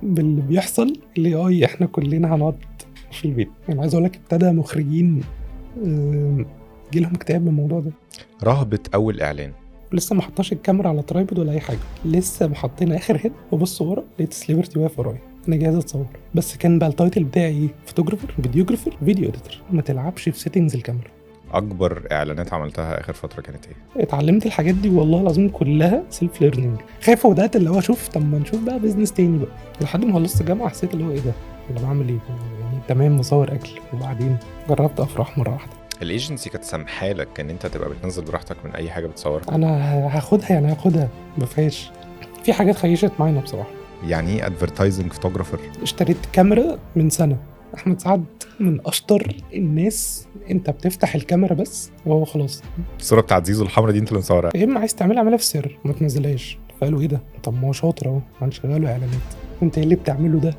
باللي بيحصل اللي احنا كلنا هنقعد في البيت. يعني عايز اقول لك ابتدى مخرجين جيلهم اكتئاب من الموضوع ده. رهبة أول إعلان. لسه ما حطاش الكاميرا على ترايبود ولا اي حاجه، لسه محطين اخر هيد وبص ورا لقيت سليبرتي واقف ورايا، انا جاهز اتصور. بس كان بقى التايتل بتاعي ايه؟ فوتوجرافر، فيديوجرافر، فيديو اديتور. ما تلعبش في سيتنجز الكاميرا. أكبر إعلانات عملتها آخر فترة كانت إيه؟ اتعلمت الحاجات دي والله العظيم كلها سيلف ليرنينج. خايف وبدات اللي هو اشوف طب ما نشوف بقى بيزنس تاني بقى. لحد ما خلصت الجامعه حسيت اللي هو ايه ده، انا بعمل ايه يعني؟ تمام مصور اكل، وبعدين جربت افراح مره واحده. الايجنسي كانت سامحالك ان انت تبقى بتنزل براحتك من اي حاجه بتصورها؟ انا هاخدها يعني هاخدها مفيهاش. في حاجات خيشت معانا بصراحه. يعني ايه ادفرتايزنج فوتوغرافر؟ اشتريت كاميرا من سنه. احمد سعد من اشطر الناس. انت بتفتح الكاميرا بس وهو خلاص. الصوره بتاعت زيزو الحمراء دي انت اللي مصورها؟ يا اما عايز تعملها اعملها في السر ما تنزلهاش. فقالوا ايه ده؟ طب ما هو شاطر اهو هنشغله اعلانات. انت ايه اللي بتعمله ده؟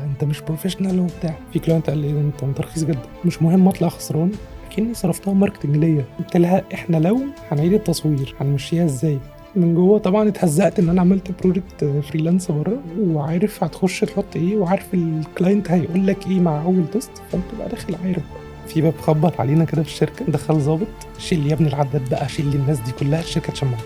انت مش بروفيشنال وبتاع. في كلاينت قال لي ايه ده، انت رخيص جدا، مش مهم اطلع خسران. اكني صرفتها ماركتنج ليا. قلت لها احنا لو هنعيد التصوير هنمشيها ازاي؟ من جوه طبعا اتهزقت ان انا عملت بروجكت فريلانس بره، وعارف هتخش تحط ايه، وعارف الكلاينت هيقول لك ايه مع اول تيست. فانت بقى داخل عارف في باب خبط علينا كده في الشركه، دخل ظابط شيل لي يا ابني العداد بقى، شيل لي الناس دي كلها. الشركه اتشمعت.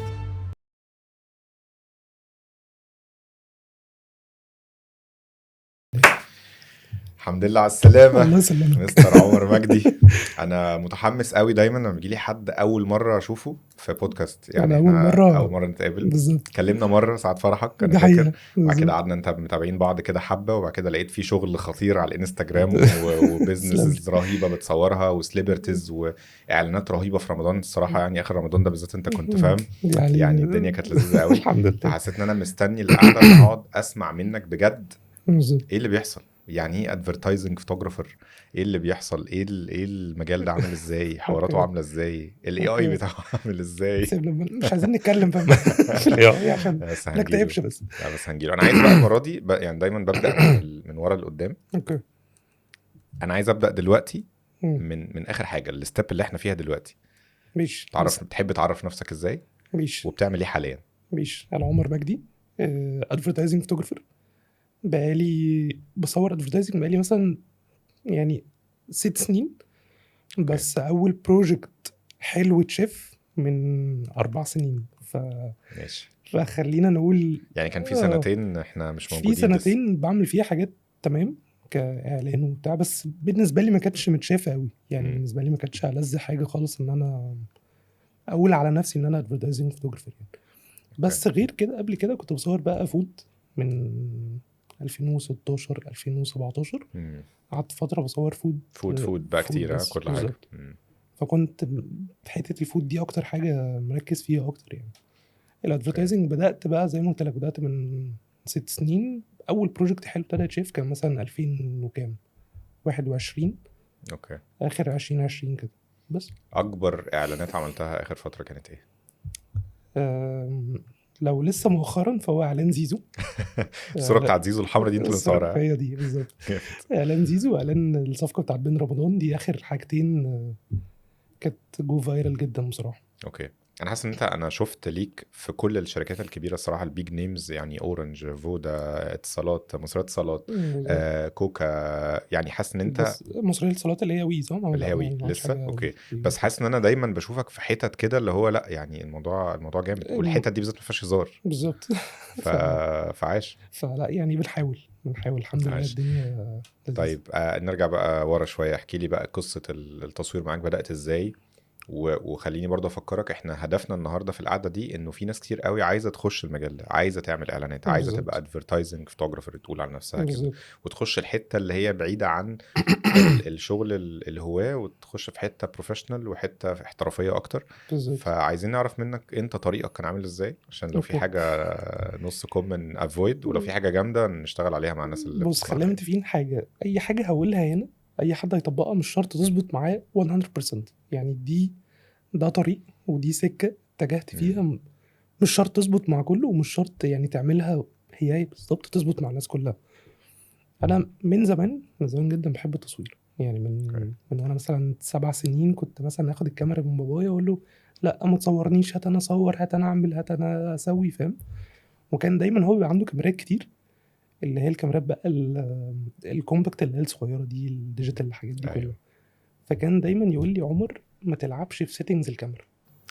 الحمد لله على السلامه. الله يسلمك. مستر عمر مجدي. انا متحمس قوي دايما لما بيجي لي حد اول مره اشوفه في بودكاست. يعني أنا احنا أول اول مرة مره نتقابل. بالظبط. اتكلمنا مره ساعه فرحك انا دي فاكر. حقيقة بعد كده بالظبط. قعدنا انت متابعين بعض كده حبه، وبعد كده لقيت في شغل خطير على الانستجرام وبزنسز رهيبه بتصورها وسليبرتيز واعلانات رهيبه في رمضان الصراحه. يعني اخر رمضان ده بالذات انت كنت فاهم، يعني الدنيا كانت لذيذه قوي. الحمد لله. فحسيت ان انا مستني القعده اللي اقعد اسمع منك بجد بالظبط. ايه اللي بيحصل. يعني ايه ادفرتايزنج فوتوغرافر؟ ايه اللي بيحصل؟ ايه المجال ده عامل ازاي؟ حواراته عامله ازاي؟ الاي اي بتاعه عامل ازاي؟ سيبنا مش عايزين نتكلم في الاي عشان بس ما هنجيله. نكتئبش بس. لا بس هنجيله. انا عايز بقى المره دي يعني دايما ببدا من ورا لقدام. اوكي. انا عايز ابدا دلوقتي مم. من اخر حاجه، الستيب اللي احنا فيها دلوقتي. ماشي تعرف بتحب تعرف نفسك ازاي ماشي وبتعمل ايه حاليا؟ ماشي. انا عمر مجدي، ادفرتايزنج فوتوجرافر. بقالي بصور ادفرتايزنج بقالي مثلا يعني 6 سنين. بس اول بروجكت حلو اتشاف من 4 سنين. ماشي. فخلينا نقول يعني كان في سنتين احنا مش في موجودين لسه. سنتين بعمل فيها حاجات تمام كاعلان وبتاع، بس بالنسبه لي ما كانتش متشافه قوي. يعني بالنسبه لي ما كانتش ألذ حاجه خالص ان انا اقول على نفسي ان انا ادفرتايزنج فوتوجرافر يعني. بس غير كده قبل كده كنت بصور بقى فود من 2016 2017. قعدت فتره بصور فود بقى كتير كل حاجه. فكنت في حته الفود دي اكتر حاجه مركز فيها اكتر يعني. الادفرتايزنج بدات بقى زي ما قلت لك، بدات من 6 سنين. اول بروجكت حلو ابتدى يتشاف كان مثلا 2000 وكام 21. اوكي. اخر 2020 كده بس. اكبر اعلانات عملتها اخر فتره كانت ايه؟ لو لسه مؤخرا فهو اعلان زيزو. الصوره بتاعت زيزو الحمراء دي انت اللي مصورها؟ هي دي بالظبط. اعلان زيزو واعلان الصفقه بتاعت بين رمضان دي اخر حاجتين كانت جو فايرال جدا بصراحه. اوكي. انا حاسس ان انا شفت ليك في كل الشركات الكبيره الصراحه، البيج نيمز يعني اورنج، فودا، اتصالات، مصرية اتصالات، كوكا. يعني حاسس ان انت بس مصرية الاتصالات اللي هي وي صح؟ اللي هي وي لسه. اوكي. بس حاسس ان انا دايما بشوفك في حتت كده اللي هو لا يعني الموضوع جامد، والحتت دي بالذات ما فيهاش هزار بالظبط. فعاش. فلا يعني بنحاول الحمد لله الدنيا لذيذة. طيب نرجع بقى ورا شويه. احكي لي بقى قصه التصوير معاك بدات ازاي، وخليني برضه افكرك احنا هدفنا النهارده في القعده دي انه في ناس كتير قوي عايزه تخش المجال ده، عايزه تعمل اعلانات، عايزه تبقى ادفرتايزنج فوتوغرافر تقول على نفسها كده، وتخش الحته اللي هي بعيده عن الشغل الهواه، وتخش في حته بروفيشنال وحته احترافيه اكتر. فعايزين نعرف منك انت طريقك كان عامل ازاي، عشان لو في حاجه نص كومن افويد، ولو في حاجه جامده نشتغل عليها مع الناس اللي بص خلينا متفقين حاجه، اي حاجه هقولها هنا اي حد هيطبقها مش شرط تظبط معاه 100%. يعني ده طريق ودي سكه اتجهت فيها مش شرط تظبط مع كله، ومش شرط يعني تعملها هي بالظبط تظبط مع الناس كلها. انا من زمان جدا بحب التصوير. يعني من وانا مثلا 7 سنين كنت مثلا اخد الكاميرا من بابايا واقول له لا ما تصورنيش، هات انا اصور، هات انا اعمل، هات انا اسوي، فاهم؟ وكان دايما هو بيبقى عنده كاميرات كتير، اللي هي الكاميرات بقى الكومباكت اللي هي الصغيره دي، الديجيتال، الحاجات دي كلها. ايوه فكان دايما يقول لي عمر ما تلعبش في سيتنجز الكاميرا.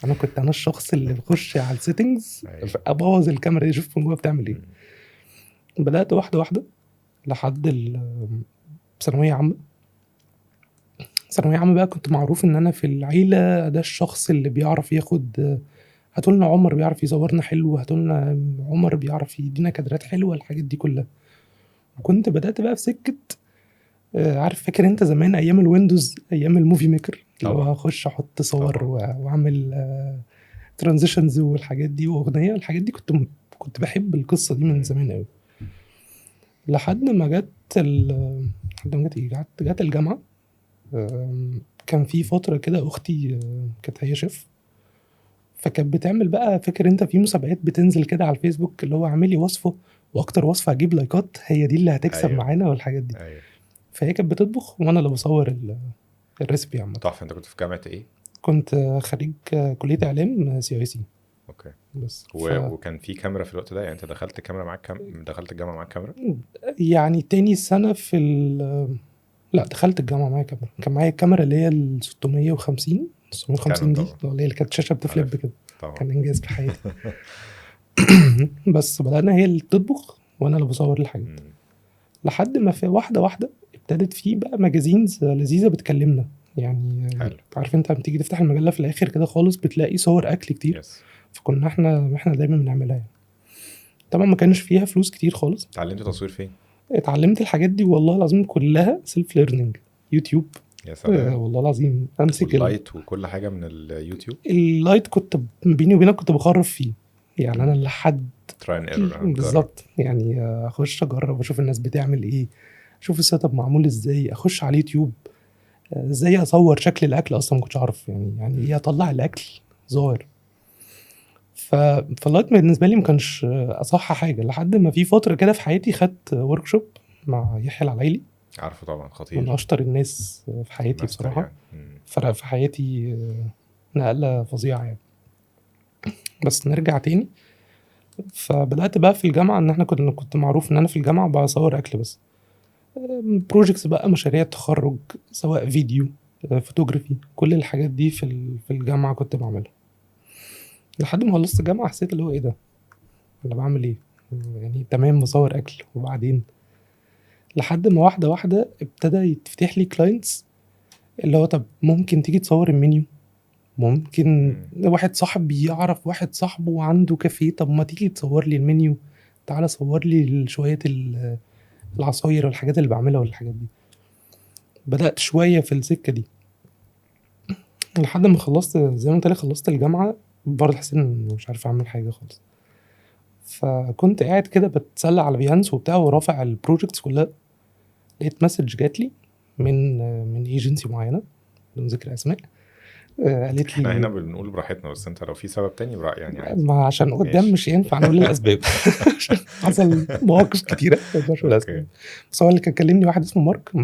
انا كنت انا الشخص اللي بخش على السيتنجز ايوه. ابوظ الكاميرا دي، اشوف من جوه بتعمل ايه. مم. بدات واحده واحده لحد ثانويه عامه. ثانويه عامه بقى كنت معروف ان انا في العيله ده الشخص اللي بيعرف ياخد، هاتولنا عمر بيعرف يصورنا حلو، هاتولنا عمر بيعرف يدينا كادرات حلوه، الحاجات دي كلها. وكنت بدات بقى في سكه، عارف فاكر انت زمان ايام الويندوز، ايام الموفي ميكر، اللي هو طبعا اخش احط صور طبعا. واعمل ترانزيشنز والحاجات دي واغنيه، الحاجات دي كنت بحب القصه دي من مم. زمان قوي. لحد ما لحد ما جت الجامعه. كان في فتره كده اختي كانت هي شيف، فكانت بتعمل بقى، فاكر انت في مسابقات بتنزل كده على الفيسبوك اللي هو اعملي وصفه واكتر وصفه هجيب لايكات هي دي اللي هتكسب ايوه معانا والحاجات دي. ايوه. فهي كانت بتطبخ وانا اللي بصور الريسبي عامه. تحفه. انت كنت في جامعه ايه؟ كنت خريج كليه اعلام CIC. اوكي. بس وكان في كاميرا في الوقت ده؟ يعني انت دخلت كاميرا معاك دخلت الجامعه معاك كاميرا؟ يعني تاني سنه لا دخلت الجامعه معايا كاميرا، كان معايا الكاميرا اللي هي ال 650 كانون دي، طبعا. اللي هي كانت شاشه بتفليب عارف كده. طبعا. كان انجاز في حياتي. بس بدأنا هي اللي تطبخ وانا اللي بصور الحاجات. مم. لحد ما في واحده واحده ابتدت في بقى ماجازينز لذيذه بتكلمنا. يعني حلو. عارف انت لما تيجي تفتح المجله في الاخر كده خالص بتلاقي صور اكل كتير. يس. فكنا احنا دايما بنعملها يعني. طبعا ما كانش فيها فلوس كتير خالص. اتعلمت تصوير فين؟ اتعلمت الحاجات دي والله العظيم كلها سيلف ليرنينج، يوتيوب. يا سلام. والله العظيم امسك واللايت وكل حاجه من اليوتيوب. اللايت كنت بيني وبينك كنت بخرف فيه. يعني انا لحد تراي اند ايرور. بالظبط يعني اخش اجرب اشوف الناس بتعمل ايه، اشوف السيت اب معمول ازاي، اخش على اليوتيوب ازاي اصور شكل الاكل، اصلا ما كنتش اعرف يعني ايه اطلع الاكل ظاهر. فاللايت بالنسبه لي ما كانش اصح حاجه، لحد ما في فتره كده في حياتي خدت ورك شوب مع يحيى العلايلي، عارفه طبعا، من خطير. اشطر الناس في حياتي ماستر بصراحه. يعني. مم. فرق في حياتي نقله فظيعه يعني. بس نرجع تاني. فبدات بقى في الجامعه ان احنا كنت معروف ان انا في الجامعه بصور اكل بس. بروجكتس بقى، مشاريع تخرج، سواء فيديو، فوتوغرافي، كل الحاجات دي في الجامعه كنت بعملها. لحد ما خلصت الجامعه حسيت اللي هو ايه ده، انا بعمل ايه يعني؟ تمام بصور اكل، وبعدين لحد ما واحده واحده ابتدى يتفتح لي كلاينتس اللي هو طب ممكن تيجي تصور المنيو، ممكن واحد صاحبي يعرف واحد صاحبه عنده كافيه، طب ما تيجي تصور لي المنيو، تعالى صور لي شويه العصاير والحاجات اللي بعملها والحاجات دي. بدأت شويه في السكه دي لحد ما خلصت، زي ما قلت لك خلصت الجامعه برضه حسيت ان مش عارف اعمل حاجه خالص. فكنت قاعد كده بتسلى على بيهانس وبتاع ورافع البروجكتس كلها، لقيت مسج جات لي من ايجنسي معينه بدون ذكر اسماء. قالت احنا هنا لي بنقول براحتنا، بس انت لو في سبب تاني يعني عادي. ما عشان قدام ماشي. مش ينفع نقول الاسباب. عشان حصل مواقف كتيره ما ينفعش نقول اوكي. الاسباب. بس هو اللي كان كلمني واحد اسمه مارك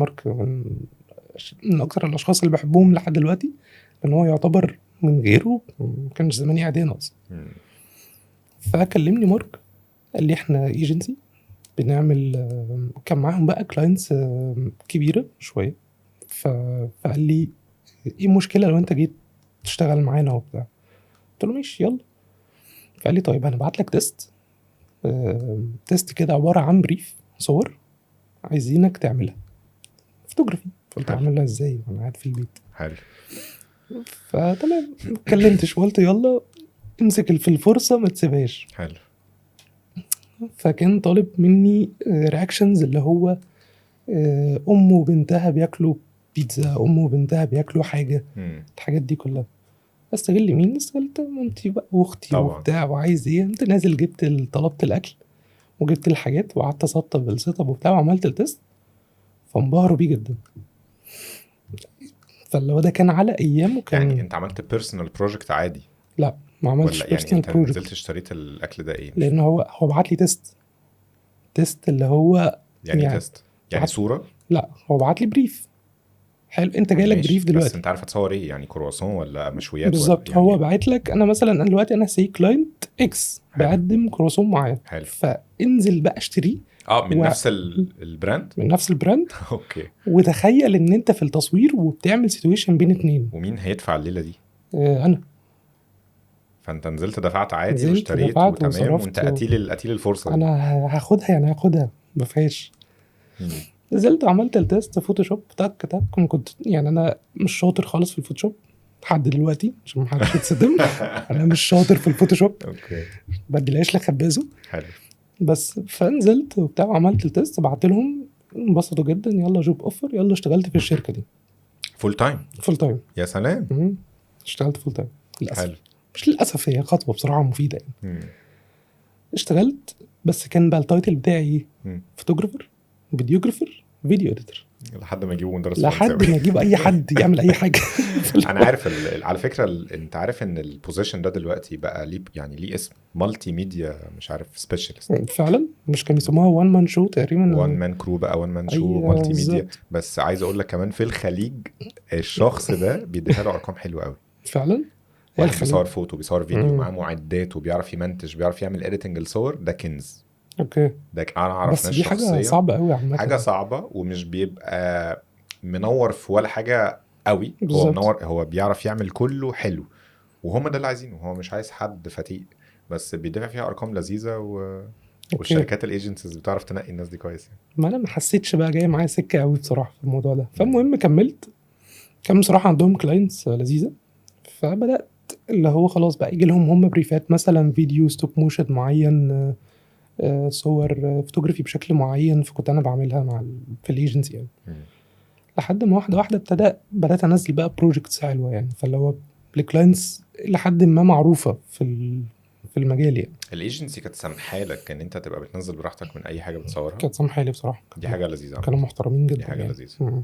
من اكتر الاشخاص اللي بحبهم لحد دلوقتي، لان هو يعتبر من غيره ما كانش زماني قاعد هنا اصلا. مم. فكلمني مارك قال لي احنا ايجنسي بنعمل، كان معاهم بقى كلاينتس كبيره شويه. فقال لي ايه المشكله لو انت جيت تشتغل معانا وبتاع؟ قلت له ماشي يلا. فقال لي طيب انا هبعت لك تيست كده عباره عن بريف صور عايزينك تعملها فوتوغرافي. قلت حلو. اعملها ازاي وانا قاعد في البيت؟ حلو. فتمام اتكلمتش وقلت يلا امسك في الفرصه ما تسيبهاش. حلو. فكان طالب مني رياكشنز اللي هو ام وبنتها بياكلوا بيتزا، ام وبنتها بياكلوا حاجه، مم. الحاجات دي كلها. استغل مين؟ استغلت مامتي بقى واختي طبعا. وبتاع، وعايز ايه؟ انت نازل طلبت الاكل وجبت الحاجات وقعدت اسطب السيت اب وبتاع وعملت التست، فانبهروا بيه جدا. فاللي هو ده كان على ايامه كان يعني انت عملت بيرسونال بروجكت عادي لا ما عملتش ولا يعني بيرسونال انت بروجكت؟ نزلت اشتريت الاكل ده ايه؟ لان هو بعت لي تيست اللي هو يعني يعني تيست يعني صورة؟ لا هو بعت لي بريف. حلو، انت جاي لك ماشي. بريف بس دلوقتي انت عارف هتصور ايه؟ يعني كرواسون ولا مشويات بالظبط. ولا هو يعني؟ باعت لك انا مثلا انا دلوقتي انا سي كلاينت اكس حلو. بقدم كرواسون معين، حلو. فانزل بقى اشتريه من و- نفس البراند. من نفس البراند. اوكي. وتخيل ان انت في التصوير وبتعمل سيتويشن بين اتنين. ومين هيدفع الليله دي؟ انا فانت نزلت دفعت عادي نزلت واشتريت دفعت وتمام، وصرفت وانت قتيل الفرصه دي. انا هاخدها يعني هاخدها ما فيهاش. مم. نزلت عملت التيست فوتوشوب تك تك. كنت يعني انا مش شاطر خالص في الفوتوشوب لحد دلوقتي عشان ما حدش يتصدم. انا مش شاطر في الفوتوشوب، اوكي بديلاش لخبازه. حلو. بس فنزلت وبتاع وعملت التيست بعت لهم، انبسطوا جدا. يلا جوب اوفر، يلا اشتغلت في الشركه دي فول تايم. فول تايم. يا سلام. اشتغلت فول تايم للاسف. حلو. مش للاسف، هي خطوه بصراحه مفيده يعني. مم. اشتغلت، بس كان بقى التايتل بتاعي مم. فوتوغرافر، فيديوجرافر، فيديو اديتور، لحد ما يجيبوا مدرس لحد فرنساوي. ما اجيب اي حد يعمل اي حاجه. انا عارف على فكره انت عارف ان البوزيشن ده دلوقتي بقى ليه يعني ليه اسم مالتي ميديا مش عارف سبيشالست. فعلا مش كانوا يسموها وان مان شو تقريبا؟ وان مان كرو بقى، وان مان شو، أيوة مالتي ميديا. بالظبط. بس عايز اقول لك كمان في الخليج الشخص ده بيديها له ارقام حلوه قوي. فعلا. هي واحد الخليج. بيصور فوتو، بيصور فيديو، مم. معاه معدات وبيعرف يمنتج، بيعرف يعمل اديتنج الصور، ده كنز. اوكي. ده انا اعرف بس ناس دي حاجه شخصيا صعبه قوي عامه. حاجه صعبه، ومش بيبقى منور في ولا حاجه قوي. هو بالظبط. منور، هو بيعرف يعمل كله حلو، وهم ده اللي عايزينه. هو مش عايز حد فتيق، بس بيدفع فيها ارقام لذيذه اوكي. والشركات الايجنسيز بتعرف تنقي الناس دي كويس يعني. ما انا ما حسيتش بقى جاي معايا سكه قوي بصراحه في الموضوع ده. فالمهم كملت. كان بصراحه عندهم كلاينتس لذيذه، فبدات اللي هو خلاص بقى يجي لهم هم بريفات، مثلا فيديو ستوب موشن معين، صور فوتوغرافي بشكل معين، فكنت انا بعملها في الايجنسي يعني. مم. لحد ما واحده واحده بدات انزل بقى بروجكتس حلوه يعني، فاللي هو الكلاينتس لحد ما معروفه في المجال يعني. الايجنسي كانت سامحالك ان انت تبقى بتنزل براحتك من اي حاجه بتصورها؟ كانت سامحه لي بصراحه. دي حاجه لذيذه. كانوا محترمين جدا دي حاجه يعني. لذيذه.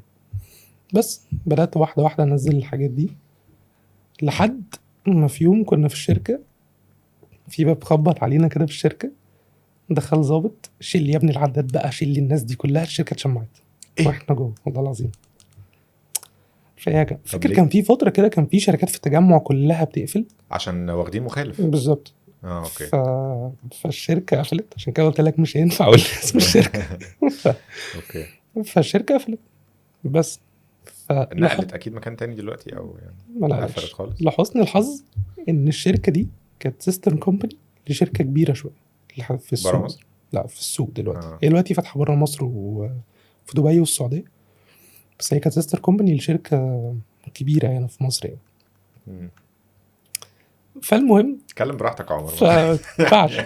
بس بدات واحده واحده انزل الحاجات دي، لحد ما في يوم كنا في الشركه، في باب خبط علينا كده في الشركه، دخل ظابط، شيل يا ابني العداد بقى، شيل الناس دي كلها. الشركه اتشمعت واحنا جوه، والله العظيم. فاكر ليه؟ كان في فتره كده كان في شركات في التجمع كلها بتقفل عشان واخدين مخالف. بالظبط. اوكي. فالشركه قفلت، عشان كده قلت لك مش هينفع اقول اسم الشركه. اوكي. فالشركه قفلت بس. نقلت اكيد مكان تاني دلوقتي، او يعني ما قفلت خالص. لحسن الحظ ان الشركه دي كانت سيستر كومباني لشركه كبيره شويه في السوق. برا مصر؟ لا في السوق دلوقتي. آه. هي دلوقتي فاتحه بره مصر وفي دبي والسعوديه، بس هي كانت سيستر كومباني لشركه كبيره هنا في مصر يعني. مم. فالمهم اتكلم براحتك يا عمر. فينفعش،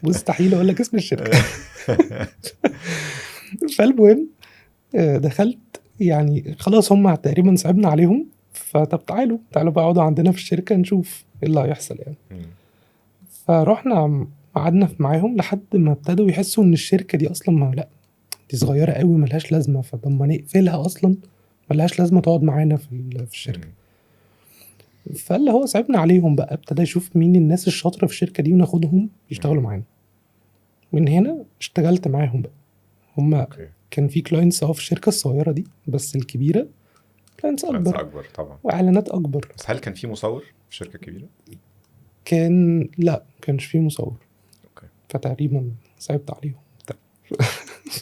مستحيل اقول لك اسم الشركه. فالمهم دخلت يعني خلاص، هم تقريبا صعبنا عليهم، فطب تعالوا بقى اقعدوا عندنا في الشركه نشوف ايه اللي هيحصل يعني. مم. فروحنا قعدنا معاهم لحد ما ابتدوا يحسوا ان الشركه دي اصلا لا، دي صغيره قوي ملهاش لازمه، فطب ما نقفلها اصلا، ملهاش لازمه تقعد معانا في الشركه. فاللي هو صعبنا عليهم بقى، ابتدى يشوف مين الناس الشاطره في الشركه دي وناخدهم يشتغلوا معانا. من هنا اشتغلت معاهم بقى. هم كان في كلاينتس في الشركه الصغيره دي، بس الكبيره كلاينتس اكبر طبعا، واعلانات اكبر. بس هل كان في مصور في شركه كبيره؟ لا كانش في مصور. اوكي. فتقريبا صعبت عليهم.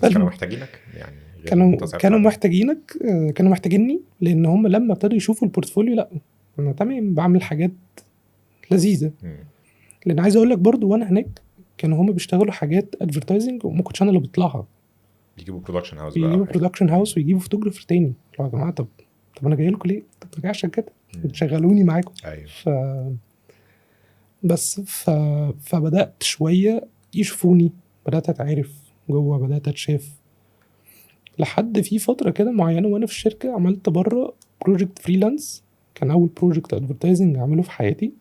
كانوا محتاجينك يعني؟ كانوا محتاجينك، كانوا محتاجيني، لان هم لما ابتدوا يشوفوا البورتفوليو لا انا تمام بعمل حاجات لذيذه. لان عايز اقول لك برضو، وانا هناك كانوا هم بيشتغلوا حاجات ادفرتايزنج وما كنتش انا اللي بطلعها. بيجيبوا برودكشن هاوس بيجيبوا برودكشن هاوس ويجيبوا فوتوغرافر تاني. يا جماعه طب انا جاي لكم ليه؟ طب ما عشان كده تشغلوني معاكم. ايوه. بس فبدات شويه يشوفوني، بدات اتعرف جوه، بدات اتشاف، لحد في فتره كده معينه وانا في الشركه عملت بره بروجكت فريلانس. كان اول بروجكت ادفرتايزنج اعمله في حياتي.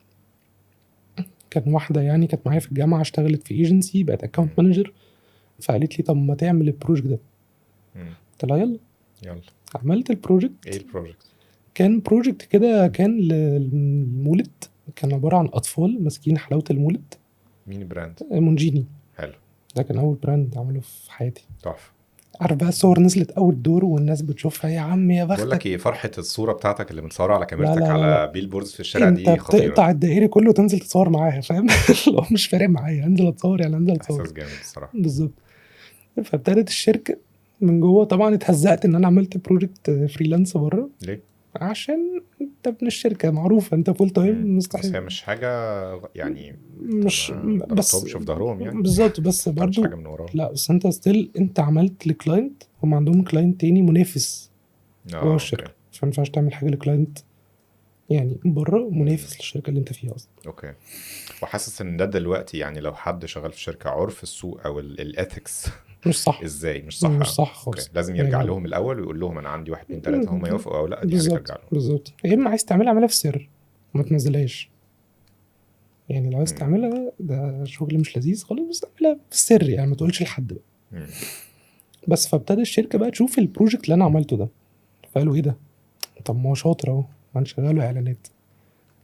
كان واحده يعني كانت معايا في الجامعه، اشتغلت في ايجنسي، بقت اكونت مانجر، فقالت لي طب ما تعمل البروجكت ده. قلت لها يلا. عملت البروجكت. ايه البروجكت؟ كان بروجكت كده كان للمولد، كان عباره عن اطفال ماسكين حلاوه المولد. مين براند؟ مونجيني. حلو. ده كان اول براند عمله في حياتي. تحفه. عارف بقى الصور نزلت اول دور والناس بتشوفها، يا عم يا بختك. بقول لك ايه، فرحه الصوره بتاعتك اللي متصوره على كاميرتك لا. على بيل بوردز في الشارع دي خطيره. انت بتقطع الدائري كله وتنزل تصور معاها، فاهم؟ لو مش فارق معايا انزل اتصور يعني انزل اتصور. احساس جامد الصراحه. بالظبط. فابتدت الشركه من جوه. طبعا اتهزقت ان انا عملت بروجكت فريلانس بره، ليه؟ عشان انت ابن الشركه معروفه، انت فول تايم بس هي مستحيل. مش حاجة يعني انت مش ما بس ضربتهمش في ظهرهم يعني، بالظبط، ما بس استفدتش حاجة برضو من وراهم. لا، بس انت ستيل انت عملت لكلاينت، هم عندهم كلاينت تاني منافس جوه اوكي. الشركه، فما ينفعش تعمل حاجه لكلاينت يعني بره مم. منافس للشركه اللي انت فيها اصلا. اوكي. وحاسس ان ده دلوقتي يعني لو حد شغال في شركة، عرف السوق او الاثكس مش صح، ازاي مش صح؟ مش صح اوكي، خالص لازم يرجع يعني. لهم الاول ويقول لهم انا عندي 1 2 3، هم يوافقوا او لا، دي حاجة ترجع بالظبط لهم. بالظبط، يا اما عايز تعملها اعملها في سر وما تنزلهاش. يعني لو عايز مم. تعملها ده شغل مش لذيذ خالص، بس اعملها في السر يعني، ما تقولش لحد بقى. مم. بس فابتدى الشركه بقى تشوف البروجكت اللي انا عملته ده، فقالوا ايه ده، طب ما هو شاطر اهو، هنشغله اعلانات.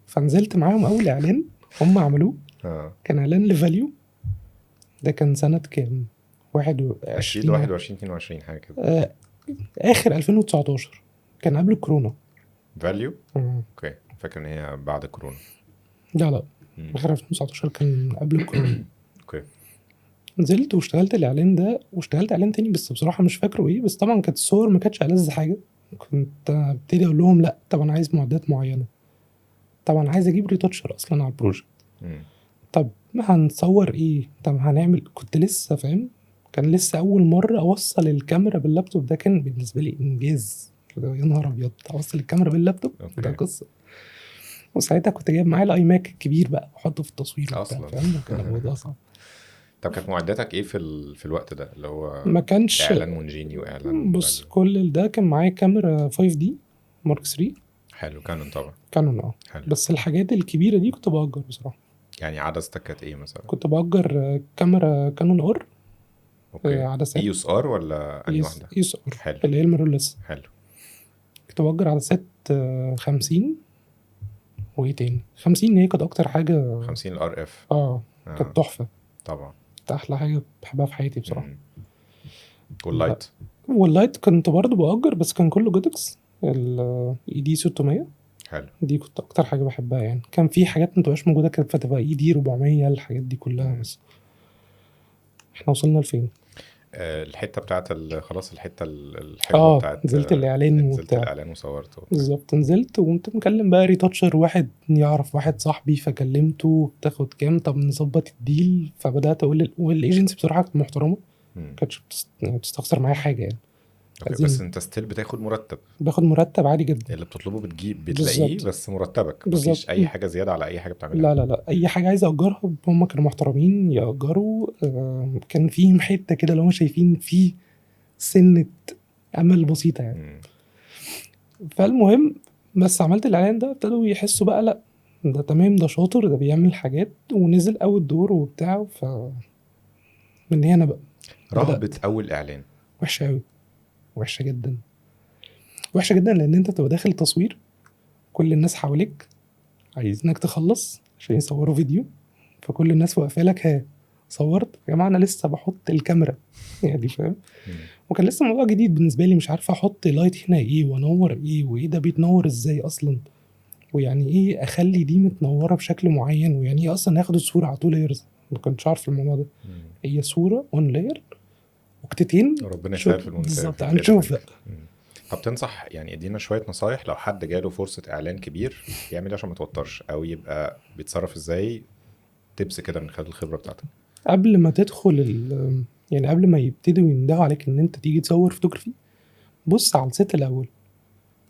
فنزلت معاهم اول اعلان هم عملوه، اه كان اعلان لفاليو. ده كان سنه كام؟ اكيد 21 21 22 حاجة كده. آه اخر 2019، كان قبل الكورونا. فاليو. مم. اوكي، فاكر ان هي بعد كورونا. لا لا، مم. اخر 2019 كان قبل الكورونا. اوكي. نزلت واشتغلت الاعلان ده، واشتغلت اعلان تاني بس بصراحه مش فاكره ايه، بس طبعا كانت الصور ما كانتش ألذ حاجه. كنت ابتدي اقول لهم لا طب انا عايز معدات معينه، طبعا عايز اجيب ريتاتشر اصلا على البروجكت. مم. طب هنصور ايه، طب هنعمل، كنت لسه فاهم، كان لسه اول مره اوصل الكاميرا باللابتوب، ده كان بالنسبه لي انجاز. يا نهار ابيض، اوصل الكاميرا باللابتوب ده اوكي. قصه. وساعتها كنت جايب معايا الاي ماك الكبير بقى احطه في التصوير وبتاع، اصلا فاهم، كان الموضوع صعب. طب كانت معداتك ايه في الوقت ده اللي هو ما كانش. اعلان مونجيني واعلان بص، فاليو؟ كل ده كان معايا كاميرا 5D مارك 3 حلو، كانون طبعا. كانون حلو. بس الحاجات الكبيرة دي كنت بأجر بصراحة. يعني عدستك كانت ايه مثلا؟ كنت بأجر كاميرا كانون ار، اوكي. عدسات ايوس ار ولا انهي واحده؟ ايس ار حلو. اللي هي الميرورلس. حلو. كنت بأجر عدسات 50. وايه تاني 50 هي كانت أكتر حاجة. 50 الار اف. كانت تحفة، طبعا. كانت أحلى حاجة بحبها في حياتي بصراحة. واللايت. واللايت كنت برضه بأجر، بس كان كله جودكس الاي دي 600. حلو. دي كنت اكتر حاجه بحبها يعني. كان في حاجات ما تبقاش موجوده، كانت فتبقى اي دي 400 الحاجات دي كلها. بس احنا وصلنا لفين؟ الحته بتاعت خلاص الحته الحلوه بتاعت نزلت الاعلان نزلت وبتاع. الاعلان وصورته. بالظبط، نزلت وانت مكلم بقى ريتاتشر واحد يعرف واحد صاحبي، فكلمته بتاخد كام، طب نظبط الديل. فبدات اقول، والايجنسي بصراحه كانت محترمه، ما كانتش يعني بتستخسر معايا حاجه يعني. اوكي، بس انت ستيل بتاخد مرتب. باخد مرتب عادي جدا، اللي بتطلبه بتلاقيه، بالظبط. بس مرتبك بالظبط. مفيش اي حاجه زياده على اي حاجه بتعملها. لا لا لا، اي حاجه عايز اجرها هم كانوا محترمين ياجروا. كان فيهم حته كده لو هم شايفين في سنه امل بسيطه يعني. فالمهم، بس عملت الاعلان ده، ابتدوا يحسوا بقى لا ده تمام، ده شاطر، ده بيعمل حاجات، ونزل اول دور وبتاع. من هنا بقى رهبه بدأت. اول اعلان وحشه قوي، وحشه جدا، وحشه جدا، لان انت بتبقى داخل تصوير، كل الناس حواليك عايزينك تخلص عشان يصوروا فيديو، فكل الناس واقفه لك، ها صورت يا جماعه، انا لسه بحط الكاميرا يعني فاهم. وكان لسه موضوع جديد بالنسبه لي، مش عارف احط لايت هنا ايه وانور ايه، وايه ده بيتنور ازاي اصلا، ويعني ايه اخلي دي متنوره بشكل معين، ويعني ايه اصلا اخد الصوره على 2 لايرز. ما كنتش عارف الموضوع ده. هي صوره 1 لاير وكتتين، ربنا يسهل في المونتاج. بالظبط، هنشوف بقى. طب تنصح يعني، ادينا شويه نصايح لو حد جاله فرصه اعلان كبير يعمل ايه عشان ما يتوترش، او يبقى بيتصرف ازاي، تبس كده من خلال الخبره بتاعتك. قبل ما تدخل يعني قبل ما يبتدوا يندهوا عليك ان انت تيجي تصور فوتوغرافي، بص على الست الاول،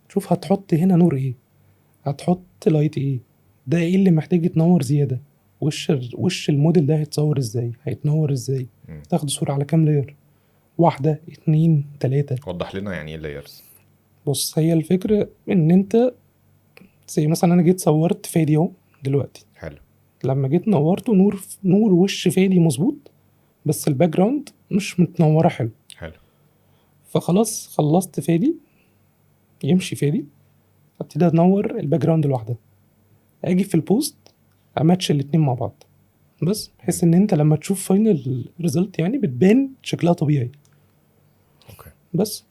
شوف هتحط هنا نور ايه، هتحط لايت ايه، ده ايه اللي محتاج يتنور زياده، وش الموديل ده هيتصور ازاي، هيتنور ازاي، تاخد صوره على كام لاير، 1 2 3. وضح لنا يعني ايه لايرز. بص، هي الفكره ان انت زي مثلا انا جيت صورت فادي اهو دلوقتي. حلو. لما جيت نورته نور وش فادي مظبوط، بس الباك جراوند مش متنوره حلو. حلو. فخلاص خلصت فادي، يمشي فادي، ابتدي انور الباك جراوند لوحدها، اجي في البوست اماتش الاتنين مع بعض، بس بحيث ان انت لما تشوف فاينل ريزلت يعني بتبان شكلها طبيعي. اوكي. بس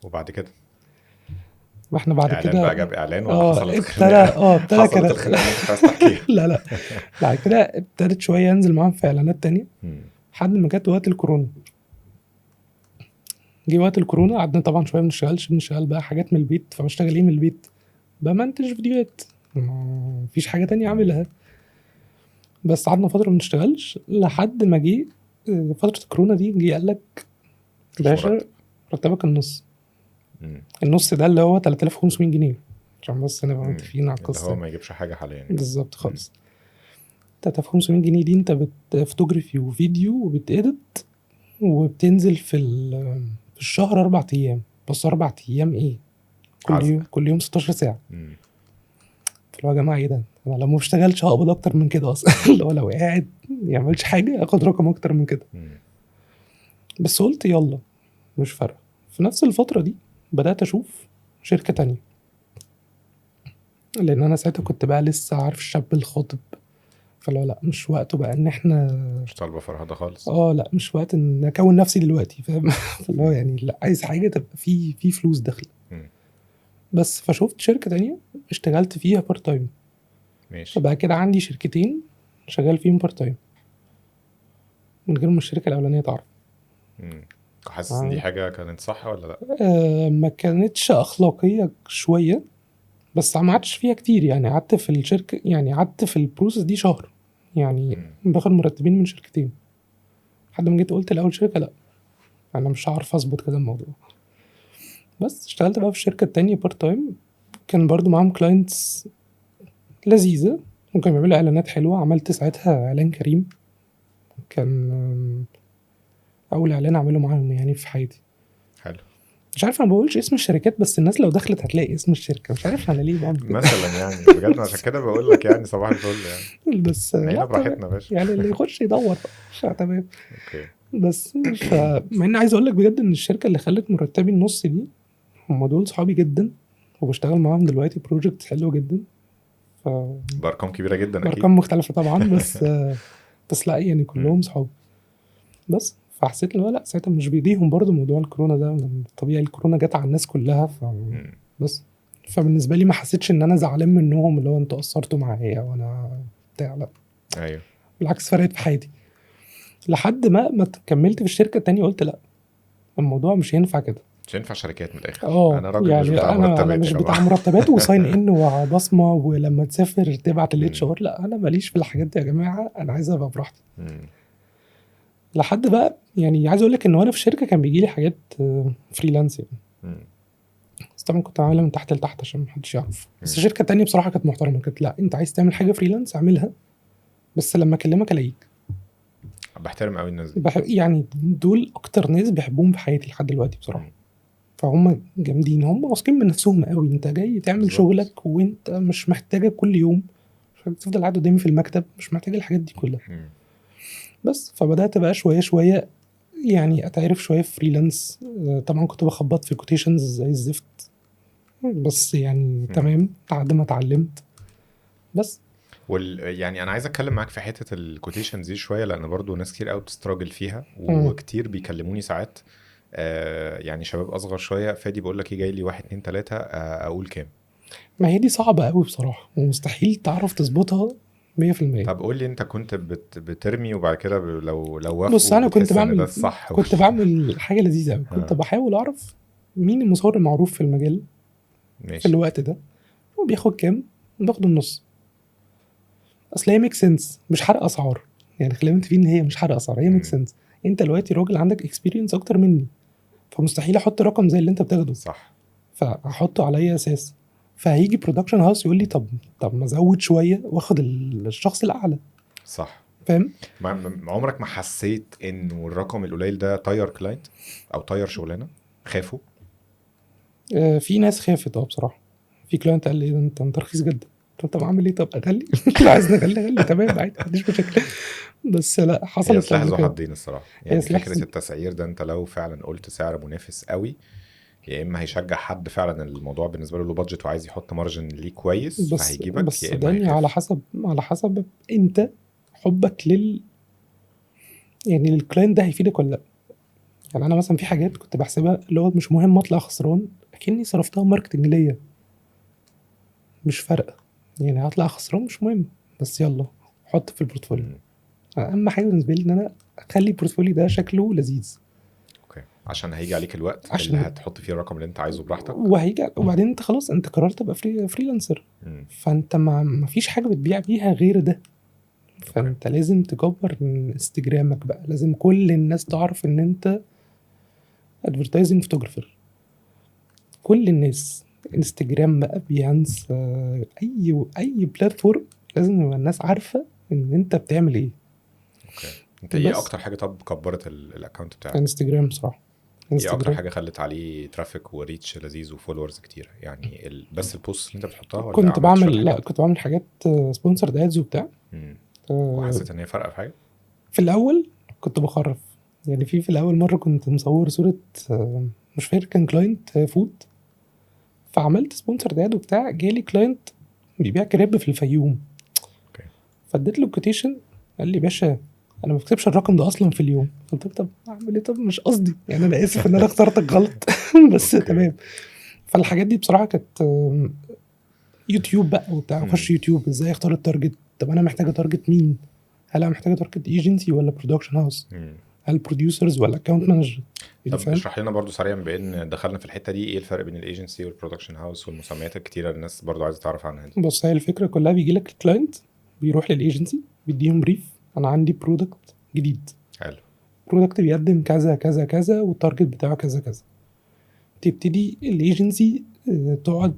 وبعد كده واحنا بعد اعلان كده بقى جاب اعلان ولا حصلت ابتدى حصلت الخناقه اللي انت عايز تحكيها؟ لا بعد كده ابتدت شويه انزل معاهم في اعلانات تانية، لحد ما جت وقت الكورونا. جه وقت الكورونا قعدنا طبعا شويه بنشتغل بقى حاجات من البيت. فبشتغل ايه من البيت؟ بمنتج فيديوهات، ما فيش حاجه تانية اعملها. بس قعدنا فتره ما بنشتغلش لحد ما جه فتره الكورونا دي. جه قال لك مش باشا مرتب. مرتبك النص. مم. النص ده اللي هو 3500 جنيه عشان بس نبقى مم. متفقين على اللي هو القصه. ما يجيبش حاجه حاليا يعني. بالظبط خالص. 3500 جنيه دي انت فوتوغرافي وفيديو وبتedit وبتنزل في الشهر 4 ايام. بس 4 ايام ايه؟ عزق. كل يوم 16 ساعه. مم. فاللي هو يا جماعه ايه ده؟ انا لو ما بشتغلش هقبض اكتر من كده اصلا. اللي هو لو قاعد ما يعملش حاجه اخد رقم اكتر من كده. مم. بس قلت يلا مش فارقه. في نفس الفتره دي بدات اشوف شركه تانية، لان انا ساعتها كنت بقى لسه عارف الشاب الخاطب. فلو لا مش وقته بقى ان احنا مش طالبه فرهده خالص. لا مش وقت ان اكون نفسي دلوقتي، فاهم؟ فاللي هو يعني لا، عايز حاجه تبقى في فلوس داخله. مم. بس فشوفت شركه تانية اشتغلت فيها بارت تايم. ماشي. فبقى كده عندي شركتين شغال فيهم بارت تايم من غير ما الشركه الاولانيه تعرف. مم. حاسس ان دي حاجه كانت صح ولا لا؟ ما كانتش اخلاقيه شويه، بس ما قعدتش فيها كتير. يعني قعدت في الشركه، يعني قعدت في البروسيس دي شهر. يعني باخد مرتبين من شركتين لحد ما جيت قلت الاول شركه لا، انا مش هعرف اظبط كده الموضوع. بس اشتغلت بقى في الشركه التانية بارت تايم. كان برضو معاهم كلاينتس لذيذه ممكن يعملوا اعلانات حلوه. عملت ساعتها اعلان كريم، كان اول اعلان اعمله معاهم يعني في حياتي. حلو. مش عارف، انا ما بقولش اسم الشركات بس الناس لو دخلت هتلاقي اسم الشركه. مش عارف انا ليه بعمل كده. مثلا يعني بجد عشان كده بقول لك يعني صباح الفل يعني. بس عينا لا تمام، براحتنا يا باشا. يعني اللي يخش يدور بقى تمام. اوكي. بس فمع اني عايز اقول لك بجد ان الشركه اللي خلت مرتبي النص دي هم دول صحابي جدا، وبشتغل معاهم دلوقتي بروجكت حلو جدا. ف بارقام كبيره جدا اكيد. بارقام مختلفه طبعا بس لا يعني كلهم صحاب. بس فحسيت ان هو لا ساعتها مش بايديهم برضو موضوع الكورونا ده، لأن طبيعي الكورونا جت على الناس كلها. بس فبالنسبه لي ما حسيتش ان انا زعلان منهم اللي هو انتوا قصرتوا معايا وانا بتاع، لا ايوه. بالعكس فرقت في حياتي. لحد ما كملت في الشركه التانية قلت لا، الموضوع مش هينفع كده. مش هينفع شركات من الاخر. انا راجل مش يعني بتاع انا مرتبات مش يا بتاع جماعه. مرتبات وساين ان وبصمه ولما تسافر تبعت الاتش ار. لا انا ماليش في الحاجات دي يا جماعه، انا عايز ابقى براحتي. لحد بقى يعني عايز اقول لك ان وانا في الشركه كان بيجي لي حاجات فريلانس يعني. بس طبعا كنت عاملها من تحت لتحت عشان محدش يعرف. بس الشركه التانية بصراحه كانت محترمه، كانت لا انت عايز تعمل حاجه فريلانس اعملها، بس لما اكلمك الاقيك. بحترم قوي الناس دي. يعني دول اكتر ناس بحبهم في حياتي لحد دلوقتي بصراحه. فهم جامدين، هم واثقين من نفسهم قوي. انت جاي تعمل بالظبط. شغلك وانت مش محتاجك كل يوم، مش تفضل قاعد قدامي في المكتب، مش محتاج الحاجات دي كلها. بس فبدات بقى شويه شويه يعني اتعرف شويه في فريلانس. طبعا كنت بخبط في كوتيشنز زي الزفت، بس يعني تمام بعد ما اتعلمت. بس يعني انا عايز اتكلم معاك في حته الكوتيشنز دي شويه، لان برضو ناس كتير قوي بتستراجل فيها وكتير بيكلموني ساعات. يعني شباب اصغر شويه، فادي بقول لك ايه جاي لي 1 2 3 اقول كام. ما هي دي صعبه قوي بصراحه ومستحيل تعرف تظبطها 100%. طب قول لي انت كنت بترمي وبعد كده لو بص وافقوا انا كنت بتحس ان ده بعمل الصح كنت بعمل حاجه لذيذه قوي. كنت بحاول اعرف مين المصور المعروف في المجال في ماشي. الوقت ده وبياخد كام، باخد النص. اصل هي ميك سنس، مش حرق اسعار. يعني خلينا متفقين ان هي مش حرق اسعار، هي ميك سنس. انت دلوقتي راجل عندك اكسبيرينس اكتر مني، فمستحيل احط رقم زي اللي انت بتاخده. صح. فهحطه على اي اساس؟ فهيجي برودكشن هاوس يقول لي طب ما ازود شويه واخد الشخص الاعلى. صح. فاهم؟ عمرك ما حسيت انه الرقم القليل ده طير كلاينت او طير شغلانه؟ خافوا؟ في ناس خافت بصراحه. في كلاينت قال لي ده انت رخيص جدا. طب اعمل ايه؟ طب اغلي. لو عايز نغلي تمام عادي، ما عنديش مشاكل. بس لا هي حصلت سلاح قبل ذو كده. حدين الصراحه. يعني سلاح فكره التسعير ده، انت لو فعلا قلت سعر منافس قوي، يا اما هيشجع حد فعلا الموضوع بالنسبه له بادجت وعايز يحط مارجن ليه كويس فهيجيبك، يا اما صدقني هيخاف. على حسب انت حبك يعني للكلاينت ده هيفيدك ولا لا. يعني انا مثلا في حاجات كنت بحسبها اللي هو مش مهم اطلع خسران، اكني صرفتها ماركتنج ليا، مش فارقه. يعني هطلع خسران مش مهم، بس يلا حط في البورتفوليو. اهم حاجه بالنسبه لي ان انا اخلي البورتفوليو ده شكله لذيذ. اوكي. عشان هيجي عليك الوقت عشان- اللي هتحط فيه الرقم اللي انت عايزه براحتك. وهيجي وبعدين انت خلاص انت قررت تبقى فريلانسر، مم. فانت ما فيش حاجه بتبيع بيها غير ده. فانت لازم تكبر من انستجرامك بقى، لازم كل الناس تعرف ان انت ادفرتايزنج فوتوغرافر. كل الناس، انستجرام بقى، بيانس، اي بلاتفورم، لازم يبقى الناس عارفه ان انت بتعمل ايه. اوكي. انت ايه بس. اكتر حاجه طب كبرت الاكونت بتاعك؟ انستجرام بصراحه. ايه اكتر انستجرام حاجه خلت عليه ترافيك وريتش لذيذ وفولورز كتير؟ يعني بس البوست اللي انت بتحطها ولا كنت عملت شوية بعمل لا حاجات؟ كنت بعمل حاجات سبونسرد ادز وبتاع. مم. آه، وحسيت ان هي فرقه في حاجه؟ في الاول كنت بخرف، يعني في الاول مره كنت مصور صوره، مش فاكر كان كلاينت فود، فعملت سبونسر اد وبتاع، جالي كلاينت بيبيع كريب في الفيوم. اوكي. فاديت له كوتيشن، قال لي باشا انا ما بكتبش الرقم ده اصلا في اليوم. قلت له طب اعمل ايه؟ طب مش قصدي، يعني انا اسف ان انا اخترتك غلط بس أوكي. تمام. فالحاجات دي بصراحه كانت يوتيوب بقى وبتاع، اخش يوتيوب ازاي اختار التارجت. طب انا محتاجه تارجت مين؟ هل انا محتاجه تارجت ايجنسي ولا برودكشن هاوس؟ مم. هل بروديوسرز ولا اكونت مانجر؟ طب اشرح لنا برضو سريعا بان دخلنا في الحته دي، ايه الفرق بين الايجنسي والبرودكشن هاوس والمسميات الكتيره اللي الناس برضو عايزه تعرف عنها دي؟ بص، هي الفكره كلها بيجي لك الكلاينت، بيروح للايجنسي، بيديهم بريف، انا عندي برودكت جديد، حلو. برودكت بيقدم كذا كذا كذا والتارجت بتاعه كذا كذا. تبتدي الايجنسي تقعد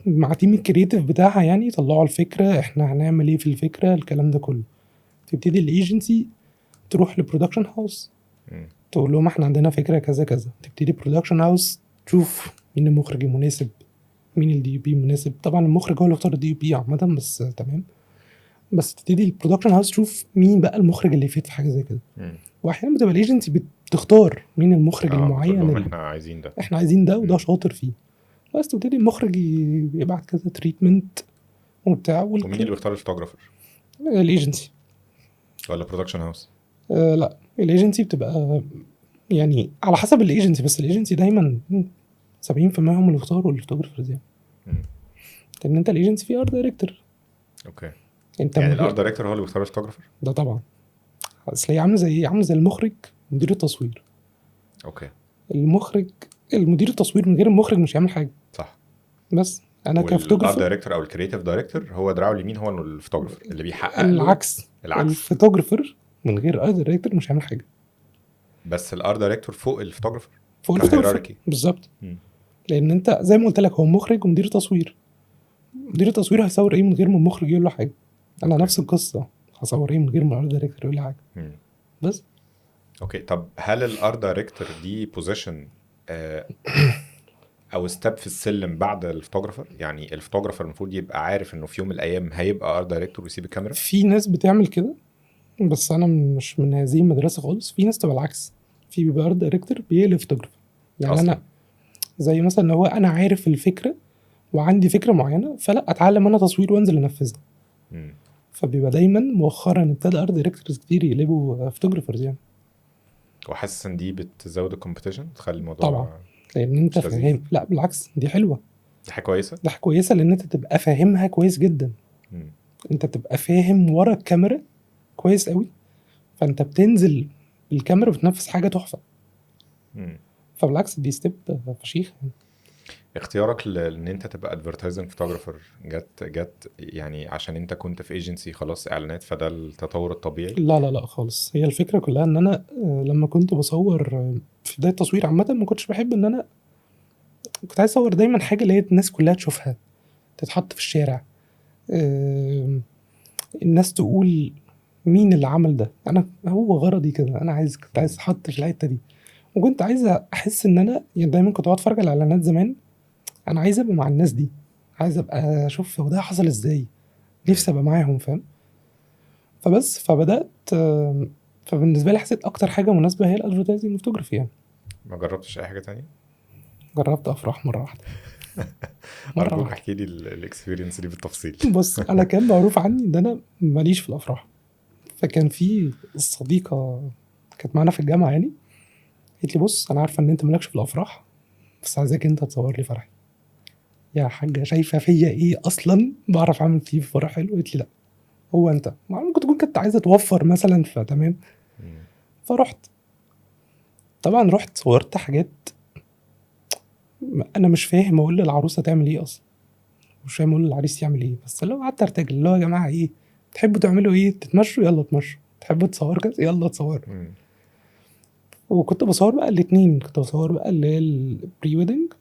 مع تيم الكرييتيف بتاعها، يعني يطلعوا الفكره، احنا هنعمل ايه في الفكره، الكلام ده كله. تبتدي الايجنسي تروح لبرودكشن هاوس، مم. تقول لهم احنا عندنا فكره كذا كذا. تبتدي برودكشن هاوس تشوف مين المخرج المناسب، مين الدي بي مناسب. طبعا المخرج هو اللي اختار الدي بي عامه، بس تمام. بس تبتدي البرودكشن هاوس تشوف مين بقى المخرج اللي يفيد في حاجه زي كده. مم. واحيانا بتبقى الايجنسي بتختار مين المخرج بتقول المعين لهم اللي احنا عايزين ده. احنا عايزين ده وده مم. شاطر فيه. بس تبتدي المخرج يبعت كذا تريتمنت وبتاع ومين اللي بيختار الفوتوغرافر؟ الايجنسي. ولا برودكشن هاوس؟ لا، الايجنسي بتبقى يعني على حسب الايجنسي، بس الايجنسي دايما 70% هم اللي بيختاروا الفوتوغرافرز يعني. مم. لان انت الايجنسي فيه ارت دايركتور. اوكي. انت يعني من غير- الارت دايركتور هو اللي بيختار الفوتوغرافر؟ ده طبعا، اصل هي عامله زي المخرج مدير التصوير. اوكي. المدير التصوير من غير المخرج مش هيعمل حاجه. صح. بس انا والارت كفوتوغرافر دايركتور او الكرييتيف دايركتور هو دراعه اليمين، هو الفوتوغرافر اللي بيحقق له العكس. العكس. الفوتوغرافر من غير ارت دايركتور مش هيعمل حاجه. بس الارت دايركتور فوق الفوتوغرافر فوق الفوتوغرافر كهيراركي. بالظبط. مم. لان انت زي ما قلت لك هو مخرج ومدير تصوير. مدير التصوير هيصور ايه من غير ما المخرج يقول له حاجه؟ انا أوكي. نفس القصه، هصور ايه من غير ما الارت دايركتور يقول لي حاجه؟ مم. بس اوكي. طب هل الارت دايركتور دي بوزيشن او ستيب في السلم بعد الفوتوغرافر؟ يعني الفوتوغرافر المفروض يبقى عارف انه في يوم من الايام هيبقى ارت دايركتور ويسيب الكاميرا؟ في ناس بتعمل كده، بس انا مش من هذه المدرسه خالص. في ناس تبقى العكس، في بيبقى ارت دايركتور بيقلب فوتوغرافر. يعني أصلاً. انا زي مثلا ان هو انا عارف الفكره وعندي فكره معينه، فلا اتعلم انا تصوير وانزل انفذها. مم. فبيبقى دايما مؤخرا ابتدى ارت دايركتورز كتير يقلبوا فوتوغرافرز يعني. وحاسس ان دي بتزود الكومبيتيشن، تخلي الموضوع طبعا، لان انت مش لذيذ. فاهم. لا بالعكس، دي حلوه، دي حاجه كويسه. ده حاجة كويسه، لان انت تبقى فاهمها كويس جدا. مم. انت تبقى فاهم ورا الكاميرا كويس قوي، فانت بتنزل بالكاميرا بتنفذ حاجه تحفه. مم. فبالعكس دي ستيب فشيخ. اختيارك ان انت تبقى ادفرتايزنج فوتوغرافر جت يعني عشان انت كنت في ايجنسي خلاص اعلانات، فده التطور الطبيعي؟ لا لا لا خالص. هي الفكره كلها ان انا لما كنت بصور في بدايه التصوير عامه، ما كنتش بحب ان انا كنت عايز اصور دايما حاجه اللي هي الناس كلها تشوفها، تتحط في الشارع، الناس تقول مين اللي عمل ده. انا هو غرضي كده، انا كنت عايز احط في الحته دي. وكنت عايز احس ان انا يعني دايما كنت بتفرج على الاعلانات زمان، انا عايز ابقى مع الناس دي، عايز ابقى اشوف هو ده حصل ازاي، نفسي ابقى معاهم، فاهم؟ فبس فبدات فبالنسبه لي حسيت اكتر حاجه مناسبه هي الادفرتايزنج فوتوغرافي يعني. ما جربتش اي حاجه تانية؟ جربت افراح مره واحده. مرة ارجوك واحدة. احكي لي الاكسبيرينس دي بالتفصيل. بص انا كان معروف عني ان انا ماليش في الافراح. فكان في الصديقه كانت معانا في الجامعه يعني، قالت لي بص انا عارفه ان انت مالكش في الافراح، بس عايزاك انت تصور لي فرحي. يا حاجه شايفه فيا ايه اصلا بعرف اعمل فيه فرح حلو؟ قالت لي لا، هو انت ممكن تكون كنت عايزه توفر مثلا، فتمام. مم. فرحت طبعا رحت صورت حاجات انا مش فاهم اقول للعروسه تعمل ايه اصلا، مش فاهم اقول للعريس يعمل ايه، بس لو قعدت ارتجل اللي هو يا جماعه ايه تحبوا تعملوا ايه، تتمشوا يلا اتمشوا، تحبوا تصور كذا يلا تصور. مم. وكنت بصور بقى الاتنين، كنت بصور بقى اللي هي البري ويدنج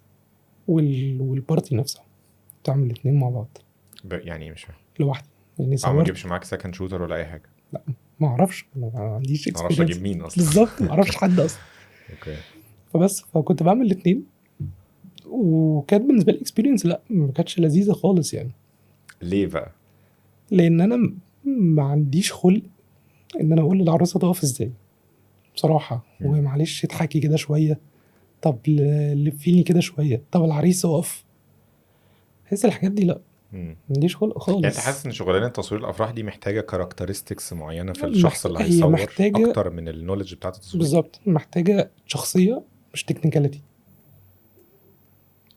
والبارتي نفسها، كنت اعمل الاتنين مع بعض يعني إيه؟ مش فاهم. لوحدي يعني. ما صورت تجيبش معاك سكند شوتر ولا اي حاجه؟ ما اعرفش، انا ما عنديش ما اعرفش اجيب اكسبيرينس مين اصلا. بالظبط، ما اعرفش حد اصلا. اوكي. فبس فكنت بعمل الاتنين، وكانت بالنسبه لي اكسبيرينس لا ما كانتش لذيذه خالص يعني. ليه بقى؟ لان انا ما عنديش خلق ان انا اقول للعروسه تقف ازاي بصراحه، ومعلش اضحكي كده شويه، طب لفيني كده شويه، طب العريس اقف، بحس الحاجات دي لا ما عنديش خلق خالص. يعني انت حاسس ان شغلانه تصوير الافراح دي محتاجه كاركترستكس معينه في الشخص اللي هي هيصور محتاجه اكتر من النولج بتاعه التصوير؟ بالظبط، محتاجه شخصيه مش تكنيكاليتي.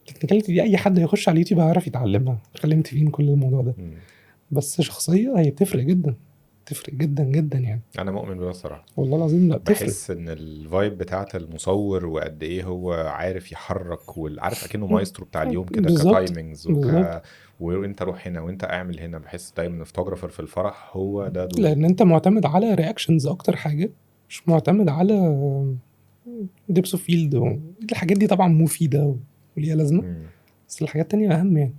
التكنيكاليتي دي اي حد يخش على اليوتيوب هيعرف يتعلمها، اتكلمت فيه كل الموضوع ده. بس شخصيه هي بتفرق جدا، تفرق جدا جدا يعني. انا مؤمن بده الصراحه، والله العظيم لا بتفرق. بحس ان الفايب بتاعه المصور وقد ايه هو عارف يحرك، وعارف اكنه مايسترو بتاع اليوم كده، بالظبط كتايمنجز بالظبط. وانت روح هنا وانت اعمل هنا. بحس دايما الفوتوغرافر في الفرح هو ده دوره. لان انت معتمد على رياكشنز اكتر حاجه، مش معتمد على ديبس اوف فيلد. الحاجات دي طبعا مفيده وليها لازمه، بس الحاجات التانية اهم يعني.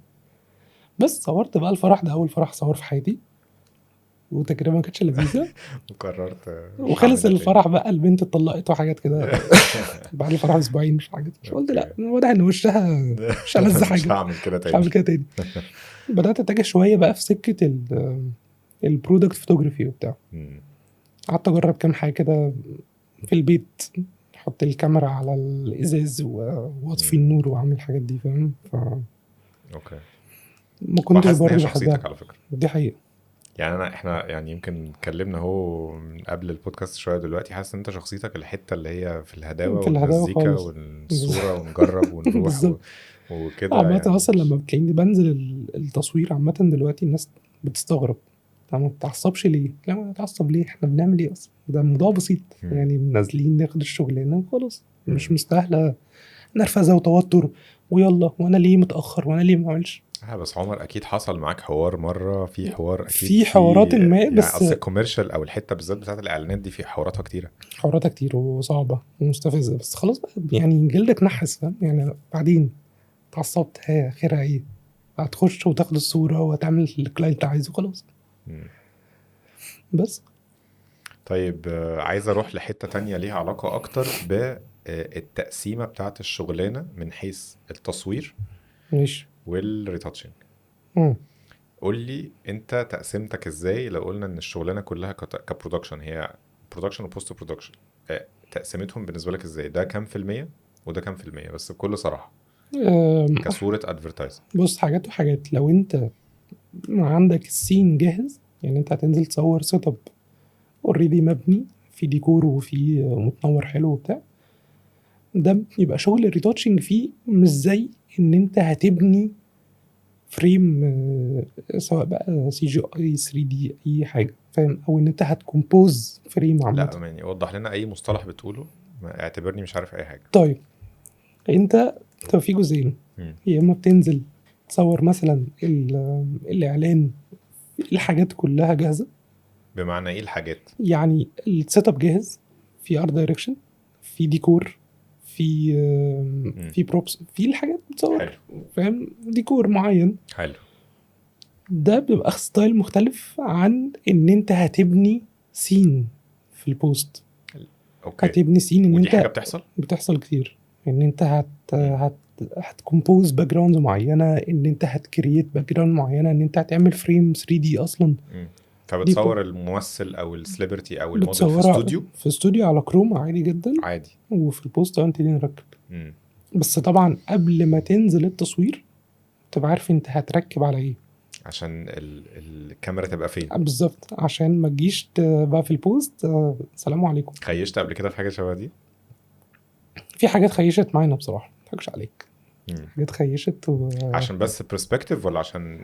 بس صورت بقى الفرح ده اول فرح صور في حياتي، وتجربه ما كانتش لذيذه. وقررت وخلص الفرح بقى البنت اتطلقت وحاجات كده بعد الفرح باسبوعين مش حاجات، قلت لا واضح ان وشها مش ألذ حاجه، مش هعمل كده مش هعمل تاني. كده تاني. بدات اتجه شويه بقى في سكه البرودكت فوتوغرافي وبتاع. قعدت اجرب كام حاجه كده في البيت، احط الكاميرا على الازاز واطفي النور واعمل الحاجات دي، فاهم؟ اوكي. ما كنتش وحاسس ان هي برضه شخصيتك بحبها، على فكره. دي حقيقه. يعني احنا يعني يمكن اتكلمنا اهو من قبل البودكاست شويه، دلوقتي حاسس ان انت شخصيتك الحته اللي هي في الهداوه في الهداوه والمزيكا خالص والصوره ونجرب ونروح بالظبط. وكده عامة يعني. اصلا لما بتلاقيني بنزل التصوير عامة دلوقتي الناس بتستغرب، طب ما بتعصبش ليه؟ لا ما نتعصب ليه، احنا بنعمل ايه اصلا؟ ده الموضوع بسيط يعني، نازلين ناخد الشغلانه وخلاص، مش مستاهله نرفزه وتوتر ويلا وانا ليه متاخر وانا ليه ما عملش. بس عمر اكيد حصل معاك حوار مره، في حوار اكيد في حوارات ما يعني بس اصل الكوميرشال او الحته بالذات بتاعت الاعلانات دي في حواراتها كتيره، حواراتها كتير وصعبه ومستفزه، بس خلاص بقى يعني جلدك نحس، فاهم يعني؟ بعدين اتعصبت ها خيرها ايه؟ هتخش وتاخد الصوره وهتعمل اللي الكلاينت عايزه خلاص. بس طيب عايز اروح لحته تانية ليها علاقه اكتر بالتقسيمه بتاعت الشغلانه من حيث التصوير ماشي والريتاتشنج. قول لي انت تقسيمتك ازاي لو قلنا ان الشغلانه كلها كبرودكشن، هي برودكشن وبوست برودكشن، تقسيمتهم بالنسبه لك ازاي؟ ده كام في المية وده كام في المية؟ بس بكل صراحه كصوره ادفرتايزنج. بص حاجات وحاجات. لو انت عندك السين جاهز، يعني انت هتنزل تصور سيت اب اوريدي مبني في ديكور وفي متنور حلو وبتاع، ده يبقى شغل الريتاتشنج فيه مش زي ان انت هتبني فريم سواء بقى سي جي اي 3 دي اي حاجه، فاهم؟ او ان انت هتكمبوز فريم عامه. لا يعني وضح لنا اي مصطلح بتقوله، اعتبرني مش عارف اي حاجه. طيب انت في جزئين، يا اما بتنزل تصور مثلا الاعلان، الحاجات كلها جاهزه. بمعنى ايه الحاجات؟ يعني السيت اب جاهز، في ارت دايركشن، في ديكور، في بروبس، في الحاجات بتصور، فاهم؟ ديكور معين حلو. ده بيبقى ستايل مختلف عن ان انت هتبني سين في البوست. اوكي. هتبني سين ان ودي انت حاجه بتحصل كتير، ان انت هتكمبوز باك جراوندز معينه، ان انت هتكريت باك جراوند معينه، ان انت هتعمل فريم 3 دي اصلا. فبتصور الممثل او السليبرتي او الموديل في استوديو، في استوديو على كروم عادي جدا عادي، وفي البوست انت اللي نركب. بس طبعا قبل ما تنزل التصوير تبقى عارف انت هتركب على ايه، عشان الكاميرا تبقى فين بالظبط، عشان ما تجيش بقى في البوست سلام عليكم. خيشت قبل كده في حاجه شبه دي؟ في حاجات خيشت معانا بصراحه، ما اضحكش عليك. حاجات خيشت عشان بس برسبكتيف ولا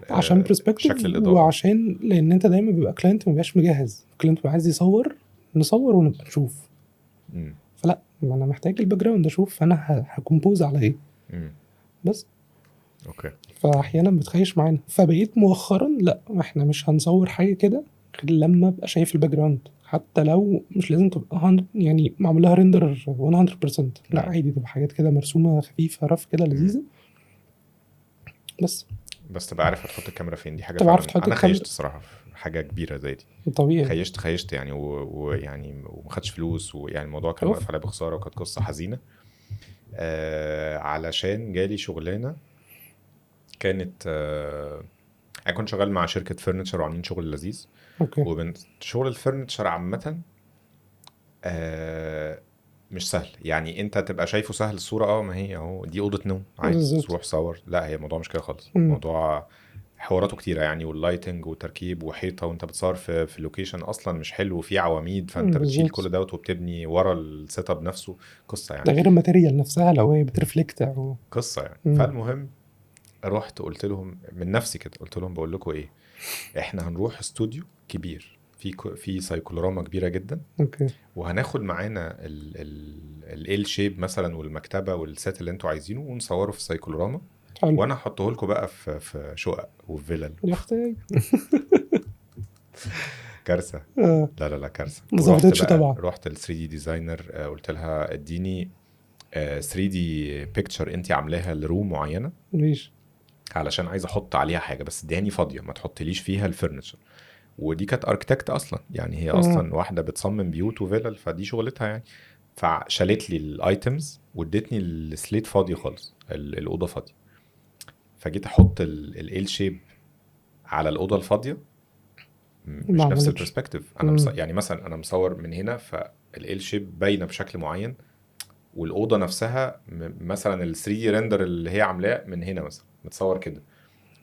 عشان برسبكتيف شكل الاضاءه؟ وعشان لان انت دايما بيبقى كلاينت ما بيبقاش مجهز، كلاينت بيبقى عايز يصور نصور ونبقى نشوف. فلا ما انا محتاج الباك جراوند اشوف انا هكمبوز على ايه مم. بس. اوكي. فاحيانا بتخيش معانا، فبقيت مؤخرا لا احنا مش هنصور حاجه كده غير لما ابقى شايف الباك جراوند، حتى لو مش لازم تبقى يعني معمول لها ريندر 100%، لا مم. عادي تبقى حاجات كده مرسومه خفيفه رف كده لذيذه بس. بس تبقى عارف هتحط الكاميرا فين، دي حاجه تبقى عارف فعلا تحط انا الكاميرا خيشت الصراحه في حاجه كبيره زي دي. طبيعي. خيشت يعني ويعني وما خدش فلوس، ويعني الموضوع كان اوف. واقف عليه بخساره، وكانت قصه حزينه. علشان جالي شغلانه كانت انا كنت شغال مع شركه فرنتشر وعاملين شغل لذيذ. اوكي. ومن شغل الفرنتشر عامه مش سهل، يعني انت تبقى شايفه سهل الصوره، ما هي اهو دي اوضه نوم عادي بالظبط. تروح صور، لا هي الموضوع مش كده خالص. مم. موضوع حواراته كتيره يعني، واللايتنج وتركيب وحيطه، وانت بتصور في اللوكيشن اصلا مش حلو وفي عواميد، فانت بتشيل كل بالظبط. دوت وبتبني ورا السيت اب نفسه. قصه ده يعني، غير الماتيريال نفسها لو هي بترفلكت او قصه يعني. مم. فالمهم رحت قلت لهم من نفسي كده، قلت لهم بقول لكم ايه، احنا هنروح استوديو كبير في سايكلوراما كبيره جدا، اوكي. وهناخد معانا ال شيب مثلا والمكتبه والسيت اللي انتوا عايزينه، ونصوره في السايكلوراما، حلو. وانا هحطه لكم بقى في شقق وفي فيلل. يا اختي. كارثه. آه. لا كارثه. ما ورحت ظبطتش بقى طبعا. رحت ال 3 دي ديزاينر، قلت لها اديني 3 دي بيكتشر انت عاملاها لروم معينه، ماشي. علشان عايز احط عليها حاجه، بس اديهاني فاضيه ما تحطليش فيها الفرنتشر. ودي كانت اركتكت اصلا، يعني هي اصلا واحده بتصمم بيوت وفيلل، فدي شغلتها يعني. فشالت لي الايتمز وادتني السليت فاضي خالص، الاوضه فاضيه. فجيت احط ال شيب على الاوضه الفاضيه، ما مش نفس عملتش. البرسبكتيف. انا يعني مثلا انا مصور من هنا، فال شيب باينه بشكل معين، والاوضه نفسها مثلا ال 3 دي ريندر اللي هي عاملاه من هنا مثلا متصور كده،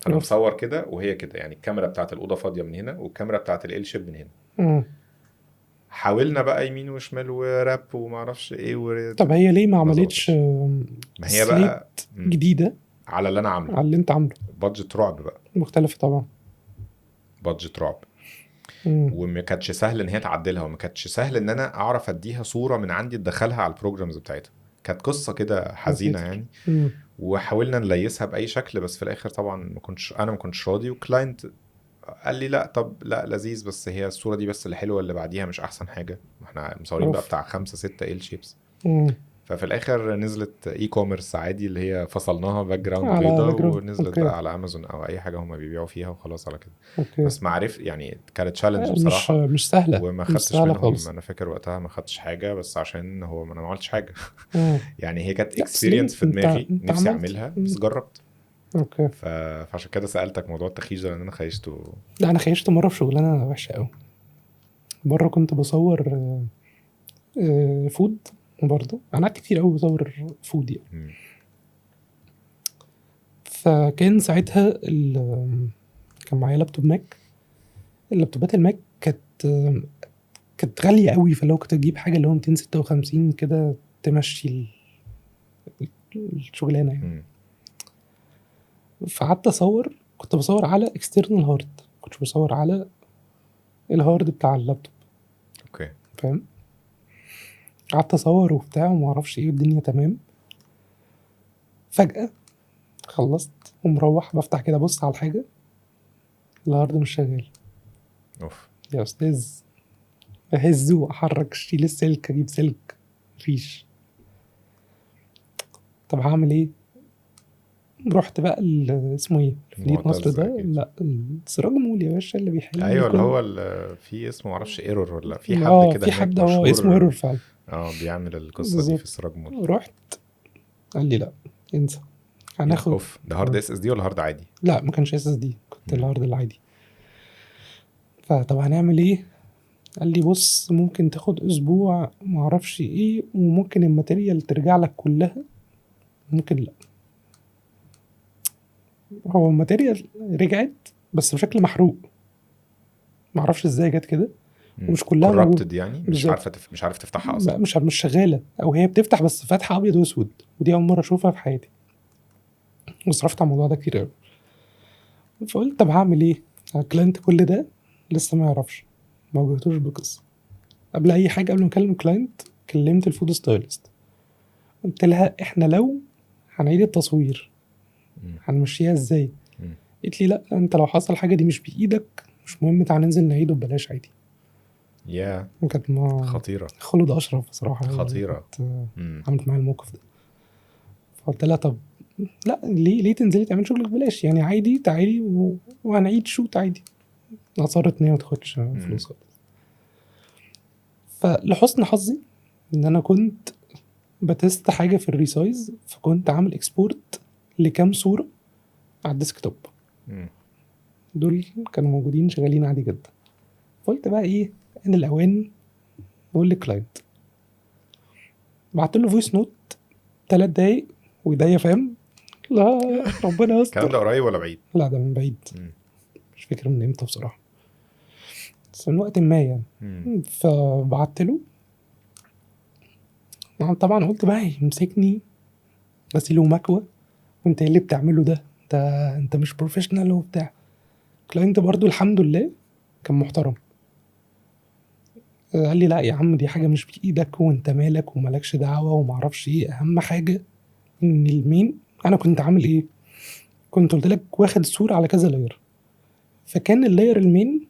فانا اوف. مصور كده وهي كده، يعني الكاميرا بتاعت الاوضه فاضيه من هنا، والكاميرا بتاعت ال شيب من هنا. مم. حاولنا بقى يمين وشمال وراب وما اعرفش ايه طب هي ليه ما ما عملتش ظبطتش. ما هي سليت بقى جديدة على اللي انا عامله، على اللي انت عامله؟ بادجت رعب بقى، مختلفة طبعا. بادجت رعب. مم. وما كانتش سهل ان هي تعدلها، وما كانتش سهل ان انا اعرف اديها صوره من عندي ادخلها على البروجرامز بتاعتها. كانت قصه كده حزينه يعني. مم. وحاولنا نليسها باي شكل، بس في الاخر طبعا ما كنتش راضي. وكلاينت قال لي لا، طب لا لذيذ، بس هي الصوره دي بس اللي حلوه، اللي بعديها مش احسن حاجه. احنا مصورين بقى اوف. بتاع 5-6 ال شيبس. مم. ففي الاخر نزلت اي كوميرس عادي، اللي هي فصلناها باك جراوند على بيضه، باك جراوند. ونزلت اوكي. بقى على امازون او اي حاجه هم بيبيعوا فيها، وخلاص على كده. اوكي. بس ما عرف يعني، كانت تشالنج مش بصراحه. سهلة. وما مش خدتش سهلة منهم، خالص. انا فاكر وقتها ما خدتش حاجه، بس عشان هو انا ما عملتش حاجه. مم. يعني هي كانت لا بس ليه اكسبيرينس في دماغي انت نفسي عملت. اعملها، مم. بس جربت. اوكي. فعشان كده سالتك موضوع التخيش ده، لان انا خيشته. لا انا خيشت مرة في شغلانة وحشة قوي. مرة كنت بصور فود برضه. انا قعدت كتير قوي بصور فود يعني. مم. فكان ساعتها كان معايا لابتوب ماك. اللابتوبات الماك كانت غالية قوي، فلو كنت اجيب حاجة اللي هو 256 كده تمشي الشغلانة يعني. مم. فقعدت اصور، كنت بصور على اكسترنال هارد، كنتش بصور على الهارد بتاع اللابتوب. اوكي. فاهم؟ قعدت اصور وبتاع وما اعرفش ايه، والدنيا تمام. فجأة خلصت ومروح بفتح كده بص على الحاجة، الهارد مش شغال. اوف. يا استاذ اهزه، احرك، اشيل السلك، اجيب سلك، مفيش. طب هعمل ايه؟ رحت بقى اسمه ايه في مدينة نصر معتز ده؟ أكيد. لا السراج مول يا باشا اللي بيحل لي ايوه، اللي كل. هو في اسمه معرفش ايرور، ولا في حد كده في هناك حد هو مشهور اسمه ايرور فعلا. بيعمل القصه دي في بالظبط. السراج مول. رحت قال لي لا انسى، ايه ده؟ هناخد. اوف، ده هارد اس اس دي ولا هارد عادي؟ لا ما كانش اس اس دي، كنت مم. الهارد العادي. فطب هنعمل ايه؟ قال لي بص ممكن تاخد اسبوع ما اعرفش ايه، وممكن الماتيريال ترجع لك كلها، ممكن لا. هو الماتيريال رجعت بس بشكل محروق، ما اعرفش ازاي جت كده، ومش كلها موجوده. كورابتد يعني، مش بالظبط. عارفه مش عارف تفتحها اصلا. مش شغاله، او هي بتفتح بس فاتحه ابيض واسود، ودي اول مره اشوفها في حياتي. وصرفت على الموضوع ده كتير قوي. فقلت طب هعمل ايه؟ الكلاينت كل ده لسه ما يعرفش، ما واجهتوش بقصه. قبل اي حاجه، قبل ما اكلم الكلاينت كلمت الفود ستايلست، قلت لها احنا لو هنعيد التصوير مم. هنمشيها ازاي؟ مم. قلت لي لا، انت لو حصل حاجه دي مش بايدك مش مهم، تعال ننزل نعيده ببلاش عادي. يا وكانت ما خطيرة خلود اشرف بصراحه، يعني خطيرة. كانت مم. عملت معايا الموقف ده. فقلت لها طب لا، ليه تنزلي تعملي شغلك ببلاش؟ يعني عادي تعالي وهنعيد شوت عادي. اصرت ان هي ما تاخدش فلوس خالص. فلحسن حظي ان انا كنت بتست حاجه في الريسايز، فكنت عامل اكسبورت لكام صوره على الديسكتوب. مم. دول كانوا موجودين شغالين عادي جدا. فقلت بقى ايه ان الاوان بقول للكلاينت، بعت له فويس نوت 3 دقايق وايديا فاهم، لا ربنا الكلام ده يستر. قريب ولا بعيد؟ لا ده من بعيد، مم. مش فاكر من امتى بصراحه، بس من وقت ما يعني. مم. فبعت له، طبعا قلت بقى يمسكني غسيل ومكوى، وانت ايه اللي بتعمله ده؟ انت مش بروفيشنال وبتاع. كلاينت برضو الحمد لله كان محترم، قال لي لا يا عم دي حاجه مش بايدك وانت مالك ومالكش دعوه ومعرفش ايه، اهم حاجه ان المين. انا كنت عامل ايه؟ كنت قلت لك واخد الصوره على كذا لاير، فكان اللاير المين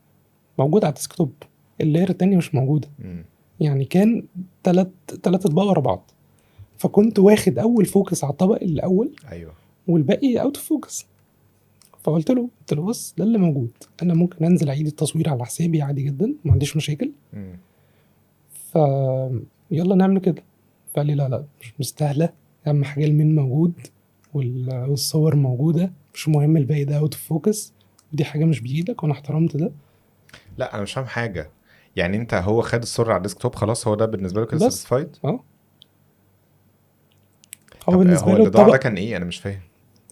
موجود على الديسكتوب، اللاير التانية مش موجوده. مم. يعني كان تلات اطباق ورا بعض، فكنت واخد اول فوكس على الطبق الاول ايوه. والباقي اوت اوف فوكس. فقلت له بص ده اللي موجود، انا ممكن انزل اعيد التصوير على حسابي عادي جدا، ما عنديش مشاكل، مم. ف يلا نعمل كده. فقال لي لا مش مستاهله، اهم حاجه المين موجود والصور موجوده، مش مهم الباقي ده اوت اوف فوكس، دي حاجه مش بايدك وانا احترمت ده. لا انا مش فاهم حاجة. يعني انت هو خد الصورة على الديسكتوب خلاص، هو ده بالنسبة له كده بس ساتيسفايد؟ هو طب بالنسبه هو له اللي ضاع ده الطبق كان ايه؟ انا مش فاهم.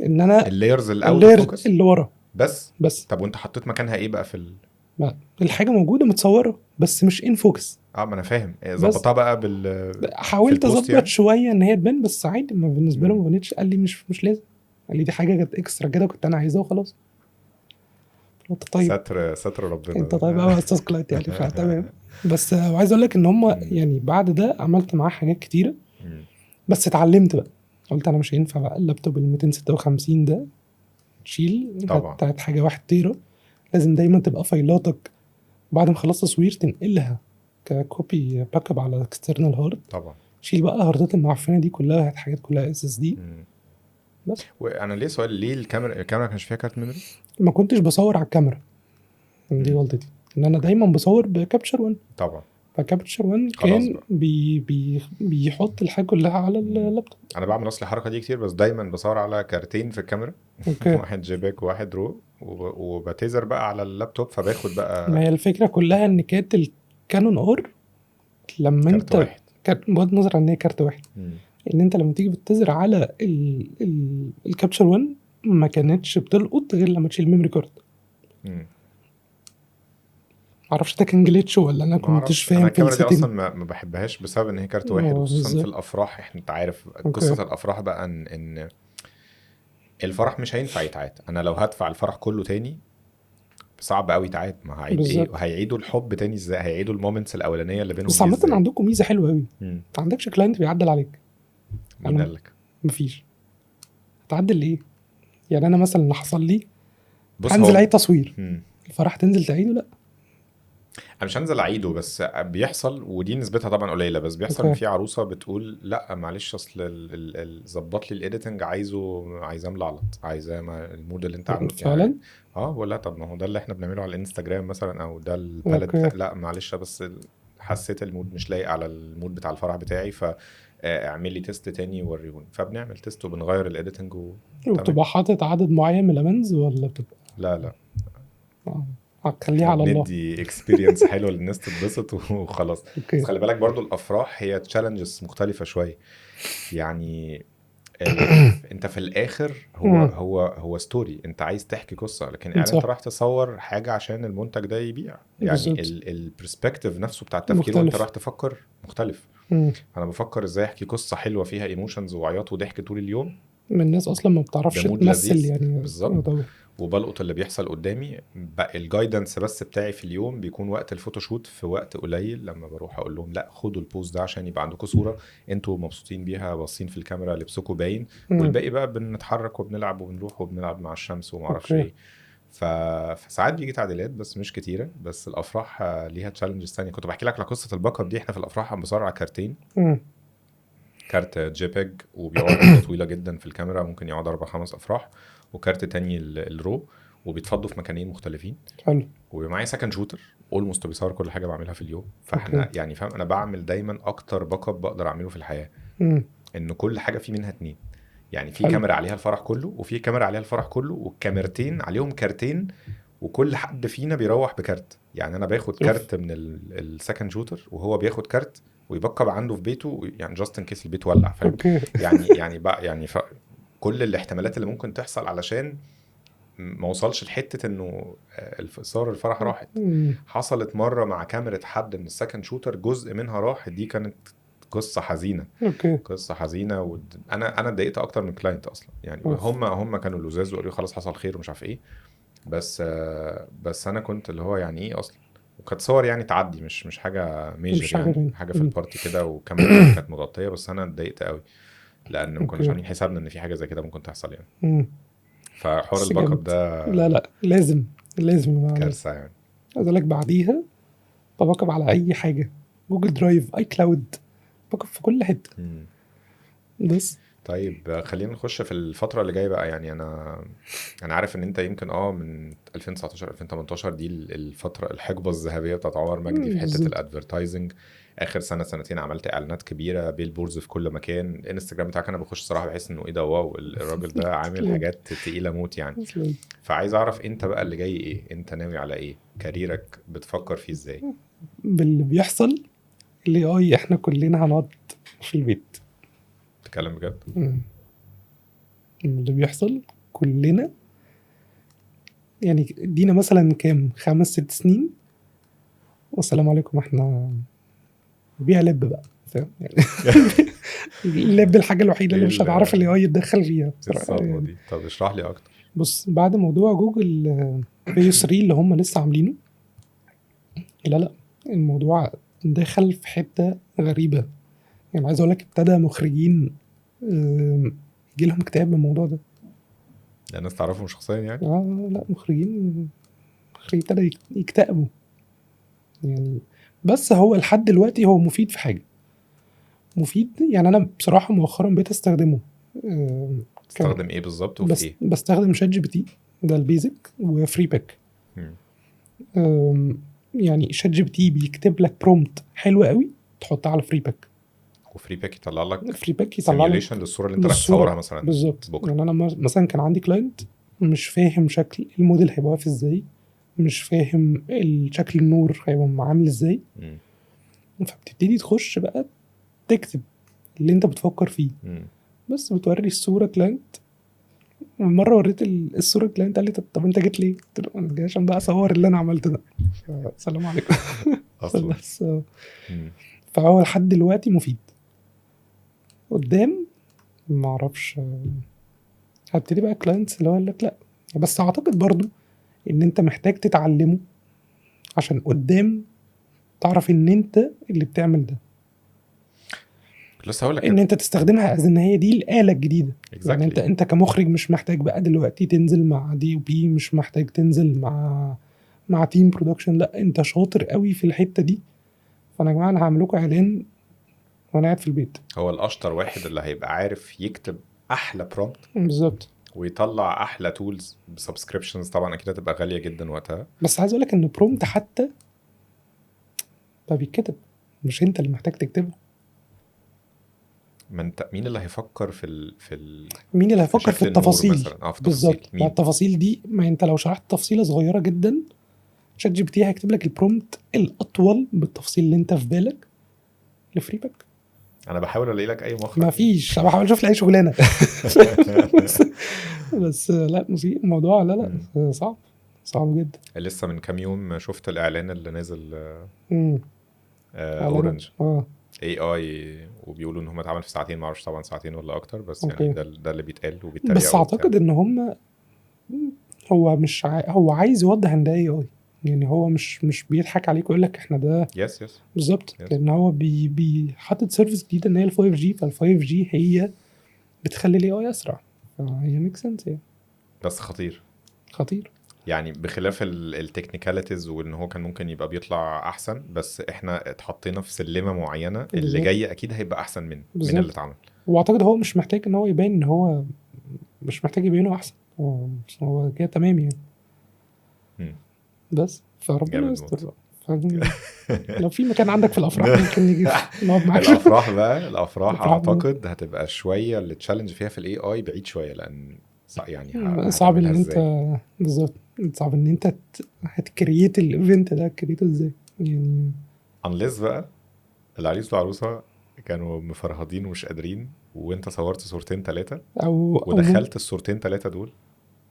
ان انا اللايرز الاوت اوف اللاير فوكس اللي ورا بس. بس. طب وانت حطيت مكانها ايه بقى في ما الحاجه موجوده متصوره بس مش ان فوكس. ما انا فاهم. بس ظبطها بقى في حاولت البوست اظبط يعني. شويه ان هي تبان، بس عادي، ما بالنسبه له مم. ما بانتش. قال لي مش لازم، قال لي دي حاجه كانت اكسترا كده كنت انا عايزاه وخلاص. قلت طيب، ستر ربنا انت ده. طيب يا استاذ كلاينت يعني، فتمام. بس وعايز اقول لك ان هم مم. يعني بعد ده عملت معاه حاجات كتيره، مم. بس اتعلمت بقى. قلت انا مش هينفع بقى اللابتوب ال 256 ده تشيل، طبعا هات حاجه 1 تيرا. لازم دايما تبقى فايلاتك بعد ما خلصت تصوير تنقلها ككوبي باك اب على اكسترنال هارد. طبعا. شيل بقى الهاردات المعفنه دي كلها، هات حاجات كلها اس اس دي. مم. بس وانا ليه سؤال، ليه الكاميرا ما كانش فيها كارت ميموري؟ ما كنتش بصور على الكاميرا، دي مم. غلطتي، ان انا اوكي. دايما بصور بكابتشر 1. طبعا. فكابتشر 1 خلاص كان بقى. بيحط الحاجه كلها على مم. اللابتوب. انا بعمل اصل الحركه دي كتير، بس دايما بصور على كارتين في الكاميرا. اوكي. واحد جيباك وواحد رو، وبتيزر بقى على اللابتوب، فباخد ما بقى هي الفكره كلها ان كانت الكانون ار لما كارت انت واحد. بغض النظر عن ان هي كارت واحد، مم. ان انت لما تيجي بتظهر على الكابتشر 1 ما كانتش بتلقط غير لما تشيل الميموري كارد. مم. معرفش ده كان جليتش ولا انا ما كنتش اعرفش، انا فاهم في الكاميرا دي السيتنج. اصلا ما بحبهاش بسبب ان هي كارت واحد، وخصوصا في بالظبط. الافراح. انت عارف اوكي. قصه الافراح بقى ان الفرح مش هينفع يتعاد. انا لو هدفع الفرح كله تاني صعب قوي يتعاد. ما هعيد ايه؟ بالظبط. وهيعيدوا الحب تاني ازاي؟ هيعيدوا المومنتس الاولانيه اللي بينهم بس دي عامة ازاي؟ عندكم ميزة حلوة قوي، مم. ما عندكش كلاينت بيعدل عليك. مين انا قال لك؟ مفيش. هتعدل ليه؟ يعني انا مثلا اللي حصل لي بص هنزل هو اعيد تصوير، مم. الفرح تنزل تعيده؟ لا. انا مش هنزل اعيده، بس بيحصل، ودي نسبتها طبعا قليله، بس بيحصل ان اوكي. في عروسه بتقول لا معلش اصل ظبط لي الايديتنج، عايزاه ملعلط، عايزاه المود اللي انت عامله يعني. فعلا. ولا طب ما هو ده اللي احنا بنعمله على الانستجرام مثلا، او ده الباليت اوكي. لا معلش بس حسيت المود مش لايق على المود بتاع الفرح بتاعي، ف اعمل لي تيست تاني ووريهوني. فبنعمل تيست وبنغير الايديتنج تمام. وبتبقى حاطط عدد معين من الامانز ولا بتبقى لا هتخليها احنا على الله؟ بندي اكسبيرينس حلوه للناس تتبسط وخلاص. بس اوكي. خلي بالك برضو الافراح هي تشالنجز مختلفه شويه. يعني انت في الاخر هو ستوري، انت عايز تحكي قصه، لكن يعني انت صح. رايح تصور حاجه عشان المنتج ده يبيع. يعني بالظبط. البرسبكتيف نفسه بتاع التفكير وانت مختلف. رايح تفكر مختلف. مم. انا بفكر ازاي احكي قصه حلوه فيها ايموشنز وعياط وضحك طول اليوم من الناس اصلا ما بتعرفش بمود تمثل لذيذ. يعني. بالظبط. طبعا. وبلقط اللي بيحصل قدامي. الجايدنس بس بتاعي في اليوم بيكون وقت الفوتوشوت في وقت قليل، لما بروح اقول لهم لا خدوا البوز ده عشان يبقى عندكم صوره انتوا مبسوطين بيها، باصين في الكاميرا، لبسكم باين، والباقي بقى بنتحرك وبنلعب وبنروح وبنلعب مع الشمس وما اعرفش اوكي. ايه. فساعات بيجي تعديلات بس مش كتيره. بس الافراح ليها تشالنجز ثانيه. كنت بحكي لك على قصه الباك اب دي. احنا في الافراح بنصور على كارتين، كارت جيبيج وبيقعد مده طويله جدا في الكاميرا، ممكن يقعد 4-5 افراح، وكارت تاني الرو، وبيتفضوا في مكانين مختلفين. حلو. ومعايا سكند شوتر اولموست بيصور كل حاجه بعملها في اليوم. فاحنا اوكي. يعني فاهم، انا بعمل دايما اكتر باك اب بقدر اعمله في الحياه، ان كل حاجه في منها 2. يعني في حلو. كاميرا عليها الفرح كله، وفي كاميرا عليها الفرح كله، والكاميرتين عليهم كارتين، وكل حد فينا بيروح بكارت. يعني انا باخد اوف. كارت من السكند شوتر، وهو بياخد كارت ويبقى عنده في بيته، يعني جاست ان كيس البيت ولع، فاهم؟ اوكي. يعني بقى يعني كل الاحتمالات اللي ممكن تحصل علشان ما وصلش لحته انه صور الفرح راحت. حصلت مره مع كاميرا حد من السكند شوتر جزء منها راح، دي كانت قصه حزينه، اوكي. قصه حزينه. انا اتضايقت اكتر من كلاينت اصلا. يعني اوف. هم كانوا لزاز وقالوا لي خلاص حصل خير ومش عارف ايه. بس انا كنت اللي هو يعني ايه اصلا. وكانت صور يعني تعدي، مش حاجه ميجر، مش حاجه يعني باينه. حاجه في البارتي كده، والكاميرا كانت مغطيه. بس انا اتضايقت قوي لان ما كناش اوكي. عاملين حسابنا ان في حاجه زي كده ممكن تحصل يعني. فحوار بس الباك اب جامد. ده لا لازم لازم يا معلم. كارثه يعني. عايز اقول لك بعديها باك اب على اي حاجه، جوجل درايف، اي كلاود، باك اب في كل حته. مم. بس طيب خلينا نخش في الفترة اللي جاية بقى. يعني أنا عارف إن أنت يمكن من 2019 2018 دي الفترة الحقبة الذهبية بتاعت عمر مجدي في حتة بالظبط. الادفرتايزنج. آخر سنة سنتين عملت إعلانات كبيرة، بيل بورز في كل مكان. الانستجرام بتاعك أنا بخش صراحة بحس إنه إيه ده، واو، الراجل ده عامل تسلم. حاجات تقيلة موت يعني. تسلم. فعايز أعرف أنت بقى اللي جاي إيه، أنت ناوي على إيه، كاريرك بتفكر فيه إزاي؟ باللي بيحصل اللي احنا كلنا هنقعد في البيت. تتكلم بجد؟ اللي بيحصل كلنا، يعني ادينا مثلا كام 5-6 سنين والسلام عليكم، احنا بيها لب بقى، فاهم يعني. اللب الحاجه الوحيده اللي إيه مش هتعرف اللي يتدخل فيها بصراحه الصدمة يعني. دي؟ طب اشرح لي أكتر. بص، بعد موضوع جوجل بلاي 3 اللي هم لسه عاملينه، لا الموضوع دخل في حته غريبه. يعني عايز اقول لك ابتدى مخرجين يجي لهم اكتئاب من الموضوع ده. الناس تعرفهم شخصيا يعني؟ لا مخرجين ابتدى يكتئبوا يعني. بس هو لحد دلوقتي هو مفيد في حاجه، مفيد يعني. انا بصراحه مؤخرا بقيت استخدمه. تستخدم ايه بالظبط وفي ايه؟ بستخدم شات جي بي تي، ده البيزك، وفري باك. يعني شات جي بي تي بيكتب لك برومبت حلو قوي تحطها على فري باك، وفري باك يطلع لك فري باك يطلع لك للصوره اللي انت رايح تصورها مثلا بالظبط. بكره. يعني انا مثلا كان عندي كلاينت مش فاهم شكل الموديل هيبقى واقف ازاي، مش فاهم شكل النور هيبقى عامل ازاي. فبتبتدي تخش بقى تكتب اللي انت بتفكر فيه. بس بتوري الصوره كلاينت. مرة وريت الصورة كلاينت قال لي طب انت جيت ليه؟ قلت له انا جاي عشان بقى اصور اللي انا عملته ده. سلام عليكم. اصلا بس فهو لحد دلوقتي مفيد. قدام ما اعرفش، هبتدي بقى كلاينتس اللي هو قال لك لا. بس اعتقد برضو ان انت محتاج تتعلمه عشان قدام تعرف ان انت اللي بتعمل ده. لسه هقول لك ان انت تستخدمها ان هي دي الآلة الجديدة. يعني انت كمخرج مش محتاج بقى دلوقتي تنزل مع دي وبي، مش محتاج تنزل مع تيم برودكشن. لا انت شاطر قوي في الحتة دي، فانا يا جماعه انا هعمل لكم اعلان وانا قاعد في البيت. هو الاشطر واحد اللي هيبقى عارف يكتب احلى برومبت بالظبط، ويطلع احلى تولز بسبسكريبشنز. طبعا اكيد هتبقى غاليه جدا وقتها. بس عايز اقول لك ان برومبت حتى ما بيتكتب، مش انت اللي محتاج تكتبه. ما انت مين اللي هيفكر مين اللي هيفكر في التفاصيل مثلا؟ في بالظبط. مين؟ التفاصيل دي، ما انت لو شرحت تفصيله صغيره جدا شات جي بي تي هيكتب لك البرومبت الاطول بالتفصيل اللي انت في بالك لفري باك. انا بحاول الاقي لك اي مخرج. ما فيش، انا بحاول اشوف لي اي شغلانه. بس لا الموضوع لا صعب جدا. لسه من كام يوم شفت الاعلان اللي نازل اورنج AI، وبيقولوا ان هم اتعمل في ساعتين، ما اعرفش طبعا ساعتين ولا اكتر، بس أوكي. يعني ده اللي بيتقال وبيتريقوا. بس اعتقد ان هم هو عايز يوضح ان ده AI. يعني هو مش بيضحك عليك ويقول لك احنا ده يس بالظبط. يس. لان هو حاطط سيرفيس جديده ان هي ال5G، فال5G هي بتخلي الاي اي اسرع، فهي ميك سنس يعني. بس خطير خطير. يعني، بخلاف التكنيكاليتيز وان هو كان ممكن يبقى بيطلع احسن، بس احنا اتحطينا في سلمه معينه، اللي بالظبط. جاي اكيد هيبقى احسن من اللي بالظبط. اتعمل. واعتقد هو مش محتاج ان هو يبين ان هو مش محتاج يبينه احسن، هو كده تمام يعني. مم. بس فربنا جامد يستر موت. بقى. لو في مكان عندك في الافراح ممكن نيجي نقعد معاك. الافراح بقى، الافراح الافراح اعتقد هتبقى شويه اللي تشالنج فيها في الاي اي بعيد شويه، لان يعني صعب هتعملها ان انت ازاي؟ بالظبط. صعب ان انت هتكريت الايفنت ده، هتكريته ازاي يعني. unless بقى العريس والعروسه كانوا مفرهدين ومش قادرين، وانت صورت صورتين ثلاثه او ودخلت الصورتين ثلاثه دول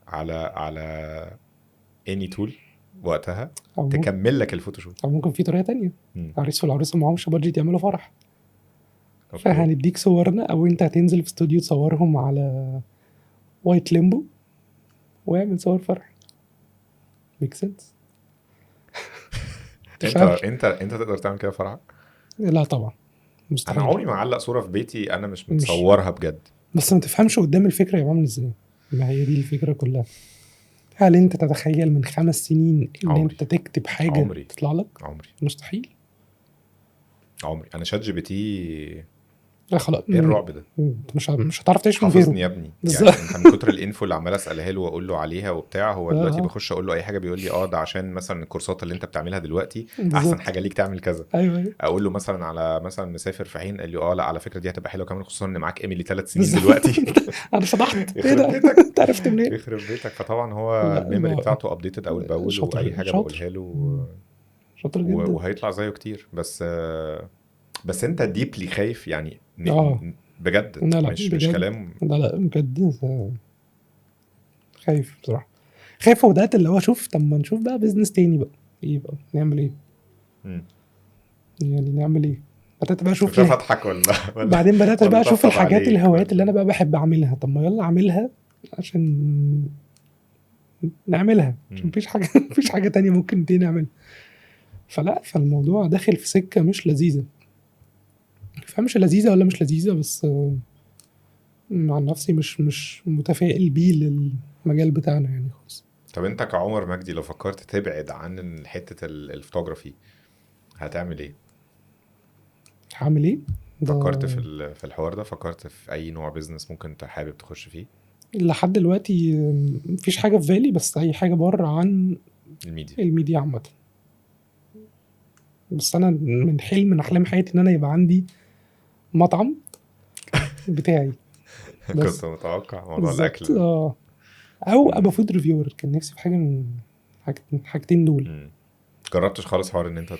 على اني تول وقتها او ممكن تكمل لك الفوتوشوب. او ممكن في طريقه تانية. العريس والعروسه معهمش بادجت يعملوا فرح، اوكي. فهنديك صورنا، او انت هتنزل في استوديو تصورهم على وايت ليمبو واعمل صور فرح. ميك سنس. انت تقدر تعمل كده فرح؟ لا طبعا انا مستحيل. عمري ما اعلق صوره في بيتي انا مش مش متصورها بجد. بس ما تفهمش قدام الفكره يبقى عامل ازاي. ما هي دي الفكره كلها. هل انت تتخيل من 5 سنين ان عمري. انت تكتب حاجه عمري. تطلع لك؟ عمري. مستحيل. انا شات جي بي تي لا خلاص. ايه الرعب ده؟ انت مش هتعرف تعيش من حافظني غيره. يا ابني يعني. بالظبط. انت من كتر الانفو اللي عمال اسالها له واقول له عليها وبتاع، هو دلوقتي آه. بخش اقول له اي حاجه بيقول لي ده عشان مثلا الكورسات اللي انت بتعملها دلوقتي بالظبط. احسن حاجه ليك تعمل كذا. ايوه اقول له مثلا على مثلا مسافر في حين، قال لي لا على فكره دي هتبقى حلوه كمان، خصوصا ان معاك ايميلي 3 سنين بالظبط. دلوقتي. انا فضحت ايه يخرب ده. بيتك. انت عرفت منين؟ يخرب بيتك. فطبعا هو لا الميموري ما بتاعته ابديتد اول باول، واي حاجه بقولها له شاطر جدا. وهيطلع زيه كتير. بس انت ديبلي خايف يعني بجد. لا مش بجد. كلام. لا بجد خايف بصراحه. خايف. وبدات اللي هو شوف، طب ما نشوف بقى بيزنس تاني بقى. ايه بقى نعمل ايه؟ يعني نعمل ايه؟ بدات بقى اشوف مش عارف اضحك ولا بعدين بدات بقى اشوف الحاجات الهوايات اللي انا ولا. بقى بحب اعملها. طب ما يلا اعملها عشان نعملها، عشان مفيش حاجه تانية ممكن دي نعملها. فالموضوع داخل في سكه مش لذيذه. فمش لذيذه ولا مش لذيذه، بس مع نفسي مش متفائل بيه للمجال بتاعنا يعني خالص. طب انت كعمر مجدي لو فكرت تبعد عن حته الفوتوغرافي هتعمل ايه؟ هعمل ايه؟ فكرت في الحوار ده؟ فكرت في اي نوع بيزنس ممكن انت حابب تخش فيه؟ لحد دلوقتي مفيش حاجه في بالي، بس اي حاجه بره عن الميديا عامه. بس انا من احلام حياتي ان انا يبقى عندي مطعم بتاعي. كنت متوقع موضوع الاكل ده. او ابقى فود ريفيور. كان نفسي في حاجه من حاجتين دول. جربتش خالص حوار ان انت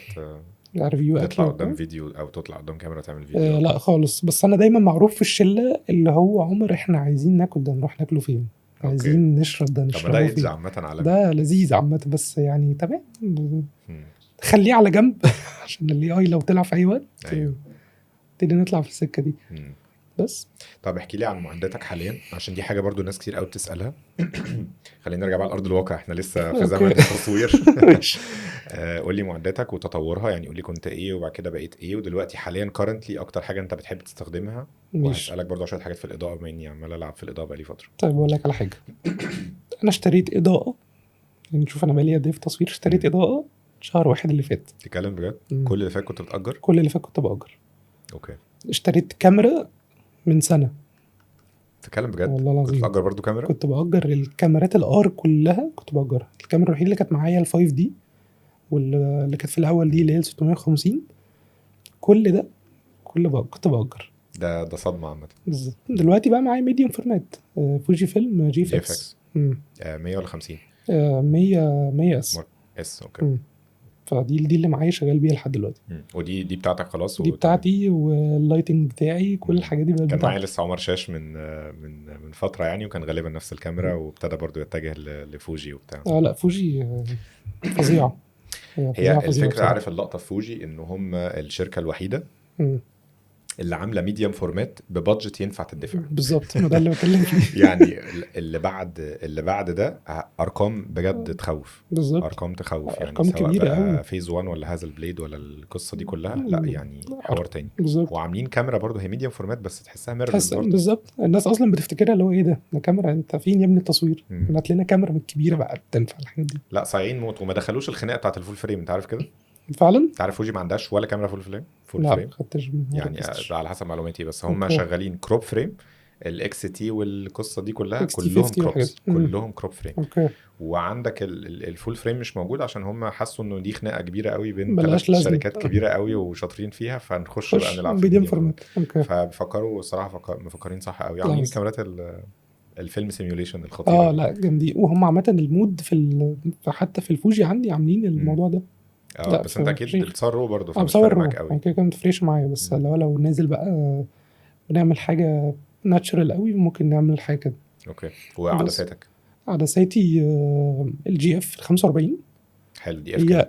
ريفيو تطلع اكل قدام فيديو او تطلع قدام كاميرا تعمل فيديو؟ لا خالص. بس انا دايما معروف في الشله اللي هو عمر احنا عايزين ناكل ده نروح ناكله فين، عايزين نشرب ده نشربه فين. طب ده عامه عالمي، ده لذيذ عامه. بس يعني تمام خليه على جنب عشان الاي اي لو طلع في اي وقت نبتدي نطلع في السكه دي. بس طب احكي لي عن معداتك حاليا، عشان دي حاجه برضو ناس كتير قوي بتسالها. خلينا نرجع بقى لارض الواقع، احنا لسه في زمن التصوير. قول لي معداتك وتطورها، يعني قول لي كنت ايه وبعد كده بقيت ايه، ودلوقتي حاليا كارنتلي اكتر حاجه انت بتحب تستخدمها. وهسالك برضو شويه حاجات في الاضاءه بما اني عمال العب في الاضاءه بقالي فتره. طيب اقول لك على حاجه. انا اشتريت اضاءه، يعني شوف انا بقالي قد ايه في تصوير. اشتريت اضاءه شهر واحد اللي فات. تتكلم بجد؟ كل اللي فات كنت بتأجر؟ كل اللي فات كنت بأجر. اوكي. اشتريت كاميرا من سنه. تتكلم بجد؟ والله العظيم كنت بتأجر برضو كاميرا؟ كنت بأجر الكاميرات الار كلها، كنت بأجرها. الكاميرا الوحيده اللي كانت معايا ال5 دي، واللي كانت في الاول دي اللي هي 650. كل ده كنت بأجر. ده صدمه عامه. دلوقتي بقى معايا ميديوم فورمات فوجي فيلم جي فاكس 100 ولا 50؟ 100 اس. اوكي. فدي اللي معايا شغال بيها لحد دلوقتي. ودي بتاعتك خلاص؟ دي بتاعتي، واللايتنج بتاعي، كل الحاجات دي بقت كان معايا لسه عمر شاش من فتره يعني، وكان غالبا نفس الكاميرا، وابتدى برضو يتجه لفوجي وبتاع. لا فوجي فظيعه. هي الفكره، عارف اللقطه في فوجي ان هم الشركه الوحيده اللي عامله ميديم فورمات ببادجت ينفع تدفع. بالظبط، ما ده اللي بتكلم فيه. يعني اللي بعد ده ارقام بجد تخوف، بالظبط، ارقام تخوف يعني، ارقام سواء كبيره قوي. بقى فيز 1 ولا هذا البليد ولا القصه دي كلها، لا يعني حوار تاني. بالظبط، وعاملين كاميرا برضو هي ميديم فورمات بس تحسها ميرورلس تحس برضو. بالظبط الناس اصلا بتفتكرها اللي هو ايه ده كاميرا، انت فين يا ابني التصوير؟ هات لنا كاميرا من الكبيره بقى تنفع الحاجات دي. لا صايعين موت، وما دخلوش الخناقه بتاعت الفول فريم، انت عارف كده؟ فعلا. انت عارف فوجي ما عندهاش ولا كاميرا فول لا ما فريم خدتش، ما يعني، ركزتش. ده على حسب معلوماتي، بس هم اوكي. شغالين كروب فريم. الاكس تي والقصه دي كلها اكس تي كلهم 50 والحاجات كروبس، دي. كلهم كروب فريم. اوكي. وعندك الفول فريم مش موجود عشان هم حسوا انه دي خناقه كبيره قوي بين بلاش 3 لازمه. شركات كبيره قوي وشاطرين فيها، فنخش بقى خش نلعب في ميديم الميديم فورمات. فورمات. اوكي. فبيفكروا الصراحه مفكرين صح قوي، عاملين نايس. كاميرات الفيلم سيميوليشن الخطيره دي. لا جامدين، وهم عامه المود حتى في الفوجي عندي عاملين الموضوع ده. لا بس انت اكيد فشيخ. بتصور رو برضه، فمش بصور فارق معاك رو قوي. كده كده متفرقش معايا، بس لو نازل بقى بنعمل حاجه ناتشرال قوي ممكن نعمل حاجه كده. اوكي. وعدساتك؟ عدساتي الجي اف 45. حلو. دي اف هي كام؟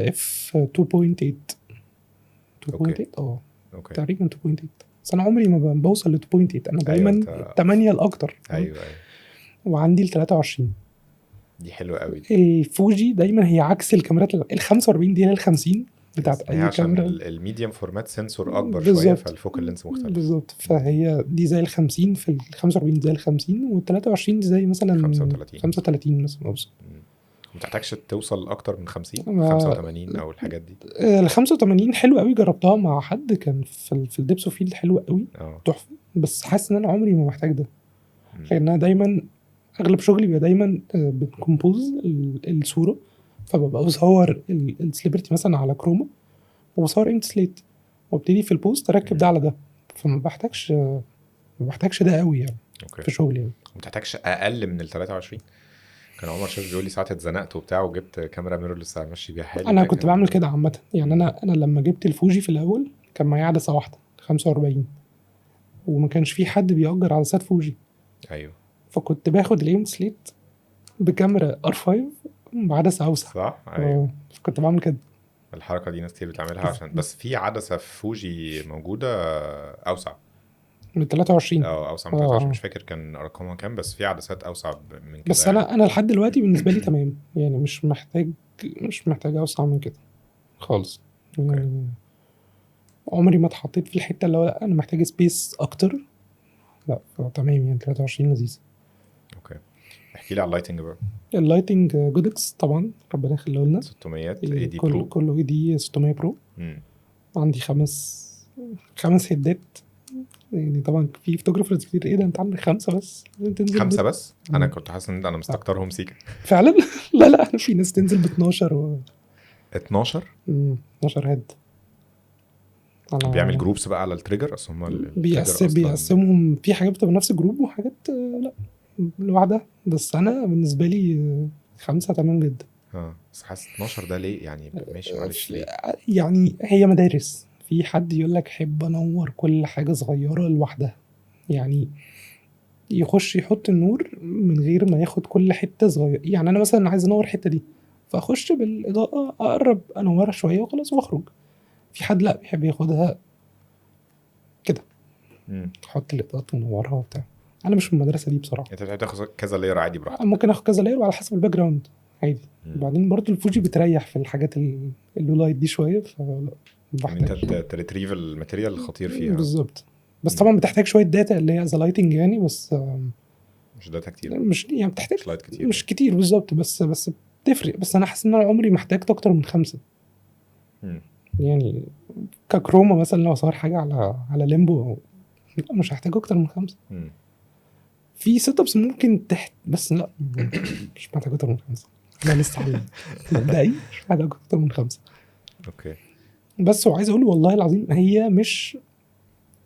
اف 2.8. 2.8 اوكي. تقريبا 2.8. بس انا عمري ما بوصل ل 2.8، انا دايما 8 الاكتر. ايوه. وعندي ال 23. دي حلوه قوي. الفوجي دايما هي عكس الكاميرات. ال 45 دي هي ال 50 بتاعت اي عشان كاميرا. الميديم فورمات سنسور اكبر بالزبط. شويه، فالفوكال لينس مختلف. بالظبط، فهي دي زي ال 50 في ال 45 زي ال 50، وال 23 دي زي مثلا 35 مثلا. ما تحتاجش توصل اكتر من 50 85 او الحاجات دي. ال 85 حلو قوي، جربتها مع حد كان في الديبسو فيلد، حلو قوي تحفه، بس حاسس ان انا عمري ما محتاج ده، لان انا دايما اغلب شغلي بيبقى دايما بنكمبوز الصوره، فببقى بصور السليبرتي مثلا على كروما، وبصور امتي سليت، وابتدي في البوست اركب ده على ده، فما بحتاجش ده قوي يعني. أوكي. في شغلي يعني. ما بتحتاجش اقل من ال 23. كان عمر شاف بيقول لي ساعات اتزنقت وبتاع وجبت كاميرا ميرورلس امشي بيها حالي. انا كنت بعمل كده عامه يعني. انا لما جبت الفوجي في الاول كان معايا عدسه واحده 45، وما كانش في حد بيأجر عدسات فوجي. ايوه. فكنت باخد الايم سليت بكاميرا R5 بعدسه اوسع. صح. ايوه. كنت بعمل كده. الحركه دي ناس كتير بتعملها عشان بس في عدسه فوجي موجوده اوسع من 23. اوسع من 23. مش فاكر كان ارقامها كام، بس في عدسات اوسع من كده. بس انا لحد دلوقتي بالنسبه لي تمام يعني، مش محتاج اوسع من كده خالص يعني. عمري ما اتحطيت في الحته اللي هو لا انا محتاج سبيس اكتر، لا تمام يعني 23 لذيذ. اوكي. احكي لي على اللايتنج بقى. اللايتنج جودكس طبعا، ربنا يخليه لنا. 600 اي دي برو. كله اي دي 600 برو. عندي 5 هيدات يعني. طبعا في فوتوغرافرز كتير، ايه ده انت عندك 5 بس؟ 5 بس؟ انا كنت حاسس ان انا مستكترهم سيكا فعلا. لا في ناس تنزل ب 12 12 هيد. بيعمل جروبس بقى على التريجر، اصل هم بيقسمهم في حاجات بتبقى نفس الجروب وحاجات لا لوحدها، بس انا بالنسبه لي 5 تمام جدا. بس حاسس 12 ده ليه يعني؟ ماشي معلش ليه يعني؟ هي مدارس، في حد يقول لك حب انور كل حاجه صغيره لوحدها يعني، يخش يحط النور من غير ما ياخد كل حته صغيره يعني. انا مثلا عايز انور الحته دي، فاخش بالاضاءه اقرب انورها شويه وخلاص واخرج. في حد لا بيحب ياخدها كده، تحط الاضاءه ونورها وبتاع. انا مش من المدرسه دي بصراحه. انت بتاخد كذا لاير عادي براحتك؟ ممكن اخد كذا لاير وعلى حسب الباك جراوند عادي. وبعدين برضو الفوجي بتريح في الحاجات اللو لايت دي شويه، فلا انت تريتريف الماتيريال الخطير فيها. بالظبط. بس طبعا بتحتاج شويه داتا اللي هي از لايتنج يعني، بس مش داتا كتير، مش يعني بتحتاج مش لايت كتير، مش كتير بالظبط، بس بتفرق. بس انا حاسس ان انا عمري ما احتاجت اكتر من 5 يعني. ككروما مثلا لو صار حاجه على ليمبو مش هحتاج اكتر من 5. في سيت ابس ممكن بس لا مش محتاج اكتر من 5. انا لسه حاليا مبدئي مش محتاج اكتر من 5. اوكي. بس وعايز اقول والله العظيم هي مش،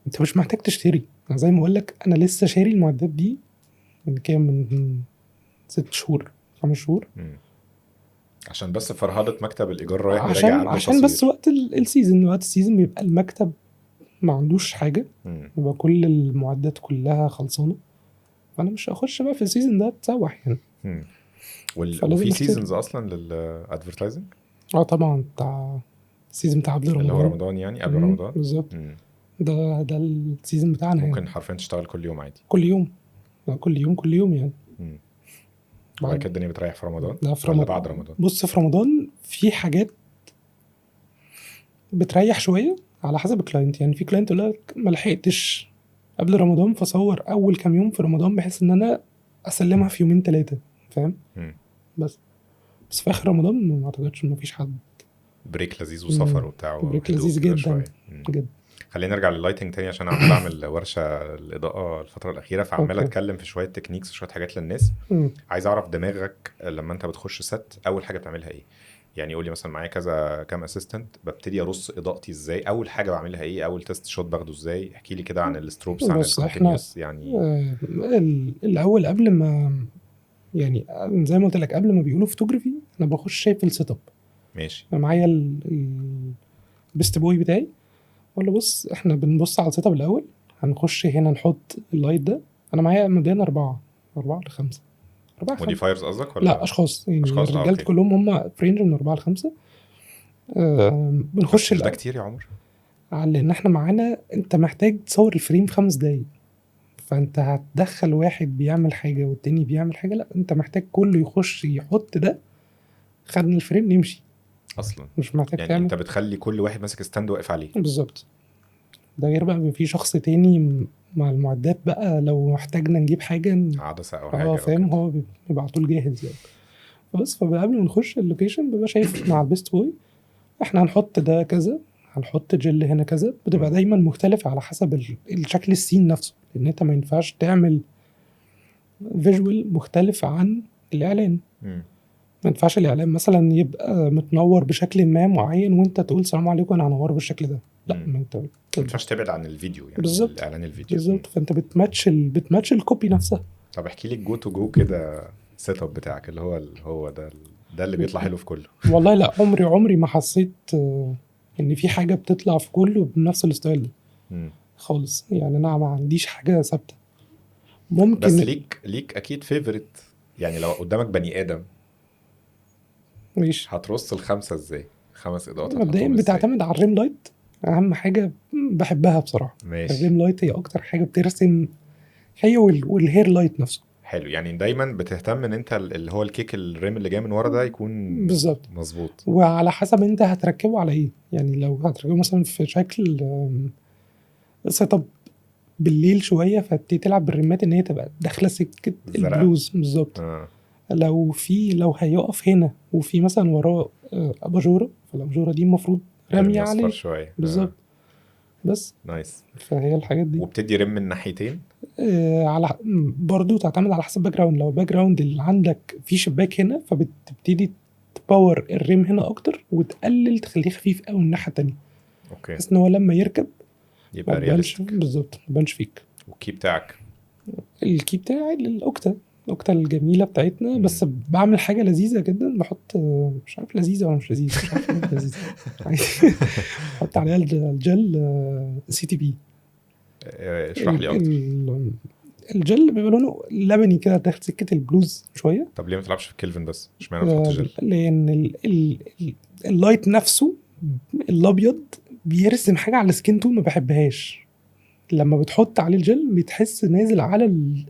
انت مش محتاج تشتري. انا زي ما اقول لك انا لسه شاري المعدات دي من كام، من 6 شهور 5 شهور، عشان بس فرهدة مكتب الايجار رايح راجع عشان بس وقت السيزون بيبقى المكتب ما عندوش حاجه، يبقى كل المعدات كلها خلصانه، فانا مش هخش بقى في السيزون ده تسوح يعني. وفي سيزونز اصلا للادفرتايزنج. طبعا بتاع السيزون بتاع قبل رمضان، اللي هو رمضان يعني قبل رمضان بالظبط. ده السيزون بتاعنا ممكن يعني. حرفيا تشتغل كل يوم عادي. كل يوم كل يوم يعني. مم. بعد- وبعد كده الدنيا بتريح في رمضان ده في ولا رمضان. بعد رمضان؟ بص، في رمضان في حاجات بتريح شويه على حسب الكلاينت. يعني في كلاينت يقول لك ما لحقتش قبل رمضان فصور اول كام يوم في رمضان بحيث ان انا اسلمها في يومين 3، فاهم؟ مم. بس في اخر رمضان ما اعتقدش ان مفيش حد. بريك لذيذ وسفر وبتاع بريك وهدوء لذيذ كده جدا شويه. جدا. خلينا نرجع لللايتنج تاني عشان عمال اعمل ورشه الاضاءه الفتره الاخيره، فعمال أوكي. اتكلم في شويه تكنيكس وشويه حاجات للناس. مم. عايز اعرف دماغك لما انت بتخش ست اول حاجه بتعملها ايه؟ يعني قولي مثلا معايا كذا كام اسيستنت، ببتدي ارص اضاءتي ازاي؟ اول حاجه بعملها ايه؟ اول تيست شوت باخده ازاي؟ احكي لي كده عن الستروبس، عن بص احنا الكونتينيوس يعني. الاول قبل ما، يعني زي ما قلت لك قبل ما بيقولوا فوتوغرافي انا بخش شايف السيت اب. ماشي. انا معايا البيست بوي بتاعي، اقول له بص احنا بنبص على السيت اب الاول، هنخش هنا نحط اللايت ده. انا معايا مبدئيا 4 ل5. 4 موديفايرز قصدك ولا لا اشخاص، يعني اشخاص؟ الرجاله اوكي. كلهم هم في رينج من 4 ل5. بنخش بس مش ده كتير يا عمر؟ لان احنا معانا انت محتاج تصور الفريم 5 دقايق، فانت هتدخل واحد بيعمل حاجه والتاني بيعمل حاجه، لا انت محتاج كله يخش يحط ده، خدنا الفريم نمشي، اصلا مش محتاج يعني تعمل. انت بتخلي كل واحد ماسك ستاند واقف عليه. بالظبط. ده غير بقى بيبقى في شخص تاني مع المعدات بقى لو احتاجنا نجيب حاجه عدسه او حاجه او فاهم، كده. هو بيبقى على طول جاهز يعني. بس فقبل ما نخش اللوكيشن بيبقى شايف مع البيست بوي احنا هنحط ده كذا، هنحط جل هنا كذا، بتبقى دايما مختلفة على حسب الشكل السين نفسه، لان انت ما ينفعش تعمل فيجوال مختلف عن الاعلان. مم. ما ينفعش الاعلان مثلا يبقى متنور بشكل ما معين وانت تقول سلام عليكم انا هنوره بالشكل ده، لا مم. ما انت ما ينفعش تبعد عن الفيديو يعني. بالظبط. الاعلان الفيديو. بالظبط، فانت بتماتش الكوبي نفسها. طب احكي لي الجو تو جو كده سيت اب بتاعك اللي هو ده اللي بيطلع حلو في كله. والله لا، عمري ما حسيت ان في حاجه بتطلع في كله بنفس الستايل ده مم. خالص. يعني انا ما عنديش حاجه ثابته. ممكن بس ليك اكيد فيفورت. يعني لو قدامك بني ادم ماشي. هترص الخمسه ازاي؟ 5 اضاءات مبدئيا هتحطهم ازاي؟ بتعتمد على الريم لايت، اهم حاجه بحبها بصراحه. ماشي. الريم لايت هي اكتر حاجه بترسم، هي والهير لايت نفسه. حلو، يعني دايما بتهتم ان انت اللي هو الكيك الريم اللي جاي من ورا ده يكون بالظبط. مظبوط. وعلى حسب انت هتركبه على ايه. يعني لو هتركبه مثلا في شكل سيت اب بالليل شويه فتبتدي تلعب بالريمات ان هي تبقى داخله سكه الزرق. البلوز بالظبط. لو هيقف هنا وفي مثلا وراه اباجوره، فالاباجوره دي المفروض راميه اصفر عليه شويه. بالظبط. بس نايس. فهي الحاجات دي وبتدي ريم من ناحيتين. على برضو تعتمد على حسب الباك جراوند. لو الباك جراوند اللي عندك في شباك هنا فبتبتدي تباور الريم هنا اكتر وتقلل تخليه خفيف قوي الناحيه التانيه، اوكي. بحيث ان هو لما يركب يبقى ما يبانش رياليستيك. بالظبط، ما يبانش فيك. والكي بتاعك؟ الكي بتاعي الاوكتا الجميله بتاعتنا. بس بعمل حاجه لذيذه جدا، بحط مش عارف لذيذه ولا مش لذيذه، مش عارف لذيذه بحط عليها الجل سي تي بي. اشرح لي اكتر. الجل بيبقى لونه لبني كده داخل سكه البلوز شويه. طب ليه ما تلعبش في كيلفن بس؟ اشمعنى بتحط جل؟ لان اللايت نفسه الابيض بيرسم حاجه على السكين تون ما بحبهاش. لما بتحط عليه الجل بتحس نازل على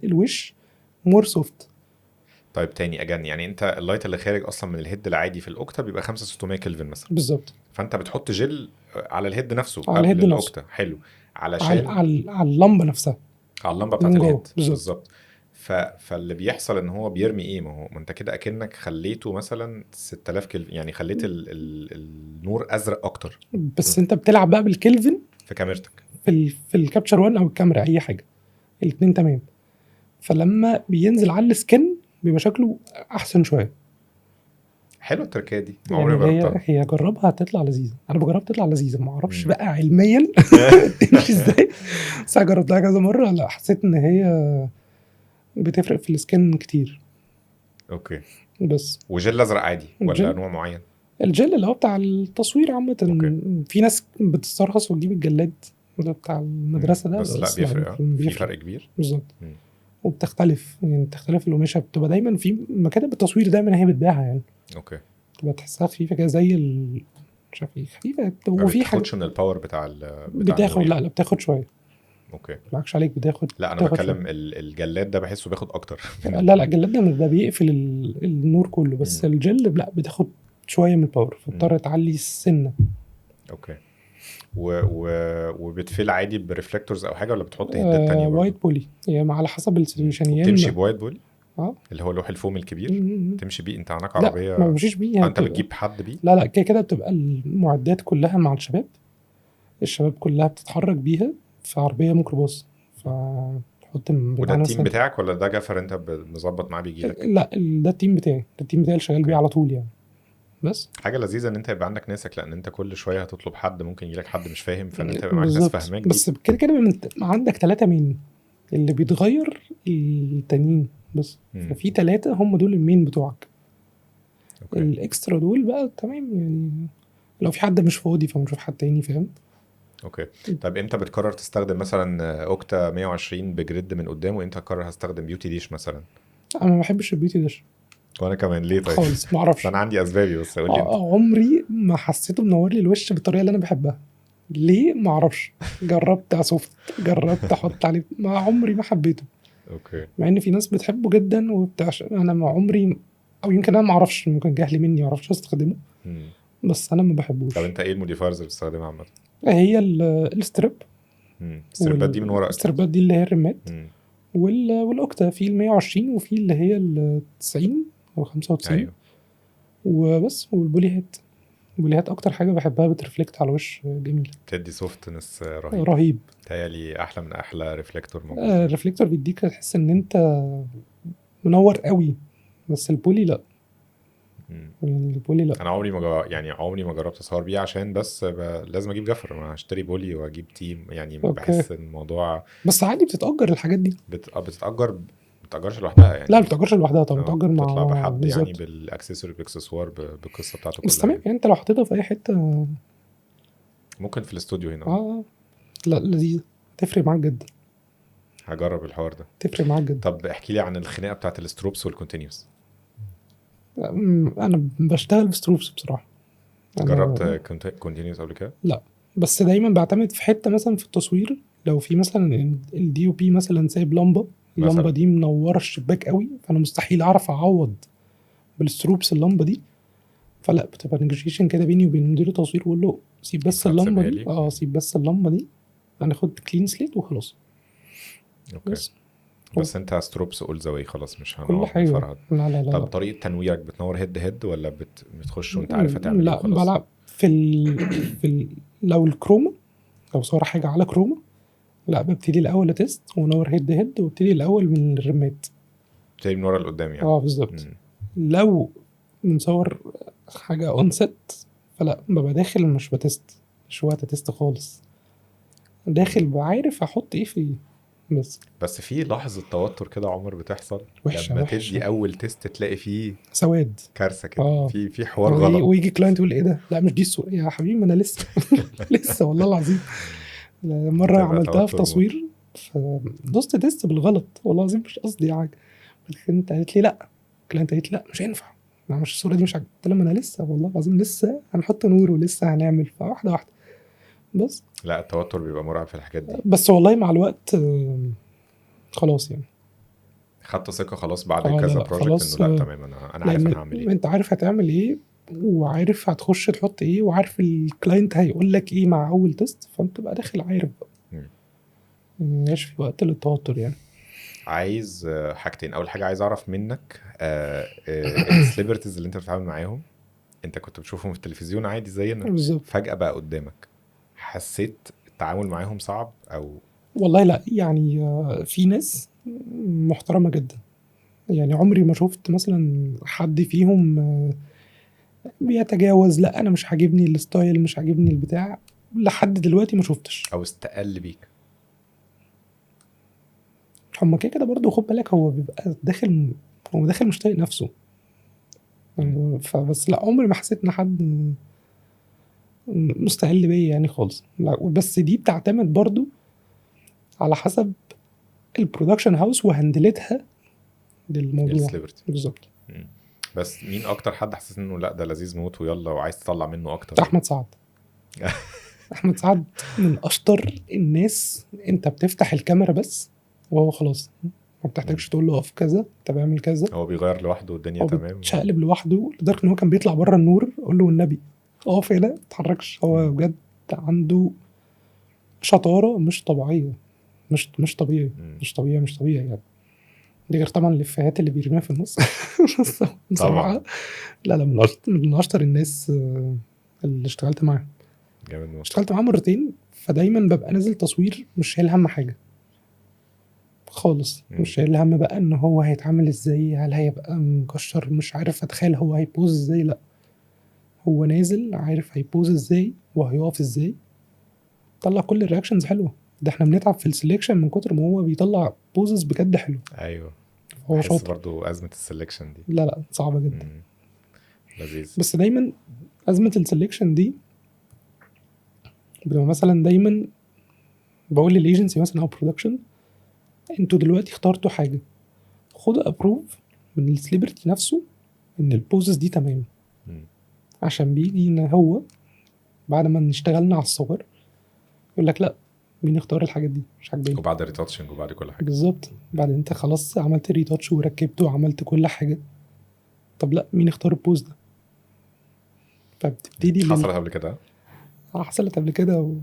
الوش مور سوفت. طيب تاني اجان، يعني انت اللايت اللي خارج اصلا من الهيد العادي في الاوكتا بيبقى 5600 كلفن مثلا بالظبط. فانت بتحط جل على الهيد نفسه على قبل الهيد نفسه. الاوكتا. حلو. علشان على اللمبه نفسها، على اللمبه بتاعت من جوه. الهيد بالظبط. بالظبط. فاللي بيحصل ان هو بيرمي ايه؟ ما انت كده اكنك خليته مثلا 6000 كلفن، يعني خليت النور ازرق اكتر بس انت بتلعب بقى بالكلفن في كاميرتك. في الكابتشر 1 او الكاميرا اي حاجه، الاثنين تمام. فلما بينزل على السكن بيبقى شكله احسن شويه. حلو التركية دي، يعني عمري ما جربتها. هي جربها هتطلع لذيذه. انا بجرب تطلع لذيذه، ما اعرفش مم. بقى علميا تمشي ازاي، بس أنا جربتها كذا مره. لا حسيت ان هي بتفرق في السكن كتير. اوكي. بس وجل ازرق عادي ولا الجل؟ نوع معين؟ الجل اللي هو بتاع التصوير عامه. أوكي. في ناس بتسترخص وتجيب الجلاد ده بتاع المدرسه ده، بس لا بيفرق. في فرق كبير بالظبط. مم. وبتختلف، يعني بتختلف القماشه، بتبقى دايما في مكاتب التصوير دايما هي بتبيعها يعني. اوكي. بتبقى تحسها خفيفه كده زي مش عارف ايه خفيفه، ما وفي حاجه بتاخدش من الباور بتاع بتاخد، النور لا يعني. لا بتاخد شويه، اوكي. بالعكس عليك بتاخد لا انا بتاخد بتكلم شويه. الجلاد ده بحسه بياخد اكتر من لا لا الجلاد ده بيقفل النور كله، بس مم. الجل لا بتاخد شويه من الباور، فبتضطر تعلي السنه. اوكي. وبتفيل عادي بريفلكتورز او حاجه، ولا بتحط هيدات تانية برضه؟ وايت بولي يعني على حسب السيتويشن، يا وبتمشي اما بوايت بولي اه اللي هو لوح الفوم الكبير؟ م- تمشي بيه؟ انت معاك لا ما عربيه؟ بمشيش بيه، هي انت بتبقى بتجيب حد بيه؟ لا لا كده كده بتبقى المعدات كلها مع الشباب كلها بتتحرك بيها في عربيه ميكروباص، فتحط وده بمعنى التيم مثلا. بتاعك ولا ده جفر انت مظبط معاه بيجي لك؟ لا ده التيم بتاعي، ده التيم بتاعي اللي شغال بيه اوكي. على طول يعني. بس حاجه لذيذه ان انت يبقى عندك ناسك، لان انت كل شويه هتطلب حد، ممكن يجي لك حد مش فاهم، فان انت يبقى معاك ناس بالظبط، فاهماك دي. بس كده كده عندك 3 مين اللي بيتغير التانيين بس، مم. ففي 3 هم دول المين بتوعك. اوكي. الاكسترا دول بقى تمام يعني، لو في حد مش فاضي فبنشوف حد تاني، فاهم. اوكي. طب امتى بتقرر تستخدم مثلا اوكتا 120 بجريد من قدام، وامتى تقرر هستخدم بيوتي ديش مثلا؟ انا ما بحبش البيوتي داش وانا كمان. ليه طيب؟ خالص، ما بس اعرفش. انا عندي اسبابي، بس قول لي انت. عمري ما حسيته منور لي الوش بالطريقه اللي انا بحبها، ليه ما اعرفش. جربت اسوفت، جربت احط عليه، ما عمري ما حبيته، اوكي. مع ان في ناس بتحبه جدا انا ما عمري، او يمكن انا ما اعرفش، ممكن جهلي مني ما اعرفش استخدمه، مم. بس انا ما طب بحبوش. انت ايه الموديفايرز اللي بتستخدمها عامه؟ هي الستريب، السربات دي من ورا اكيد. والستريبات دي اللي هي الرمات، مم. والاوكتا في ال 120 وفي اللي هي ال 90 او 95. ايوه. وبس، والبوليهات، البوليهات اكتر حاجه بحبها، بترفلكت على الوش جميله، بتدي سوفتنس رهيب. رهيب. تهيألي احلى من احلى ريفلكتور موجود يعني. الرفلكتور بيديك تحس ان انت منور قوي، بس البولي لا، مم. يعني البولي لا. انا يعني عمري ما جربت اصور بيه، عشان بس لازم اجيب جفر، ما هشتري بولي واجيب تيم يعني، اوكي، بحس ان الموضوع بس عادي بتتأجر الحاجات دي. بتتأجر، ما بتتأجرش لوحدها لا ما يعني. بتتأجرش لوحدها طبعا، بتتأجر بتطلع مع بحد يعني بالظبط. بالاكسسوار بالقصه بتاعته بس كلها تمام يعني. يعني، انت لو حطيتها في اي حته ممكن في الاستوديو هنا. لا لذيذ، تفرق معاك جدا، هجرب الحوار ده. تفرق معاك جدا. طب احكي لي عن الخناقه بتاعت الستروبس والكونتينيوس. انا بشتغل بستروبس بصراحه. جربت انا كونتينيوس قبل كده؟ لا، بس دايما بعتمد في حته مثلا في التصوير، لو في مثلا الدي او بي مثلا سايب لمبه، اللمبه مثلا. دي منوره الشباك قوي، فانا مستحيل اعرف اعوض بالستروبس اللمبه دي، فلا بتبقى نيجوشيشن كده بيني وبين مدير التصوير، واقول له سيب بس اللمبه هتسيبها دي، لي؟ سيب بس اللمبه دي، هناخد كلين سليت وخلاص. اوكي. بس بس انت ستروبس اول ذا واي، خلاص مش كل هنقعد حاجه، نفرهد. لا لا لا طب لا. طريقه تنويرك بتنور هيد هيد، ولا بتخش وانت عارف هتعمل ايه لا وخلاص؟ بلعب لو الكروما، لو صور حاجه على كروما، لا ببتدي الاول اتست ونور هيد هيد، وابتدي الاول من الرمات. بتبتدي من ورا لقدام يعني. بالظبط. مم. لو بنصور حاجه اون ست، فلا ببقى داخل مش بتست، مش وقت تست خالص، داخل بعارف احط ايه فيه بس في لحظه توتر كده عمر بتحصل وحشه لما وحشه، تدي اول تيست تلاقي فيه سواد. كارثه كده، في حوار ويجي غلط. كلاينت يقول ايه ده، لا مش دي الصوره يا حبيبي، ما انا لسه لسه والله العظيم. مره بتبقى عملتها في توتر موت. تصوير، فدوست تيست بالغلط، والله العظيم مش قصدي حاجه، انت قالت لي لا، كلاينت قالت لي لا مش هينفع، لا مش الصوره دي مش عاجباني، قلت لها ما انا لسه والله العظيم لسه هنحط نور ولسه هنعمل، فواحده واحده بس. لا التوتر بيبقى مرعب في الحاجات دي. بس والله مع الوقت خلاص يعني. خدت ثقه خلاص بعد لا كذا لا بروجكت انه خلاص، لا تمام، انا عارف انا لان هعمل ايه. انت عارف هتعمل ايه، وعارف هتخش تحط ايه، وعارف الكلاينت هيقول لك ايه مع اول تيست، فانت بقى داخل عارف بقى، مش في وقت للتوتر يعني. عايز حاجتين. اول حاجه عايز اعرف منك السليبرتيز اللي انت بتتعامل معاهم، انت كنت بتشوفهم في التلفزيون عادي زينا، بالظبط. فجاه بقى قدامك، حسيت التعامل معاهم صعب او؟ والله لا يعني، في ناس محترمة جدا، يعني عمري ما شفت مثلا حد فيهم بيتجاوز، لا انا مش عاجبني الستايل، مش عاجبني البتاع، لحد دلوقتي ما شفتش. او استقل بيك؟ هما كده كده برضه، خد بالك هو بيبقى داخل، هو داخل مش طايق نفسه، فبس لا عمري ما حسيت ان حد مستقل بيا يعني خالص، لا. بس دي بتعتمد برضه على حسب البرودكشن هاوس وهندلتها للموضوع. السليبرتي. بالظبط. بس مين اكتر حد حسيت انه لا ده لذيذ موت ويلا وعايز تطلع منه اكتر؟ احمد سعد. احمد سعد من اشطر الناس. انت بتفتح الكاميرا بس وهو خلاص، ما بتحتاجش تقول له اقف كذا، انت بعمل كذا، هو بيغير لوحده والدنيا هو تمام. بيتشقلب لوحده لدرجه ان هو كان بيطلع بره النور اقول له والنبي اقف هنا ما تتحركش. هو بجد عنده شطاره مش طبيعيه، مش طبيعي، مش طبيعي يعني. دي غير طبعا الافيهات اللي بيرميها في النص. بس بصراحه لا من اشطر الناس اللي اشتغلت معاهم. جامد موت. اشتغلت معاه مرتين، فدايما ببقى نازل تصوير مش شايل هم حاجه خالص. مش شايل هم بقى ان هو هيتعامل ازاي، هل هيبقى مكشر، مش عارف اتخيل هو هيبوز ازاي. لا، هو نازل عارف هيبوز ازاي وهيقف ازاي، طلع كل الرياكشنز حلوه. ده احنا بنتعب في السليكشن من كتر ما هو بيطلع بوزز بجد حلو. ايوه هو بحس شاطر برضو ازمه السلكشن دي. لا صعبه جدا. لذيذ. بس دايما ازمه السليكشن دي بيبقى مثلا دايما بقول للايجنسي مثلا او برودكشن، انتوا دلوقتي اخترتوا حاجه، خدوا ابروف من السليبرتي نفسه ان البوزز دي تمام. عشان بيجي ان هو بعد ما نشتغلنا على الصور يقول لك لا، مين اختار الحاجات دي مش عاجباني، وبعد الريتاتشنج وبعد كل حاجه. بالظبط. بعد انت خلاص عملت ريتاتش وركبته وعملت كل حاجه، طب لا، مين اختار البوز ده؟ فبتبتدي حصلت قبل كده؟ حصلت قبل كده.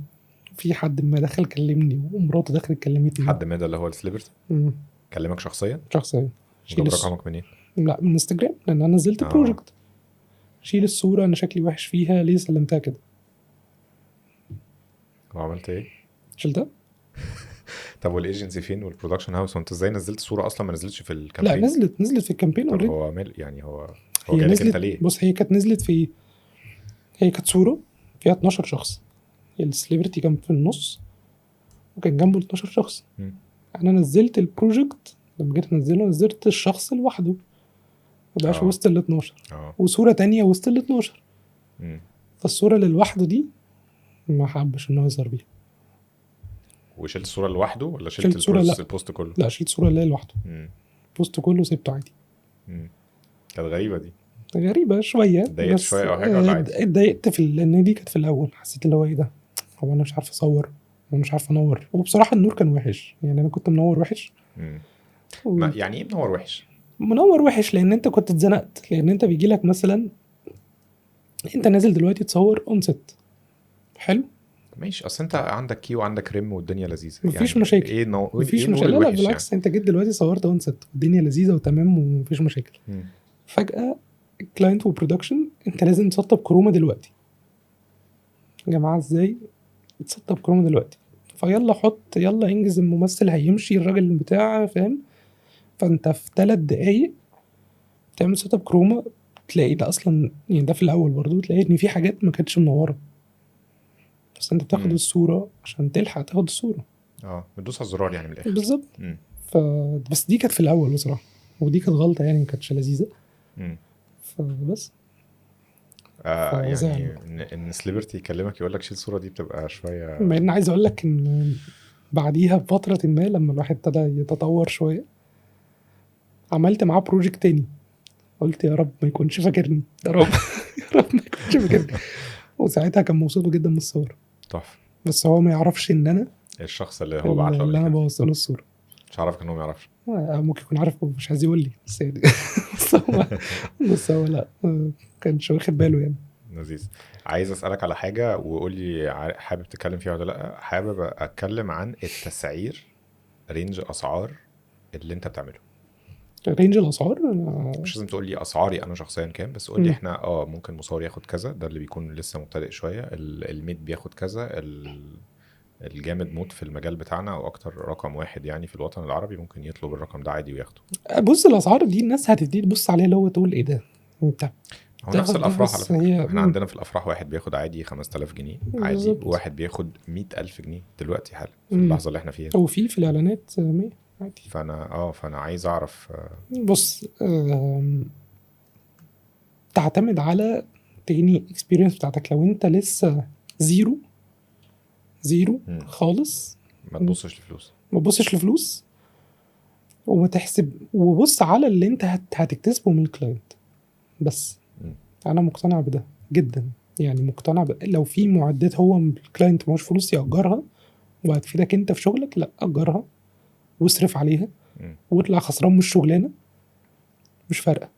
وفي حد ما دخل كلمني ومراته دخلت كلمتني. حد ما ده اللي هو السليبرتي كلمك شخصيا؟ جاب رقمك منين؟ لا من انستجرام، لان انا نزلت بروجكت. شيل الصوره، انا شكلي وحش فيها، ليه سلمتها كده؟ وعملت ايه؟ شلتها. طب والايجنسي فين والبرودكشن هاوس؟ وانت ازاي نزلت صوره اصلا ما نزلتش في الكامبين؟ لا نزلت في الكامبين طب اوريدي. هو يعني هو هي جالك نزلت انت ليه؟ بص، هي كانت نزلت في، هي كانت صوره فيها 12 شخص، السليبرتي كان في النص وكان جنبه 12 شخص. انا نزلت البروجكت، لما جيت انزله نزلت الشخص لوحده ما بقاش وسط ال 12، وصوره تانية وسط ال 12. فالصوره اللي لوحده دي ما حبش انه يظهر بيها. وشلت الصوره لوحده ولا شلت البوست كله؟ لا شلت الصوره اللي لوحده. البوست كله سيبته عادي. كانت غريبه دي، غريبه شويه. اتضايقت شويه او حاجه ولا عادي؟ اتضايقت لان دي كانت في الاول، حسيت اللي هو ايه ده، هو انا مش عارف اصور ومش عارف انور. وبصراحه النور كان وحش، يعني انا كنت منور وحش. يعني ايه منور وحش؟ منور وحش لان انت كنت اتزنقت، لان انت بيجي لك مثلا انت نازل دلوقتي تصور اون سيت حلو ماشي، اصل انت عندك كيو وعندك ريم والدنيا لذيذه، مفيش يعني مشاكل. ايه مفيش مشاكل. لا بالعكس يعني. انت جيت دلوقتي صورت اون سيت والدنيا لذيذه وتمام ومفيش مشاكل. فجاه الكلاينت وبرودكشن انت لازم تسطب كروما دلوقتي. يا جماعه ازاي تسطب كروما دلوقتي؟ فيلا حط، يلا انجز، الممثل هيمشي، الراجل بتاع فاهم. فانت في 3 دقايق تعمل سيت اب كروما، تلاقي ده اصلا يعني ده في الاول برضو تلاقي ان في حاجات ما كانتش منوره، بس انت بتاخد الصوره عشان تلحق تاخد الصوره. بتدوس على الزرار يعني من الاخر. بالظبط. بس دي كانت في الاول بصراحه، ودي كانت غلطه يعني، ما كانتش لذيذه. فبس يعني ان سليبرتي يكلمك يقول لك شيل الصوره دي بتبقى شويه. ما انا عايز اقول لك ان بعديها بفتره ما لما الواحد ابتدى يتطور شويه عملت معاه بروجكت تاني، قلت يا رب ما يكونش فاكرني، يا رب يا رب ما يكونش فاكرني. وساعتها كان مبسوط جدا من الصور. تحفه. بس هو ما يعرفش ان انا الشخص اللي هو بعت له اللي انا بوصله الصوره. مش عارف ان هو ما يعرفش. ممكن يكون عارف مش عايز يقول لي، بس يعني بس هو لا كانش واخد باله يعني. لذيذ. عايز اسالك على حاجه وقول لي حابب تتكلم فيها ولا لا. حابب اتكلم عن التسعير، رينج اسعار اللي انت بتعمله. رينج الاسعار مش لازم تقول لي اسعاري انا شخصيا كام، بس قول لي احنا ممكن مصور ياخد كذا، ده اللي بيكون لسه مبتدئ شويه. الميد بياخد كذا، الجامد موت في المجال بتاعنا او اكتر رقم واحد يعني في الوطن العربي ممكن يطلب الرقم ده عادي وياخده. بص الاسعار دي الناس هتبتدي تبص عليها اللي هو تقول ايه ده انت. هو نفس الافراح على فكره، احنا عندنا في الافراح واحد بياخد عادي 5000 جنيه عادي، وواحد بياخد 100,000 جنيه دلوقتي حالا في اللحظه اللي احنا فيها. وفي الاعلانات 100 عادي. فانا عايز اعرف. بص تعتمد على تاني اكسبيرينس بتاعتك. لو انت لسه زيرو خالص ما تبصش لفلوس، ما تبصش لفلوس، وتحسب وبص على اللي انت هتكتسبه من الكلاينت. بس مم. انا مقتنع بده جدا، يعني مقتنع لو في معدات هو الكلاينت معهوش فلوس يأجرها وهتفيدك انت في شغلك، لا أجرها واصرف عليها مم. واطلع خسران من الشغلانه، مش فارقه،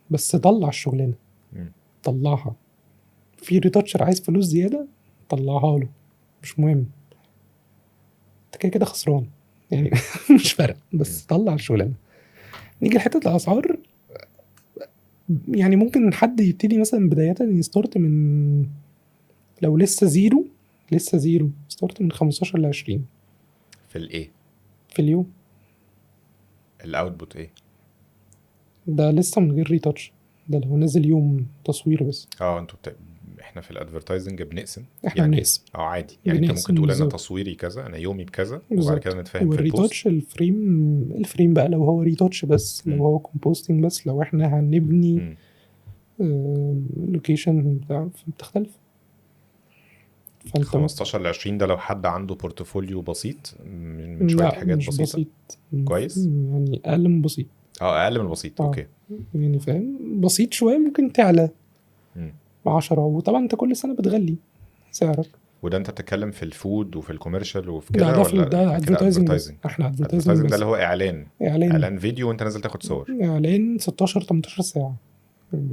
بس طلع الشغلانه، مم. طلعها. في ريتاتشر عايز فلوس زياده، طلعها له، مش مهم، انت كده كده خسران يعني. مش فارقه، بس طلع الشغلانه. نيجي لحته الاسعار، يعني ممكن حد يبتدي مثلا بدايه يستارت من، لو لسه زيرو، ستارت من 15 ل 20 في الايه في اليوم. الاوتبوت ايه؟ ده لسه من غير ريتاتش، ده لو نازل يوم تصوير بس. انتوا احنا في الادفرتايزنج بنقسم احنا يعني. بنقسم عادي يعني، انت ممكن تقول انا بالظبط. تصويري كذا، انا يومي بكذا، وبعد كده بالظبط. نتفاهم في البوست. والريتاتش الفريم بقى لو هو ريتاتش بس، لو مم. هو كومبوستنج بس، لو احنا هنبني مم. لوكيشن بتاع، بتختلف. فانت 15 ل 20 ده لو حد عنده بورتفوليو بسيط من شويه لا حاجات مش بسيطه. بسيط، كويس. يعني اقل من بسيط. اقل من البسيط. اه اوكي. يعني فاهم، بسيط شويه ممكن تعلى مم. 10، وطبعا انت كل سنه بتغلي سعرك. وده انت بتتكلم في الفود وفي الكوميرشال وفي ده كده، ده في ولا ده احنا كده ادفرتايزنج بس، ادفرتايزنج؟ احنا ادفرتايزنج ادفرتايزنج ده بس. اللي هو اعلان اعلان. اعلان فيديو وانت نازل تاخد صور. اعلان 16 18 ساعه، مم،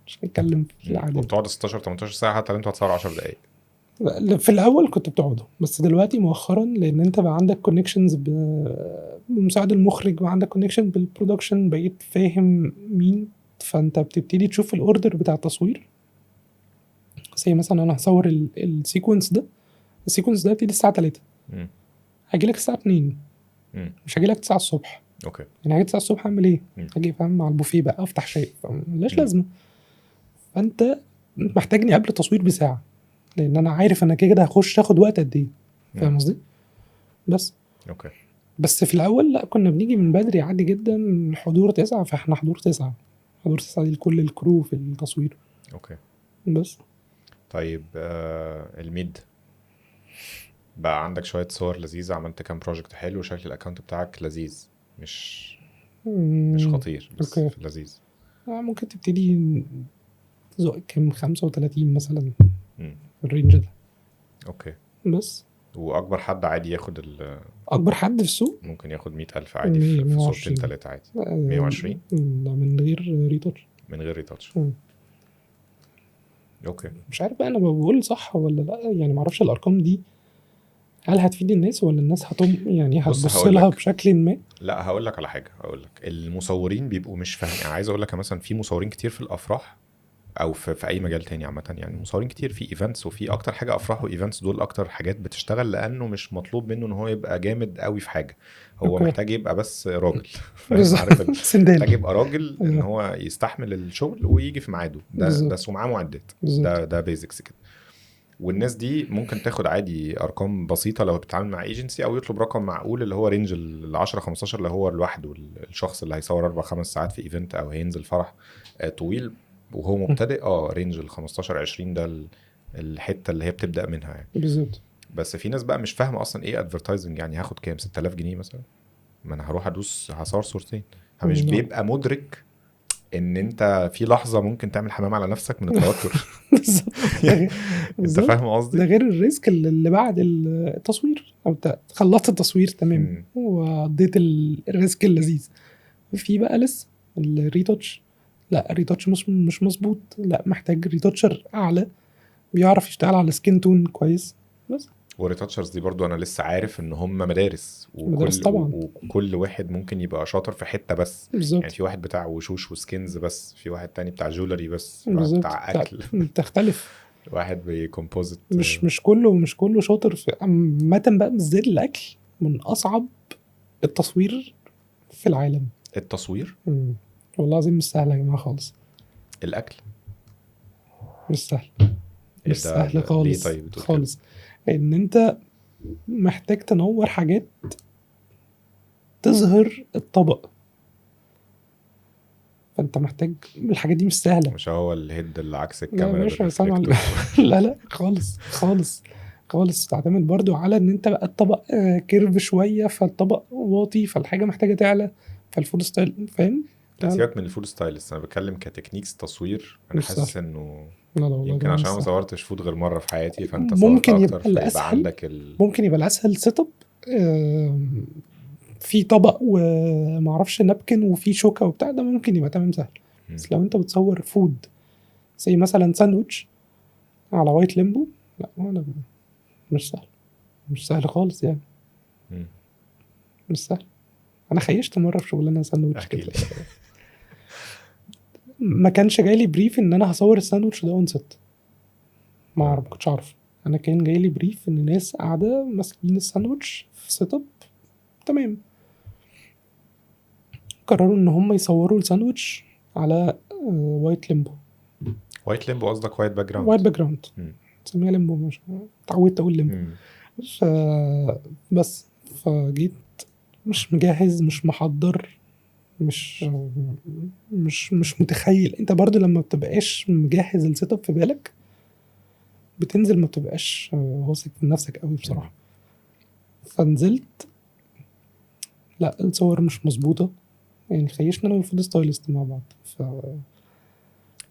مش هنتكلم في العادات. وبتقعد 16 18 ساعه حتى لو انت هتصور 10 دقائق. في الاول كنت بتقعده، بس دلوقتي مؤخرا لان انت بقى عندك كونكشنز بمساعد المخرج، وعندك كونكشن بالبرودكشن، بقيت فاهم مين، فانت بتبتدي تشوف الاوردر بتاع التصوير. زي مثلا انا هصور السيكونس ده، السيكونس ده بيبتدي الساعه 3، مم. هاجي لك الساعه 2، مم. مش هاجي لك 9 الصبح. اوكي. يعني هاجي 9 الصبح اعمل ايه؟ مم. هاجي فاهم مع البوفيه بقى افتح شاي، ملهاش مم. لازمه. فانت محتاجني قبل التصوير بساعه، لان انا عارف انا كده هخش اخد وقت قد ايه، فاهم قصدي؟ بس اوكي. بس في الأول لأ، كنا بنيجي من بدري عادي جدا، حضور 9، فاحنا حضور 9، حضور 9 دي لكل الكرو في التصوير. اوكي. بس طيب الميد بقى عندك شويه صور لذيذه، عملت كام بروجكت حلو، شكل الاكونت بتاعك لذيذ، مش خطير بس اوكي. لذيذ. ممكن تبتدي زق كام 35 مثلا، مم. في الرينج ده. اوكي. بس واكبر حد عادي ياخد أكبر حد في السوق ممكن ياخد 100,000 عادي 100 في صورتين 120. 3 عادي. 120 ده من غير ريتاتش. من غير ريتاتش. اوكي. مش عارف بقى انا بقول صح ولا لا، يعني معرفش الارقام دي هل هتفيد الناس ولا الناس يعني بص هتبص هقول لها لك. بشكل ما. لا هقول لك على حاجه، هقول لك المصورين بيبقوا مش فاهمين يعني. عايز اقول لك مثلا في مصورين كتير في الافراح او في اي مجال تاني عامه، يعني مصورين كتير في ايفنتس، وفي اكتر حاجه افراح وايفنتس دول اكتر حاجات بتشتغل، لانه مش مطلوب منه ان هو يبقى جامد قوي في حاجه، هو اوكي محتاج يبقى بس راجل. فاهم؟ بالظبط. عارف محتاج سندال. يبقى راجل ان هو يستحمل الشغل ويجي في ميعاده، ده بالظبط. بس ومعاه معدات، بالظبط. ده بيزكس كده. والناس دي ممكن تاخد عادي ارقام بسيطه لو بتتعامل مع ايجنسي، او يطلب رقم معقول اللي هو رينج ال 10 15 اللي هو لوحده، الشخص اللي هيصور 4 5 ساعات في ايفنت او هينزل فرح طويل وهو مبتدئ. رينج ال 15 20 ده الحته اللي هي بتبدا منها يعني. بالظبط. بس في ناس بقى مش فاهمه اصلا ايه ادفرتايزنج، يعني هاخد كام 6000 جنيه مثلا، ما انا هروح ادوس هصور صورتين. مش بيبقى مدرك ان انت في لحظه ممكن تعمل حمام على نفسك من التوتر. بالظبط. انت فاهم ده قصدي؟ غير الريسك اللي بعد التصوير، او انت خلصت التصوير تمام مم. وقضيت الريسك اللذيذ، في بقى لسه الريتاتش. لا الريتاتش مش مظبوط، لا محتاج ريتاتشر اعلى بيعرف يشتغل على سكين تون كويس. بس والريتاتشرز دي برضو انا لسه عارف ان هم مدارس، مدارس طبعا. وكل واحد ممكن يبقى شاطر في حته بس. بالظبط. يعني في واحد بتاع وشوش وسكينز بس، في واحد تاني بتاع جولري بس، في واحد بالظبط. بتاع اكل، تختلف. واحد بيكمبوزيت. مش كله شاطر في عامة بقى، بالذات الاكل من اصعب التصوير في العالم. التصوير والله العظيم مش سهل يا جماعه خالص، الاكل مش سهل، إيه مش ده سهل ليه خالص طيب بتقول كده؟ خالص. ان انت محتاج تنور حاجات تظهر الطبق، فانت محتاج الحاجات دي مش سهله. مش هو الهيد اللي عكس لا يا الكاميرا باشا سامع بالريفلكتور؟ لا خالص خالص خالص. تعتمد برضو على ان انت بقى الطبق كيرف شويه، فالطبق واطي، فالحاجه محتاجه تعلى، فالفول ستايل فاهم. لا سيبك من الفود ستايلست، انا بتكلم كتكنيكس تصوير. انا مش سهل. حاسس انه لا لا والله يمكن ده مش عشان ما سهل. صورتش فود غير مره في حياتي، فانت صورت ممكن اكتر يبقى فيبقى الاسهل، عندك ممكن يبقى الاسهل سيت اب في طبق ومعرفش نابكن وفي شوكه وبتاع، ده ممكن يبقى تمام سهل. مم. بس لو انت بتصور فود زي مثلا ساندوتش على وايت ليمبو، لا ولا مش سهل، مش سهل خالص يعني، مم. مش سهل. انا خيشت مره في شغلانه ساندوتش احكي كده، لي. ما كانش جاي لي بريف ان انا هصور الساندوتش ده اون ست، ما آه. اعرف، ما كنتش اعرف. انا كان جاي لي بريف ان ناس قاعده ماسكين الساندوتش في سيت اب تمام، قرروا ان هم يصوروا الساندوتش على وايت ليمبو. وايت ليمبو قصدك وايت باك جراوند؟ وايت باك جراوند، مم. سميها ليمبو، مش اتعودت اقول ليمبو. مم. ف بس فجيت مش مجهز، مش محضر، مش مش متخيل. انت برضو لما بتبقاش مجهز السيت اب في بالك بتنزل ما بتبقاش واثق من نفسك قوي بصراحه. فنزلت لا الصور مش مظبوطه، يعني خيشنا انا والفود ستايلست مع بعض.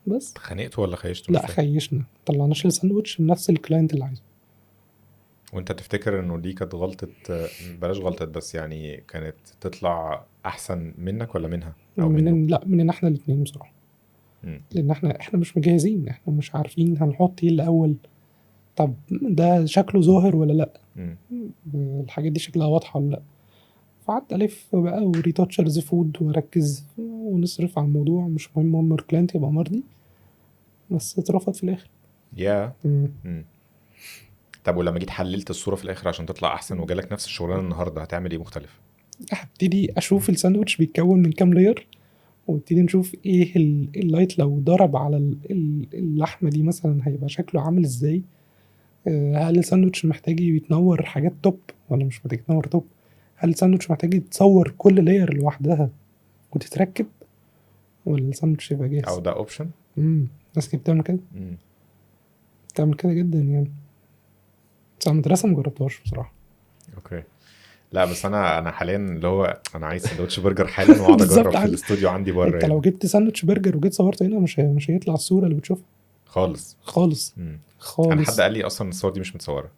بس اتخانقتوا ولا خيشتوا؟ مش لا فاهم. خيشنا، طلعناش الساندوتش من نفس الكلاينت اللي عايزه. وانت تفتكر انه دي كانت غلطة، بلاش غلطة، بس يعني كانت تطلع احسن منك ولا منها او منه؟ لا مننا احنا الاثنين بصراحه، مم. لان احنا مش مجهزين، احنا مش عارفين هنحط ايه الاول، طب ده شكله ظاهر ولا لا، مم. الحاجات دي شكلها واضحه ولا لا. فقعدت الف بقى وريتاتشرز فود واركز ونصرف على الموضوع، مش مهم هم الكلاينت يبقى مرضي، بس اترفض في الاخر. يا مم. مم. طب ولما جيت حللت الصورة في الاخر عشان تطلع احسن وجالك نفس الشغلانة النهاردة، هتعمل ايه مختلف؟ هبتدي اشوف الساندوتش بيتكون من كام لاير، وابتدي نشوف ايه اللايت لو ضرب على اللحمه دي مثلا هيبقى شكله عامل ازاي. هل الساندوتش محتاج يتنور حاجات توب ولا مش محتاج يتنور توب؟ هل الساندوتش محتاج يتصور كل لاير لوحدها وتتركب، ولا الساندوتش يبقى او جاهز؟ ده اوبشن؟ الناس كانت بتعمل كده، بتعمل كده جدا يعني، بس على المدرسه مجربتهاش بصراحه. اوكي. لا بس انا حاليا اللي هو انا عايز سندوتش برجر حالا واقعد بالظبط، اجرب في الاستوديو عندي بره انت لو يعني. جبت ساندوتش برجر وجيت صورته هنا مش هيطلع الصوره اللي بتشوفها خالص. خالص انا حد خالص. قال لي اصلا الصور دي مش متصوره.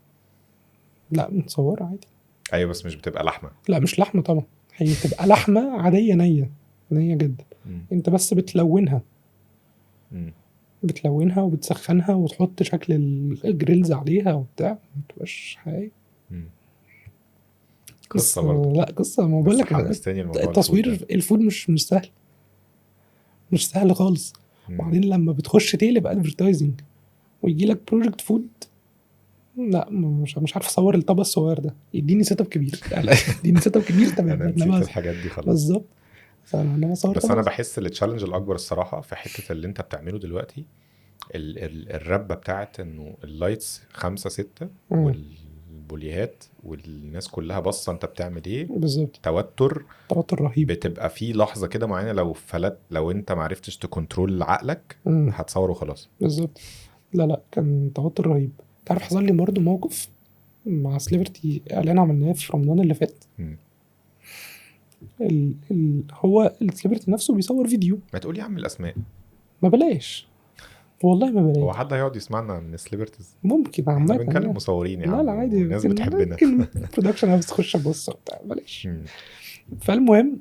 لا متصوره عادي. ايوه بس مش بتبقى لحمه. لا مش لحمه طبعا، هي تبقى لحمه عاديه نيه، نيه جدا. مم. انت بس بتلونها، مم. بتلونها وبتسخنها وتحط شكل الجريلز عليها وبتاع، ما تبقاش حقيقي. مم. بس قصه برضه. لا قصه، ما بقول بس لك حمستني الموضوع الفود التصوير ده. الفود مش سهل، مش سهل خالص. مم. وبعدين لما بتخش تقلب ادفرتايزنج ويجي لك بروجكت فود، لا مش عارف اصور الطبق الصغير ده، يديني سيت اب كبير لا اديني سيت اب كبير تمام. انا نسيت الحاجات دي خلاص. بالظبط، فانا صور بس طبق. انا بحس التشالنج الاكبر الصراحه في حته اللي انت بتعمله دلوقتي، الربه بتاعت انه اللايتس 5 6 والبوليهات والناس كلها باصه انت بتعمل ايه، بالظبط، توتر رهيب. بتبقى في لحظه كده معينه لو فلت، لو انت معرفتش تكنترول عقلك هتصوره خلاص. بالظبط. لا كان توتر رهيب. تعرف حصل لي برضه موقف مع سليبرتي، اعلان عملناه في رمضان اللي فات. هو السليبرتي نفسه بيصور فيديو. ما تقولي يا عم الاسماء. ما بلاش والله، ما بلاش. هو حد هيقعد يسمعنا من السليبرتيز؟ ممكن احنا عامه بنكلم يعني. مصورين يا لا عم، لا عادي، وناس بتحبنا. ممكن برودكشن هاوس تخش ابص وبتاع، بلاش. فالمهم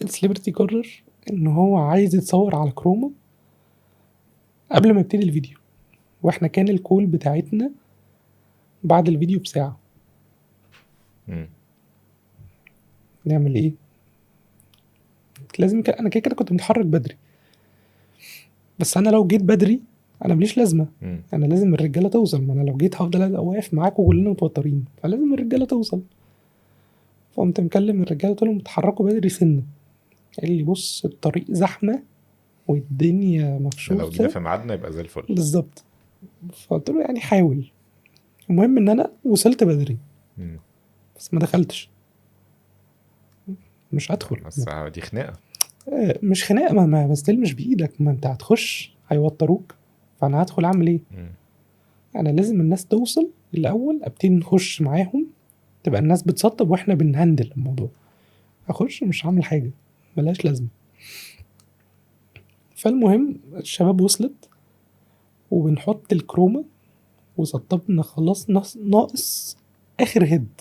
السليبرتي قرر ان هو عايز يتصور على كروما قبل ما يبتدي الفيديو، واحنا كان الكول بتاعتنا بعد الفيديو بساعه. نعمل ايه؟ لازم انا كده كنت متحرك بدري، بس انا لو جيت بدري انا مليش لازمه. انا لازم الرجاله توصل، ما انا لو جيت هفضل واقف معاكم وكلنا متوترين، فلازم الرجاله توصل. فقمت مكلم الرجاله قلت لهم اتحركوا بدري سنه. قال لي بص الطريق زحمه والدنيا مفشوخه، لو جينا في ميعادنا يبقى زي الفل. بالظبط. فقلت له يعني حاول. المهم ان انا وصلت بدري بس ما دخلتش، مش هدخل. بس دي خناقه. مش خناقه، ما بستل مش بايدك، ما انت هتخش هيوتروك، فانا هدخل اعمل ايه؟ انا لازم الناس توصل الاول، ابتدي نخش معاهم، تبقى الناس بتسطب واحنا بنهندل الموضوع. اخش مش هعمل حاجه، ملهاش لازمه. فالمهم الشباب وصلت وبنحط الكروما وسطبنا خلاص، ناقص اخر هيد،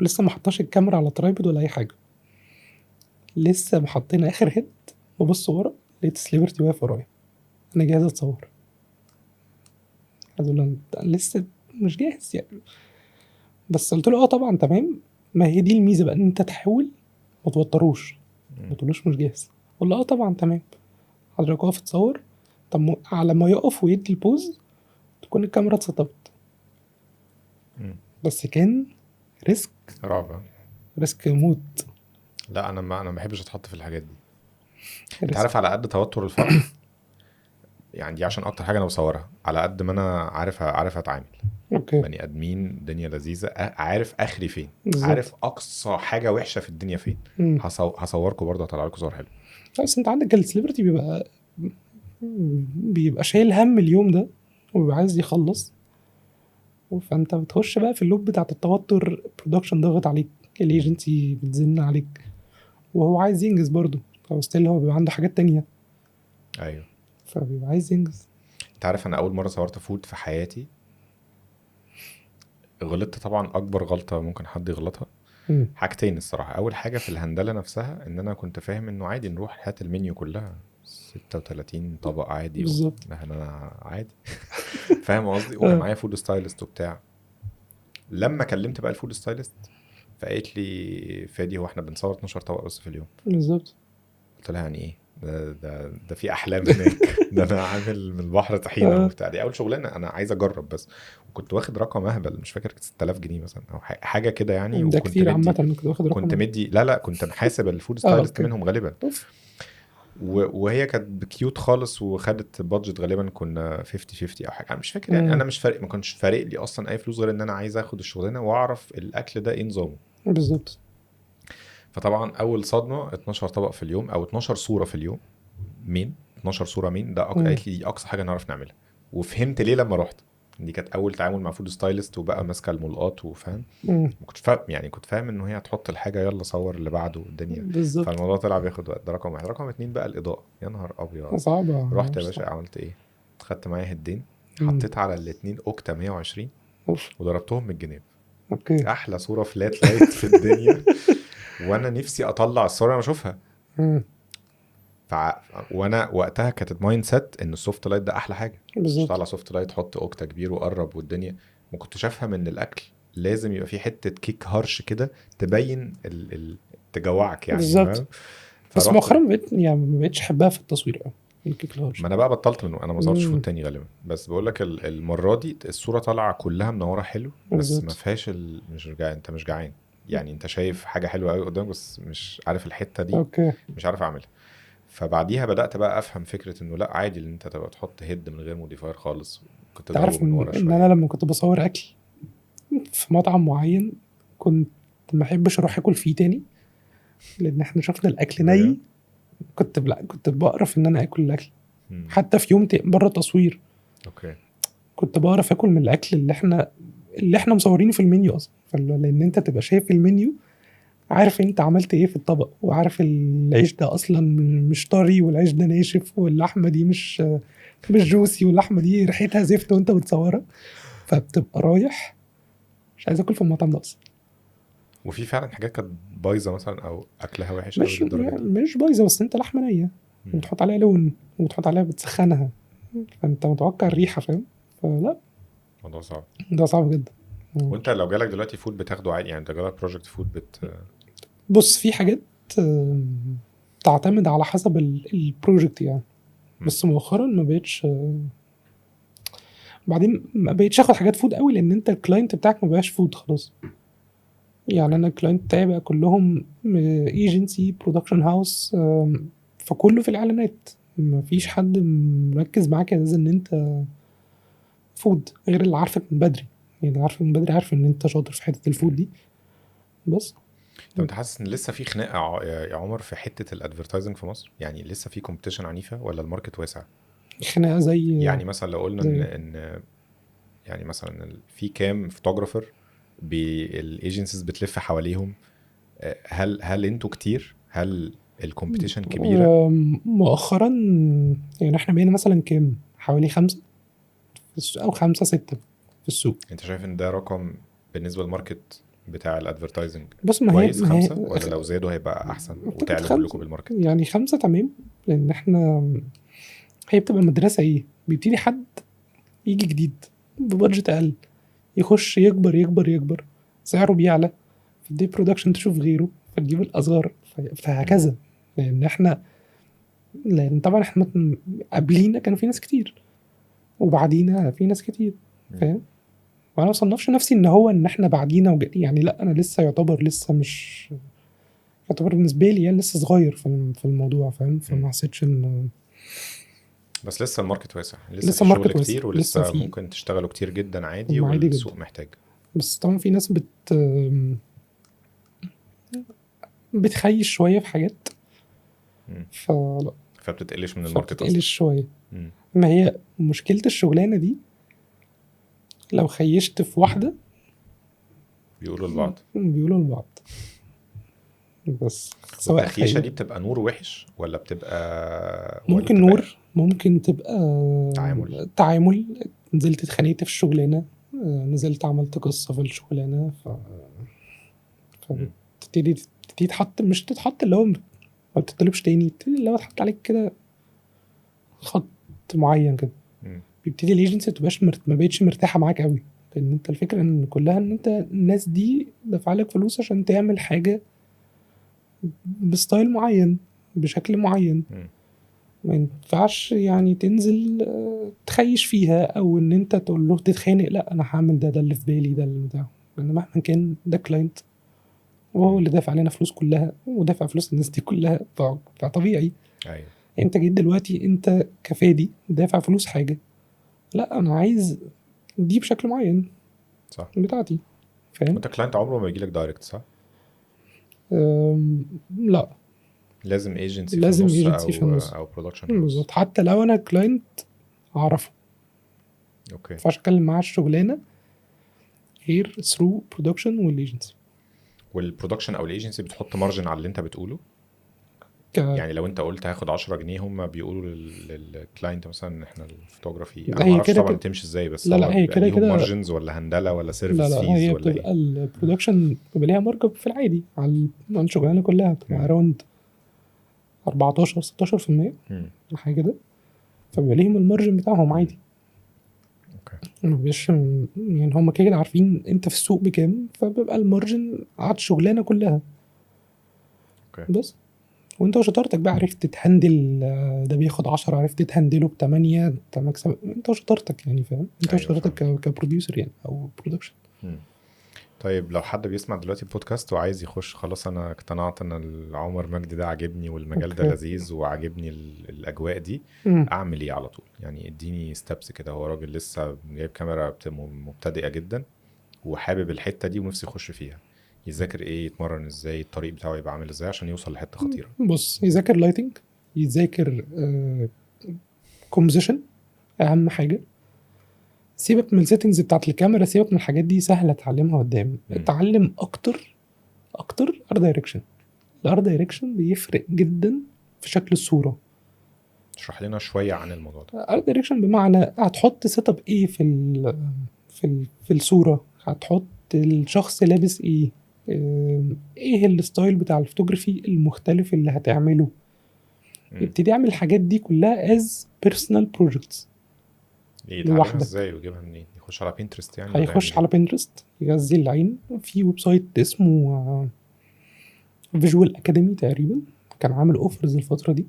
لسه ما حطاش الكاميرا على ترايبود ولا اي حاجه، لسه ما حطينا اخر هيد. وبص ورا لقيت سليبرتي واقف ورايا، انا جاهز اتصور. عايز اقول له انت لسه مش جاهز يعني، بس قلت له اه طبعا تمام. ما هي دي الميزه بقى، ان انت تحاول ما توتروش، ما تقولوش مش جاهز، قول له اه طبعا تمام حضرتك واقف تصور. طب على ما يقف ويدي البوز تكون الكاميرا اتسطبت. مم. بس كان ريسك، رعب. ريسك موت. لا انا ما بحبش اتحط في الحاجات دي. انت ريسك. عارف، على قد توتر الفرح يعني، دي عشان اكتر حاجه انا بصورها، على قد ما انا عارف اتعامل. اوكي بني ادمين، دنيا لذيذه، عارف اخري فين، عارف بالظبط. اقصى حاجه وحشه في الدنيا فين. مم. هصوركم برضه، هطلع لكم صور حلوه. بس انت عندك السليبرتي بيبقى شايل هم اليوم ده وبيبقى عايز يخلص، فانت بتخش بقى في اللوب بتاعت التوتر. برودكشن ضغط عليك، الايجنسي بتزن عليك، وهو عايز ينجز برضه، فهو ستيل هو بيبقى عنده حاجات تانية، ايوه. فبيبقى عايز ينجز. انت عارف انا اول مره صورت فود في حياتي، غلطت طبعا اكبر غلطه ممكن حد يغلطها. مم. حاجتين الصراحه. اول حاجه في الهندله نفسها، ان انا كنت فاهم انه عادي نروح هات المنيو كلها 36 طبق عادي بالظبط. انا عادي. فاهم قصدي. وكان معايا فود ستايلست وبتاع. لما كلمت بقى الفود ستايلست فقالت لي فادي، هو احنا بنصور 12 طبق بس في اليوم. بالظبط. قلت لها يعني ايه؟ ده في احلام هناك. ده انا عامل من البحر طحينه آه. وبتاع. دي اول شغلانه انا عايز اجرب بس. وكنت واخد رقم اهبل، مش فاكر 6000 جنيه مثلا او حاجه كده يعني. ده وكنت كتير عامة، مدي انا كنت واخد كنت رقم. مدي لا كنت محاسب الفود اه ستايلست اوكي. منهم غالبا. اوف. وهي كانت كيوت خالص، وخدت بادجت غالبا كنا 50 او حاجه، انا مش فاكر يعني. مم. انا مش فارق، ما كنتش فارق لي اصلا اي فلوس، غير ان انا عايز اخد الشغلانه واعرف الاكل ده ايه نظامه. بالظبط. فطبعا اول صدمه 12 طبق في اليوم او 12 صوره في اليوم. مين 12 صوره مين ده؟ مم. قالت لي دي اقصى حاجه نعرف نعملها. وفهمت ليه لما رحت. دي كانت اول تعامل مع فود ستايلست، وبقى ماسكه الملقاط وفاهم. مم. ما كنتش فاهم يعني، كنت فاهم انه هي هتحط الحاجه يلا صور اللي بعده الدنيا. بالظبط. فالموضوع طلع بياخد وقت. ده رقم واحد. رقم اتنين بقى الاضاءه. يا نهار ابيض. صعبة. رحت يا صعبة. باشا، عملت ايه؟ خدت معايا هدين، مم. حطيت على الاتنين اوكتا 120 اوف. وضربتهم من الجناب. اوكي. احلى صوره فلات لايت في الدنيا. وانا نفسي اطلع الصوره انا اشوفها. مم. وانا وقتها كانت المايند سيت ان السوفت لايت ده احلى حاجه. مش بالظبط. طالع سوفت لايت حط اوكتا كبير وقرب والدنيا. ما كنتش افهم ان الاكل لازم يبقى فيه حته كيك هرش كده تبين تجوعك يعني، بالظبط. فاهم. بس فرحت. مؤخرا بقيت يعني ما بقتش احبها في التصوير قوي، الكيك الهرش. ما انا بقى بطلت منه، انا ما صورتش فود مم. تاني غالبا. بس بقول لك المره دي الصوره طالعه كلها منوره حلو، بس ما بالظبط. فيهاش مش جعان. انت مش جعان يعني، انت شايف حاجه حلوه قوي قدامك بس مش عارف الحته دي. اوكي. مش عارف اعملها. فبعديها بدات بقى افهم فكره انه لا عادي ان انت تبقى تحط هيد من غير موديفاير خالص. كنت انت عارف تضربه من ان ورا انا شويه. لما كنت بصور اكل في مطعم معين كنت ما احبش اروح اكل فيه تاني، لان احنا شفنا الاكل ني. بجد؟ لا كنت بقرف ان انا اكل الاكل. مم. حتى في يوم بره تصوير اوكي. كنت بعرف اكل من الاكل اللي احنا مصورينه في المنيو اصلا. لان انت تبقى شايف المنيو، عارف انت عملت ايه في الطبق، وعارف العيش ده اصلا مش طري، والعيش ده ناشف، واللحمه دي مش جوسي، واللحمه دي ريحتها زفت وانت بتصورها. فبتبقى رايح مش عايز اكل في المطعم ده اصلا. وفي فعلا حاجات كانت بايظه مثلا او اكلها وحش قوي مش للدرجه دي. مش بايظه، بس انت لحمه نيه مم. وبتحط عليها لون وبتحط عليها بتسخنها، فانت متوقع الريحه، فاهم؟ فلا، الموضوع صعب. ده صعب جدا. وانت لو جالك دلوقتي فود بتاخده عادي يعني؟ انت جالك بروجكت فود بص في حاجات تعتمد على حسب البروجكت يعني. بس مؤخرا ما بقتش، بعدين ما بقتش اخد حاجات فود قوي، لان انت الكلاينت بتاعك ما بقاش فود خلاص. يعني انا الكلاينت بتاعي بقى كلهم ايجنسي برودكشن هاوس، فكله في الاعلانات. ما فيش حد مركز معاك اساس ان انت فود، غير اللي عارفك من بدري. يعني عارفك من بدري، عارف ان انت شاطر في حته الفود دي بس. طب انت حاسس ان لسه في خناقه يا عمر في حته الادفرتايزنج في مصر؟ يعني لسه في كومبيتيشن عنيفه ولا الماركت واسع؟ خناقه زي يعني مثلا لو قلنا زي ان يعني مثلا في كام فوتوغرافر الايجنسيز بتلف حواليهم، هل انتوا كتير؟ هل الكومبيتيشن كبيره؟ مؤخرا يعني احنا بقينا مثلا كام، حوالي 5 في السوق او 5-6 في السوق. انت شايف ان ده رقم بالنسبه للماركت بتاع الادفرتايزنج بس كويس ما هي 5، ولا لو زادوا هيبقى احسن اعتقد وتعلوا كلكم 5، بالماركت؟ يعني 5 تمام. لان احنا هي بتبقى مدرسة ايه، بيبتدي حد يجي جديد ببادجت اقل، يخش يكبر يكبر يكبر، سعره بيعلى، فدي برودكشن تشوف غيره فتجيب الاصغر، فهكذا. لان احنا، لان طبعا احنا قبلينا كانوا في ناس كتير وبعدينا في ناس كتير، فاهم. وانا ما بصنفش نفسي ان هو ان احنا بعدينا يعني لا، انا لسه يعتبر لسه مش يعتبر بالنسبه لي يعني لسه صغير في الموضوع، فاهم. فما حسيتش ان بس لسه الماركت واسع، لسه لسه في شغل ماركت واسع، كتير، لسه ولسه في ممكن تشتغلوا كتير جدا عادي، عادي جدا. والسوق محتاج. بس طبعا في ناس بتخيش شويه في حاجات، فلا، فبتتقلش من الماركت اصلا. فبتتقلش شويه. ما هي مشكله الشغلانه دي، لو خيشت في واحده بيقولوا لبعض. لبعض. بس سواء والتخيشه دي بتبقى نور وحش، ولا بتبقى ممكن نور، ممكن تبقى تعامل. نزلت اتخانقت في الشغلانه، نزلت عملت قصه في الشغلانه، فبتبتدي تتحط، مش تتحط اللي هو ما بتطلبش تاني، بتبتدي اللي هو تحط عليك كده خط معين كده. بيبتدي الايجنسي ما بقتش مرتاحه معاك قوي، لان انت الفكره ان كلها ان انت الناس دي دفع لك فلوس عشان تعمل حاجه بستايل معين بشكل معين. ما ينفعش يعني تنزل تخيش فيها، او ان انت تقول له تتخانق، لا انا هعمل ده اللي في بالي، ده اللي بتاع. لان مهما كان ده كلاينت، وهو اللي دافع علينا فلوس كلها ودافع فلوس الناس دي كلها، فطبيعي. ايوه. انت جيت دلوقتي انت كفادي دافع فلوس حاجه، لا انا عايز دي بشكل معين، صح، بتاعتي، فاهم. وانت كلاينت عمره ما يجيلك دايركت، صح؟ لا، لازم ايجنسي في لازم النص، ايجنسي في النص، او برودكشن هاوس. بالظبط. حتى لو انا كلاينت اعرفه، اوكي. ما ينفعش اتكلم معاه الشغلانه غير ثرو برودكشن والايجنسي. والبرودكشن او الايجنسي بتحط مارجن على اللي انت بتقوله؟ يعني لو انت قلت هاخد 10 جنيه، هم بيقولوا للكلاينت مثلا احنا الفوتوغرافي، انا ما هي اعرفش كده طبعا كده، بتمشي ازاي، بس لا هم لا، هي بيبقى كده ليهم كده، مارجنز ولا هندله ولا لا سيرفيس لا، فيز هي ولا ايه؟ بتبقى البرودكشن بيبقى ليها مارك اب في العادي على الشغلانه كلها، بتبقى اراوند 14-16% حاجه كده، فبيبقى ليهم المارجن بتاعهم عادي. مش يعني هم كده كده عارفين انت في السوق بكام، فبيبقى المارجن على الشغلانه كلها. بس وانت وشطارتك بقى، عرفت تهندل ده بياخد 10، عرفت تهندله ب8، انت مكسب انت وشطارتك يعني، فاهم. انت وشطارتك كبروديوسر يعني، او برودكشن. طيب لو حد بيسمع دلوقتي البودكاست وعايز يخش، خلاص انا اقتنعت ان عمر مجدي ده عاجبني، والمجال ده لذيذ وعاجبني الاجواء دي، اعمل ايه على طول؟ يعني اديني ستابس كده. هو راجل لسه جايب كاميرا مبتدئه جدا وحابب الحته دي ونفسي يخش فيها، يذاكر ايه؟ يتمرن ازاي؟ الطريق بتاعه يبقى عامل ازاي عشان يوصل لحته خطيره؟ بص، يذاكر لايتنج، يذاكر كومبوزيشن، اهم حاجه. سيبك من السيتنجز بتاعت الكاميرا، سيبك من الحاجات دي، سهله تتعلمها قدام. اتعلم اكتر ار دايركشن. الار دايركشن بيفرق جدا في شكل الصوره. اشرح لنا شويه عن الموضوع ده. ار دايركشن بمعنى هتحط سيت اب ايه في الصوره، هتحط الشخص لابس ايه، ايه الستايل بتاع الفوتوغرافي المختلف اللي هتعمله. ابتدي اعمل الحاجات دي كلها از بيرسونال بروجكتس يتعلمها ازاي ويجيبها منين؟ يخش على بينترست يعني؟ هيخش على بينترست، يغذي العين. في ويب سايت اسمه فيجوال اكاديمي تقريبا، كان عامل اوفرز الفتره دي،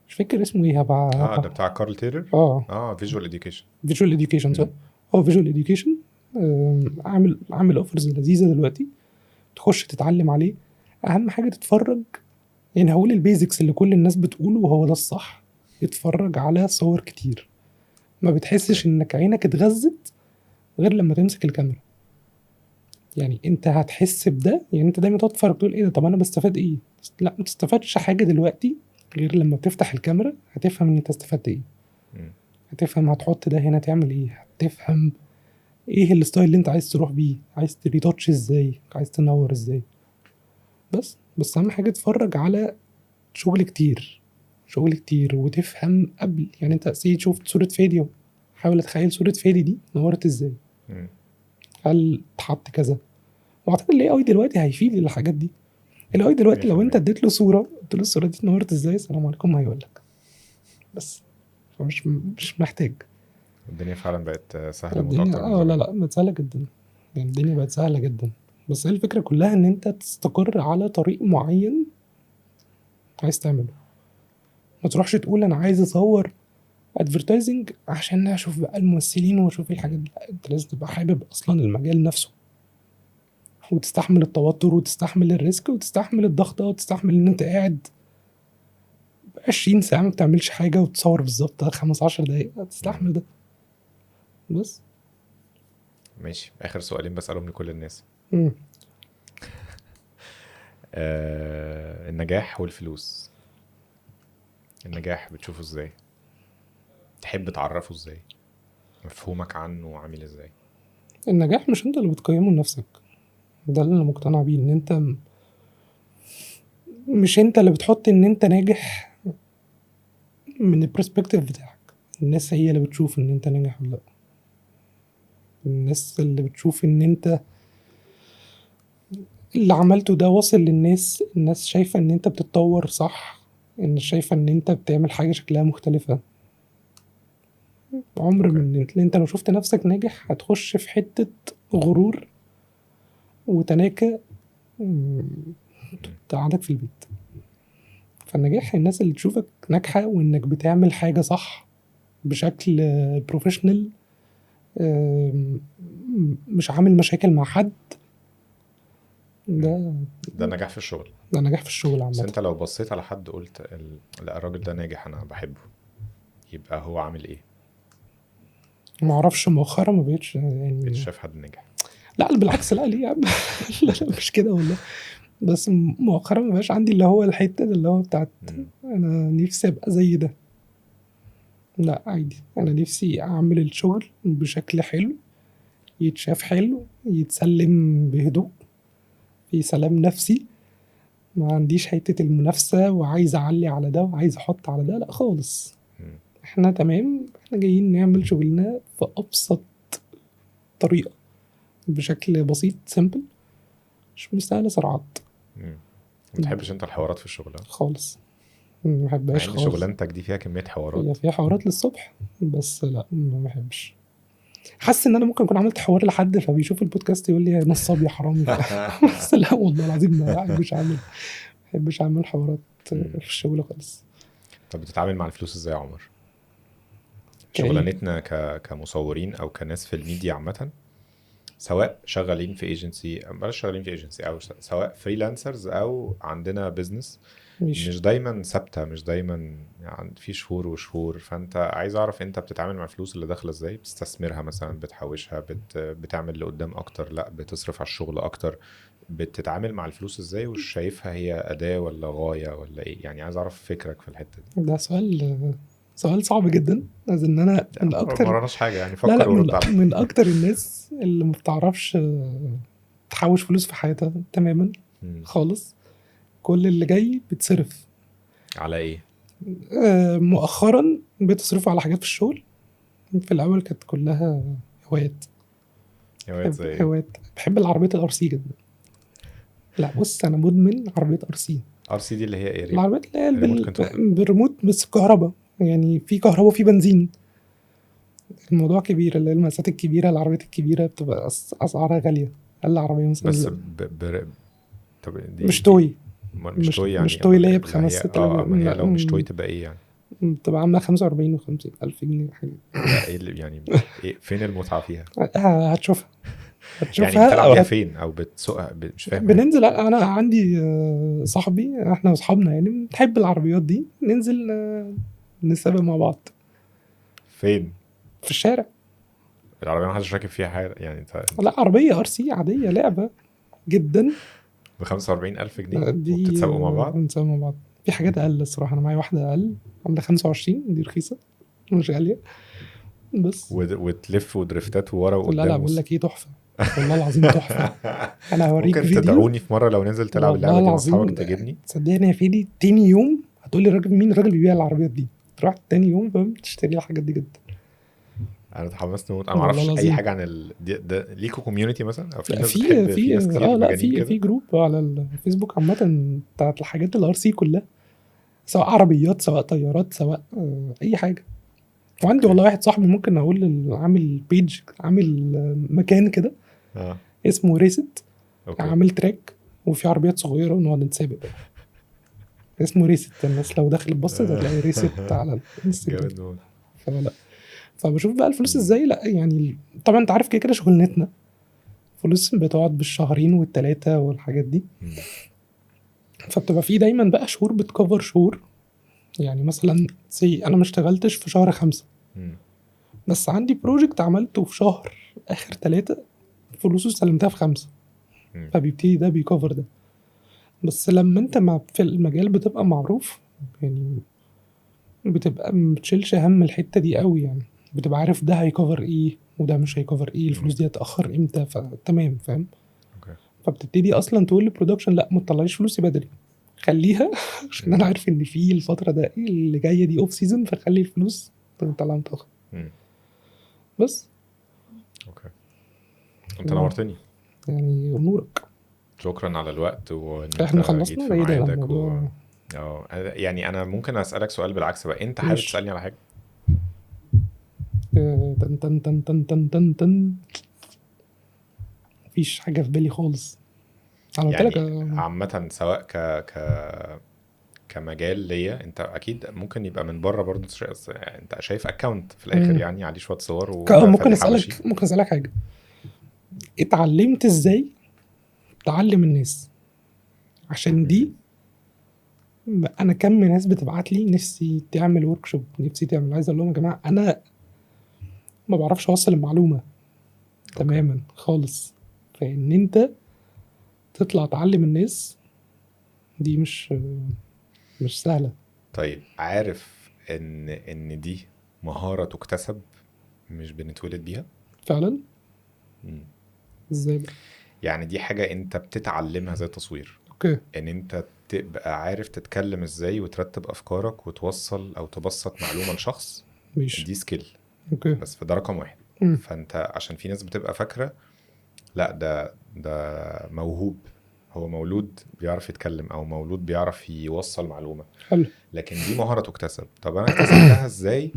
مش فاكر اسمه ايه بقى. ده بتاع كارل تيلر. فيجوال اديوكيشن. فيجوال اديوكيشن، صح. هو فيجوال اديوكيشن عامل اوفرز لذيذه دلوقتي، تخش تتعلم عليه. اهم حاجه تتفرج، يعني هقول البيزكس اللي كل الناس بتقوله وهو ده الصح. يتفرج على صور كتير، ما بتحسش انك عينك اتغذت غير لما تمسك الكاميرا. يعني انت هتحس بده، يعني انت دايما تتفرج تقول ايه ده، طب انا بستفاد ايه؟ لا، ما تستفادش حاجه دلوقتي غير لما تفتح الكاميرا هتفهم ان انت استفدت ايه. هتفهم هتحط ده هنا تعمل ايه، هتفهم ايه الستايل اللي انت عايز تروح بيه، عايز تريتاتش ازاي، عايز تنور ازاي. بس اهم حاجه تتفرج على شغل كتير وتفهم قبل. يعني انت سي شفت صورة فادي، حاول اتخيل صورة فادي دي نورت ازاي، مم. هل اتحط كذا. واعتقد الاي اي دلوقتي هيفيد الحاجات دي. الاي اي دلوقتي لو انت 100%. اديت له صورة قلت له الصورة دي اتنورت ازاي، السلام عليكم، هيقول لك. بس مش محتاج. الدنيا فعلا بقت سهله موت الدنيا اكتر من زمان. لا بقت سهلة جدا. يعني الدنيا بقت سهلة جدا. بس هي الفكرة كلها ان انت تستقر على طريق معين عايز تعمله. ما تروحش تقول انا عايز اصور ادفرتايزنج عشان اشوف بقى الممثلين واشوف الحاجات دي. لا، انت لازم تبقى حابب اصلا المجال نفسه، وتستحمل التوتر وتستحمل الريسك وتستحمل الضغط وتستحمل ان انت قاعد 20 ساعة ما بتعملش حاجة وتصور بالظبط 15 دقايق. تستحمل ده بس. ماشي، اخر سؤالين بسالهم لكل الناس. مم. النجاح والفلوس. النجاح بتشوفه ازاي؟ تحب تعرفه ازاي؟ مفهومك عنه عامل ازاي؟ النجاح مش انت اللي بتقيمه لنفسك. ده اللي انا مقتنع بيه، ان انت مش انت اللي بتحط ان انت ناجح من البرسبكتيف بتاعك. الناس هي اللي بتشوف ان انت ناجح ولا لا. الناس اللي بتشوف ان انت اللي عملته ده واصل للناس. الناس شايفة ان انت بتتطور صح، الناس شايفة ان انت بتعمل حاجة شكلها مختلفة. عمر أوكي. من انت لو شفت نفسك ناجح هتخش في حتة غرور وتناكة تقعدك في البيت. فالنجاح الناس اللي تشوفك ناجحة وانك بتعمل حاجة صح بشكل بروفيشنال، مش عامل مشاكل مع حد. ده ده نجاح في الشغل. ده نجاح في الشغل بس عامة. انت لو بصيت على حد قلت لا الراجل ده ناجح انا بحبه، يبقى هو عامل ايه؟ ما اعرفش مؤخرا ما بقتش يعني. بيتشاف حد ناجح؟ لا بالعكس، لا ليه يا عم. لا مش كده والله. بس مؤخرا ما بقاش عندي اللي هو الحتة اللي هو بتاعت مم. انا نفسي ابقى زي ده. لا عادي، انا نفسي اعمل الشغل بشكل حلو، يتشاف حلو، يتسلم بهدوء، في سلام نفسي. ما عنديش حتة المنافسة وعايز اعلي على ده وعايز احط على ده، لا خالص. مم. احنا تمام، احنا جايين نعمل شغلنا في ابسط طريقة بشكل بسيط سيمبل، مش مستاهل سرعات مم. ما بتحبش انت الحوارات في الشغل؟ خالص. ما مع بحبهاش ان خالص. شغلانتك دي فيها كمية هي حوارات. فيها حوارات للصبح، بس لا ما بحبش. حاسس ان انا ممكن اكون عملت حوار لحد فبيشوف البودكاست يقول لي يا نصاب يا حرامي. بس لا والله العظيم ما بحبش اعمل حوارات في الشغل خالص. طب بتتعامل مع الفلوس ازاي يا عمر؟ كأي شغلانتنا كمصورين او كناس في الميديا عامة، سواء شغالين في ايجنسي، بلاش شغالين في ايجنسي، او سواء فريلانسرز او عندنا بزنس، مش دايما ثابته، مش دايما يعني في شهور وشهور. فانت عايز اعرف انت بتتعامل مع الفلوس اللي داخله ازاي؟ بتستثمرها مثلا، بتحوشها، بتعمل لقدام اكتر، لا بتصرف على الشغل اكتر؟ بتتعامل مع الفلوس ازاي؟ وش شايفها هي اداة ولا غاية ولا ايه؟ يعني عايز اعرف فكرك في الحتة دي. ده سؤال صعب جدا. از ان انا لا، من ما اكتر وراناش حاجة يعني، لا فكر ورد عليا. من اكتر الناس اللي ما بتعرفش تحوش فلوس في حياتها تماما مم. خالص. كل اللي جاي بتصرف. على ايه؟ مؤخرا بتصرفوا على حاجات في الشغل. في الاول كانت كلها هوايات. هوايات زي ايه؟ هوايات. بحب العربيات الار سي جدا. لا بص، انا مدمن عربيات ار سي. ار سي دي اللي هي ايه؟ العربيات اللي هي ريموت كنترول؟ بالريموت بس كهرباء. يعني في كهرباء وفي بنزين. الموضوع كبير، اللي هي المسافات الكبيره، العربيات الكبيره بتبقى اسعارها غاليه. اقل عربيه مثلا بس طب مش توي. مش توي يعني؟ مش توي اللي هي لا بخمس هي ست آلاف. ما هي لو مش توي تبقى ايه يعني؟ بتبقى عامله 45 و50 الف جنيه حاجه. لا ايه اللي يعني، إيه فين المتعة فيها؟ هتشوفها يعني بتلعب بيها فين او بتسوقها؟ مش فاهم. بننزل. انا عندي صاحبي، احنا واصحابنا يعني بنحب العربيات دي، ننزل نسابق مع بعض فين؟ في الشارع. العربية ما حدش راكب فيها حاجة يعني؟ انت لا عربيه ار سي عاديه لعبه جدا. ب 45,000 جنيه دي وبتتسابقوا مع بعض؟ بنسابق مع بعض. في حاجات اقل الصراحه، انا معايا واحده اقل عامله 25، دي رخيصه مش غاليه بس. وتلف ودريفتات وورا لا وقدام بقول لك ايه، تحفه. والله العظيم تحفه. انا هوريك ممكن فيديو، تدعوني في مره لو ننزل تلعب والله اللعبه دي مع اصحابك العظيم تجيبني. تصدقني يا فيدي تاني يوم هتقول لي الراجل مين الراجل اللي بيبيع العربيات دي، تروح تاني يوم فاهم تشتري الحاجات دي جدا. انا اتحمست موت. انا ما والله اعرفش اي العظيم حاجه عن ده ليكو كوميونتي مثلا، او في لا، ناس في بتحب، في في ناس كتير لا مجانين في كده. جروب على الفيسبوك عامة بتاعت الحاجات الار سي كلها، سواء عربيات سواء طيارات سواء اي حاجة. وعندي اوكي. والله واحد صاحبي ممكن اقول عامل بيج، عامل مكان كده اه. اسمه ريست، اوكي. عامل تراك وفي عربيات صغيرة ونقعد نتسابق. اسمه ريست، الناس لو دخلت بصت هتلاقي ريست على الانستجرام. جامد موت. فلا، فبشوف بقى الفلوس مم. ازاي. لا يعني طبعا انت عارف كده كده شغلتنا فلوس بتقعد بالشهرين والتلاتة والحاجات دي. مم. فبتبقى في دايما بقى شهور بتكفر شهور. يعني مثلا انا ما اشتغلتش في شهر 5، مم. بس عندي بروجكت عملته في شهر اخر 3، فلوسه سلمتها في 5، مم. فبيبتدي ده بيكفر ده. بس لما انت في المجال بتبقى معروف، يعني بتبقى ما بتشيلش هم الحتة دي قوي، يعني بتبقى عارف ده هيكفر ايه وده مش هيكفر ايه، مم. الفلوس دي هتأخر امتى، فتمام فاهم. اوكي. فبتبتدي اصلا تقول للبرودكشن لا ما تطلعيش فلوسي بدري، خليها عشان مم. انا عارف ان في الفتره ده اللي جايه دي اوف سيزون، فخلي الفلوس تطلع متاخر مم. بس. اوكي. انت نورتني. يعني امورك. شكرا على الوقت، وان احنا انت جيت خلصنا في ده ايه ده ميعادك الموضوع. يعني انا ممكن اسالك سؤال بالعكس بقى، انت حابب مش تسالني على حاجه؟ تن تن تن تن تن تن تن. مفيش حاجه في بالي خالص. انا قلت لك يعني عامه سواء كمجال ليا، انت اكيد ممكن يبقى من بره برضه انت شايف اكونت في الاخر يعني عليه شويه صور ممكن وفادي حبشي. اسالك حاجه. اتعلمت ازاي تعلم الناس؟ عشان مم. دي انا كم ناس بتبعت لي نفسي تعمل ورك شوب، نفسي تعمل، عايز اقول لهم يا جماعه انا ما بعرفش اوصل المعلومه اوكي. تماما خالص. فان انت تطلع تعلم الناس دي مش سهله طيب عارف ان دي مهاره تكتسب، مش بنتولد بيها. فعلا. مم. ازاي بقى؟ يعني دي حاجه انت بتتعلمها زي التصوير، اوكي ان انت تبقى عارف تتكلم ازاي وترتب افكارك وتوصل او تبسط معلومه لشخص. ماشي. دي سكيل اوكي. بس، فده رقم واحد. امم. فانت عشان في ناس بتبقى فاكره لا ده موهوب، هو مولود بيعرف يتكلم او مولود بيعرف يوصل معلومه، حلو. لكن دي مهاره تكتسب. طب انا اكتسبتها ازاي؟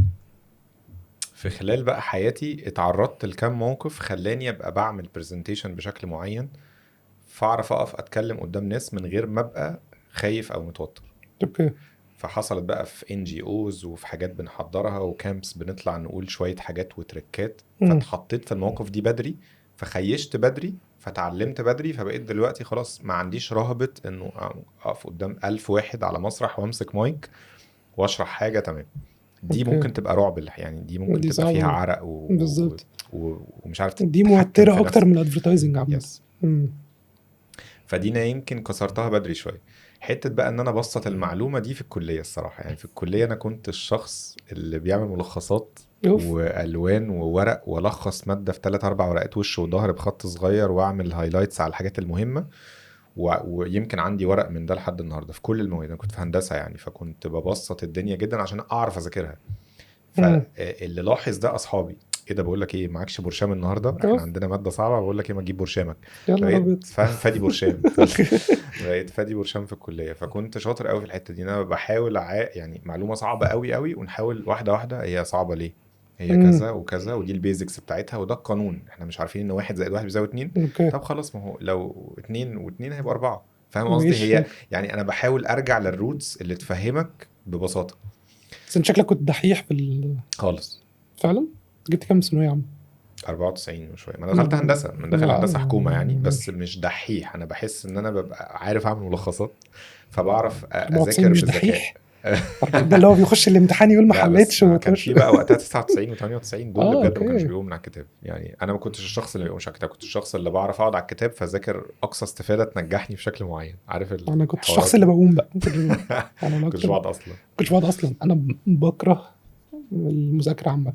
في خلال بقى حياتي اتعرضت لكام موقف خلاني ابقى بعمل برزنتيشن بشكل معين، فاعرف اقف اتكلم قدام ناس من غير ما ابقى خايف او متوتر. اوكي. فحصلت بقى في NGOs وفي حاجات بنحضرها وكامبس بنطلع نقول شوية حاجات وتركات، امم. فاتحطيت في الموقف دي بدري، فخيشت بدري، فتعلمت بدري، فبقيت دلوقتي خلاص ما عنديش رهبة انه اقف قدام 1000 واحد على مسرح وامسك مايك واشرح حاجة. تمام. دي اوكي. ممكن تبقى رعب، يعني دي ممكن دي تبقى فيها صعبه. عرق بالظبط. ومش عارف دي تتحكم موتره في اكتر من نفسك. الادفرتايزنج عامه. يس. امم. فدي انا يمكن كسرتها بدري شويه. حته بقى ان انا ابسط المعلومه دي في الكليه الصراحه، يعني في الكليه انا كنت الشخص اللي بيعمل ملخصات اوف. والوان وورق، والخص ماده في 3 4 ورقات وش وظهر بخط صغير، واعمل هايلايتس على الحاجات المهمه. ويمكن عندي ورق من ده لحد النهارده في كل المواد. انا كنت في هندسه يعني، فكنت ببسط الدنيا جدا عشان اعرف اذاكرها. امم. فاللي لاحظ ده اصحابي، ايه ده بقول لك ايه معكش برشام النهارده، احنا اوف. عندنا ماده صعبه، بقول لك ايه ما تجيب برشامك. يا نهار فبقيت ابيض. فاهم فادي برشام بقيت فادي برشام في الكليه. فكنت شاطر قوي في الحته دي، انا بحاول يعني معلومه صعبه قوي قوي ونحاول واحده واحده، هي صعبه ليه، هي امم. كذا وكذا، ودي البيزكس بتاعتها، وده القانون، احنا مش عارفين ان 1+1 بيساوي 2. اوكي. طب خلاص، ما هو لو 2 و2 هيبقى 4. فاهم قصدي؟ ماشي. هي يعني انا بحاول ارجع للروتس اللي تفهمك ببساطه. بس انت شكلك كنت دحيح خالص. فعلا. جبت كام ثانويه عامه؟ 94 وشويه. ما أنا لا دخلت هندسه، من داخل لا هندسه حكومه يعني، بس مش دحيح. انا بحس ان انا ببقى عارف اعمل ملخصات، فبعرف 94 اذاكر مش بذكاء. دحيح. ده اللي هو بيخش الامتحان يقول ما لا بس حلتش ما كان وتخش. في بقى وقتها 99 و98 دول اللي بجد ما كانوش اوكي. بيقوموا من على الكتاب. يعني انا ما كنتش الشخص اللي بيقومش على الكتاب، كنت الشخص اللي بعرف اقعد على الكتاب فذاكر اقصى استفاده تنجحني في شكل معين. عارف انا كنت الشخص الحوارات اللي دي؟ بقوم بقى، ما كنتش بقوم. انا لا كنتش اكتر. ما بقعد اصلا. كنتش بقعد اصلا، انا بكره المذاكره عامه.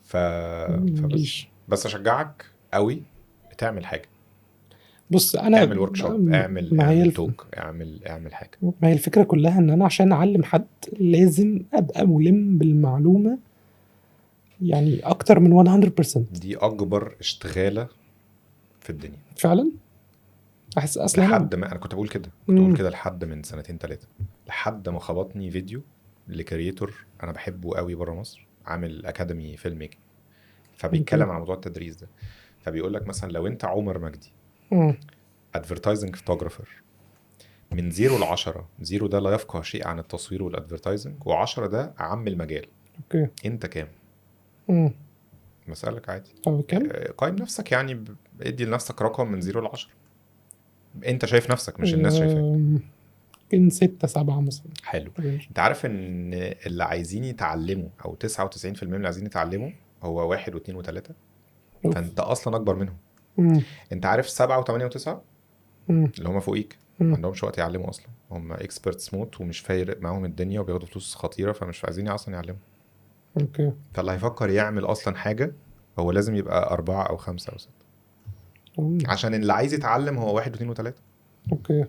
ف... فبس ماليش. بس اشجعك قوي تعمل حاجه، بص انا اعمل ورك شوب، ما هي اعمل توك، اعمل حاجه. ما هي الفكره كلها ان انا عشان اعلم حد لازم ابقى ملم بالمعلومه يعني اكتر من 100%. دي اكبر اشتغاله في الدنيا فعلا احس اصلا لحد ما انا كنت بقول كده، لحد من 2-3 لحد ما خبطني فيديو لكرييتور انا بحبه قوي بره مصر، عامل اكاديمي فيلم ميكنج، فبيتكلم عن موضوع التدريس ده. فبيقول لك مثلا لو انت عمر مجدي ادفرتايزنج فوتوغرافر، من 0 ل10، 0 ده لا يفقه شيء عن التصوير والادفرتايزنج، و10 ده عم المجال، اوكي انت كام؟ مسألك عادي. طب كام؟ قايم نفسك يعني، ادي لنفسك رقم من 0 ل10. انت شايف نفسك مش الناس شايفاك. يمكن 6-7 مثلا. حلو. انت عارف ان اللي عايزين يتعلموا او 99% من اللي عايزين يتعلموا هو 1 و2 و3، فانت اصلا اكبر منهم. انت عارف 7 و8 و9 اللي هم فوقيك ما عندهمش وقت يعلموا اصلا، هم اكسبرتس موت ومش فارق معاهم الدنيا وبياخدوا فلوس خطيره، فمش عايزين اصلا يعلموا. اوكي. فاللي هيفكر يعمل اصلا حاجه هو لازم يبقى 4 أو 5 أو 6، عشان اللي عايز يتعلم هو 1 و2 و3. اوكي.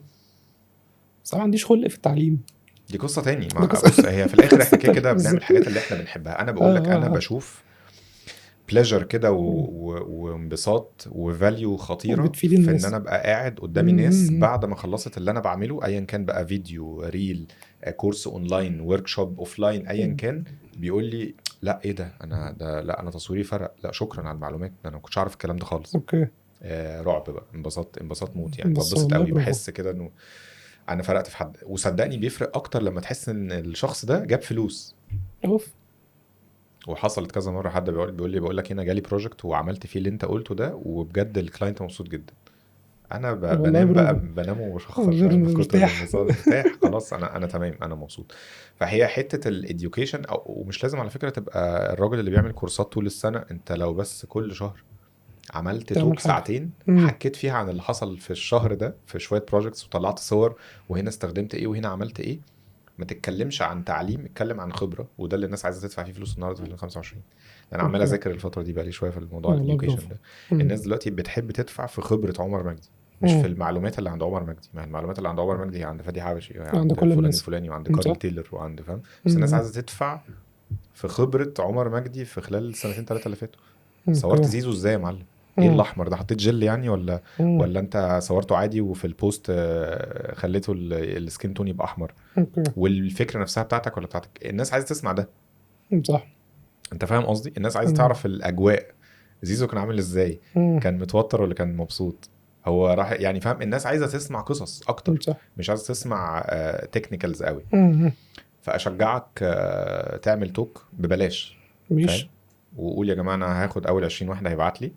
بس انا ما عنديش خلق في التعليم، دي قصه تاني. ما بص، هي في الاخر احنا كده بنعمل الحاجات اللي احنا بنحبها. انا بقول لك انا بشوف بليجر كده وانبساط وفاليو خطيره بتفيد في الناس. ان انا ابقى قاعد قدامي ناس بعد ما خلصت اللي انا بعمله، ايا كان بقى فيديو، ريل، كورس اونلاين، ورك شوب اوفلاين، ايا كان، بيقول لي لا ايه ده، لا انا تصويري فرق، لا شكرا على المعلومات، انا ما كنتش عارف الكلام ده خالص. اوكي. رعب بقى، انبساط موت يعني، ببسط قوي، بحس كده انه انا فرقت في حد. وصدقني بيفرق اكتر لما تحس ان الشخص ده جاب فلوس. وحصلت كذا مره حد بيقول لك هنا جالي بروجكت وعملت فيه اللي انت قلته ده، وبجد الكلاينت مبسوط جدا. انا بنام وبشخر من كتر الانبساط، مرتاح خلاص، انا تمام، انا مبسوط. فهي حته الاديوكيشن، ومش لازم على فكره تبقى الراجل اللي بيعمل كورسات طول السنه. انت لو بس كل شهر عملت توك 2 ساعتين حكيت فيها عن اللي حصل في الشهر ده في شويه بروجكتس، وطلعت صور وهنا استخدمت ايه وهنا عملت ايه، ما تتكلمش عن تعليم، اتكلم عن خبره. وده اللي الناس عايزه تدفع فيه فلوس النهارده في 2025. انا عمال اذاكر الفتره دي بقى لي شويه في الموضوع الاديوكيشن ده. الناس دلوقتي بتحب تدفع في خبره عمر مجدي، مش في المعلومات اللي عند عمر مجدي. ما المعلومات اللي عند عمر مجدي هي عند فادي حبشي، عند فلان الفلاني، وعند كارل تيلر، وعند فاهم. بس الناس عايزه تدفع في خبره عمر مجدي في خلال 2-3 اللي فاتوا. صورت زيزو ازاي يا معلم؟ ايه الاحمر ده؟ حطيت جل يعني ولا انت صورته عادي وفي البوست خليته السكين تون يبقى احمر؟ والفكره نفسها بتاعتك ولا بتاعتك؟ الناس عايزه تسمع ده، صح؟ انت فاهم قصدي؟ الناس عايزه تعرف الاجواء. زيزو كان عامل ازاي؟ كان متوتر ولا كان مبسوط؟ هو راح يعني، فاهم؟ الناس عايزه تسمع قصص اكتر، صح. مش عايزه تسمع تكنيكالز قوي. فاشجعك تعمل توك ببلاش، مش وقول يا جماعه انا هاخد اول 20 واحد هيبعت لي،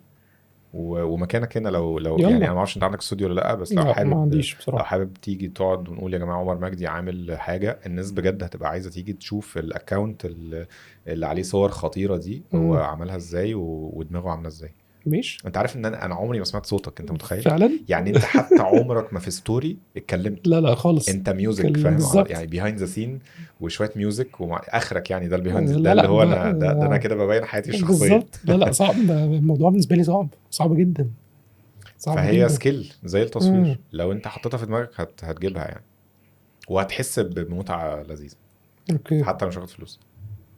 ومكانك هنا. لو يلا. يعني انا ما اعرفش انت عندك استوديو ولا لا، بس لو لا، حابب، ما عنديش بصراحه. لو حابب تيجي تقعد ونقول يا جماعه عمر مجدي عامل حاجه، الناس بجد هتبقى عايزه تيجي تشوف الاكونت اللي عليه صور خطيره دي، هو عملها ازاي ودماغه عامله ازاي. مش انت عارف ان انا عمري ما سمعت صوتك، انت متخيل؟ فعلا يعني انت حتى عمرك ما في ستوري اتكلمت. لا خالص. انت ميوزك، فاهم؟ يعني بيهايند ذا سين وشويه ميوزك اخرك يعني. ده البيهايند، ده اللي هو ده انا كده ببين حياتي الشخصيه بالظبط. لا صعب، الموضوع بالنسبه لي صعب جدا. فهي جداً. سكيل زي التصوير. لو انت حطيتها في دماغك هتجيبها يعني، وهتحس بمتعه لذيذه. اوكي. حتى لو مش هاخد فلوس.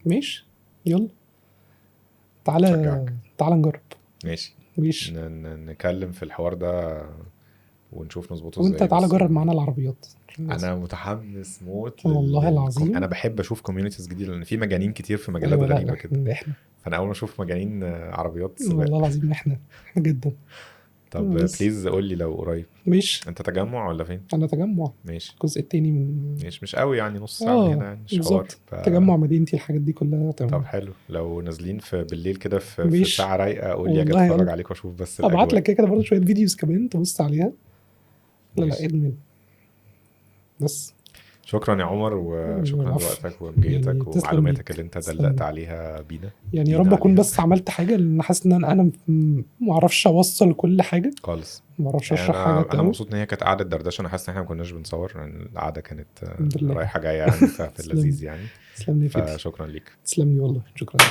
ماشي، يلا تعالى نجرب. ماشي نكلم في الحوار ده ونشوف نظبطه ازاي. وانت تعالى جرب معانا العربيات. انا متحمس موت والله العظيم. انا بحب اشوف كوميونيتيز جديده، لان في مجانين كتير في مجالات غريبه كده. فانا اول ما اشوف مجانين عربيات سباق. والله العظيم احنا جدا. طب بليز قول لي لو قريب. مش انت تجمع ولا فين؟ انا تجمع. ماشي. الجزء التاني من مش قوي يعني، نص ساعه من هنا يعني، مش حوار. تجمع مدينتي، الحاجات دي كلها تمام. طب حلو، لو نازلين في بالليل كده في ساعه رايقه قول لي اجي اتفرج عليك واشوف بس الاجواء. ابعت لك كده برضه شويه فيديوز كمان تبص عليها. لا ادمن بس. شكرا يا عمر، وشكرا لوقتك ومجيتك يعني ومعلوماتك اللي انت دلقت عليها بينا. يعني يا رب اكون بس عملت حاجه، لان حاسس ان انا ما اعرفش اوصل كل حاجه خالص، ما اعرفش اشرح حاجه. انا مبسوط ان هي كانت قعده دردشه. انا حاسس ان احنا ما كناش بنصور، يعني القعده كانت رايحه جايه يعني، في اللذيذ يعني. تسلم لي، فشكرا ليك. تسلم لي والله، شكرا.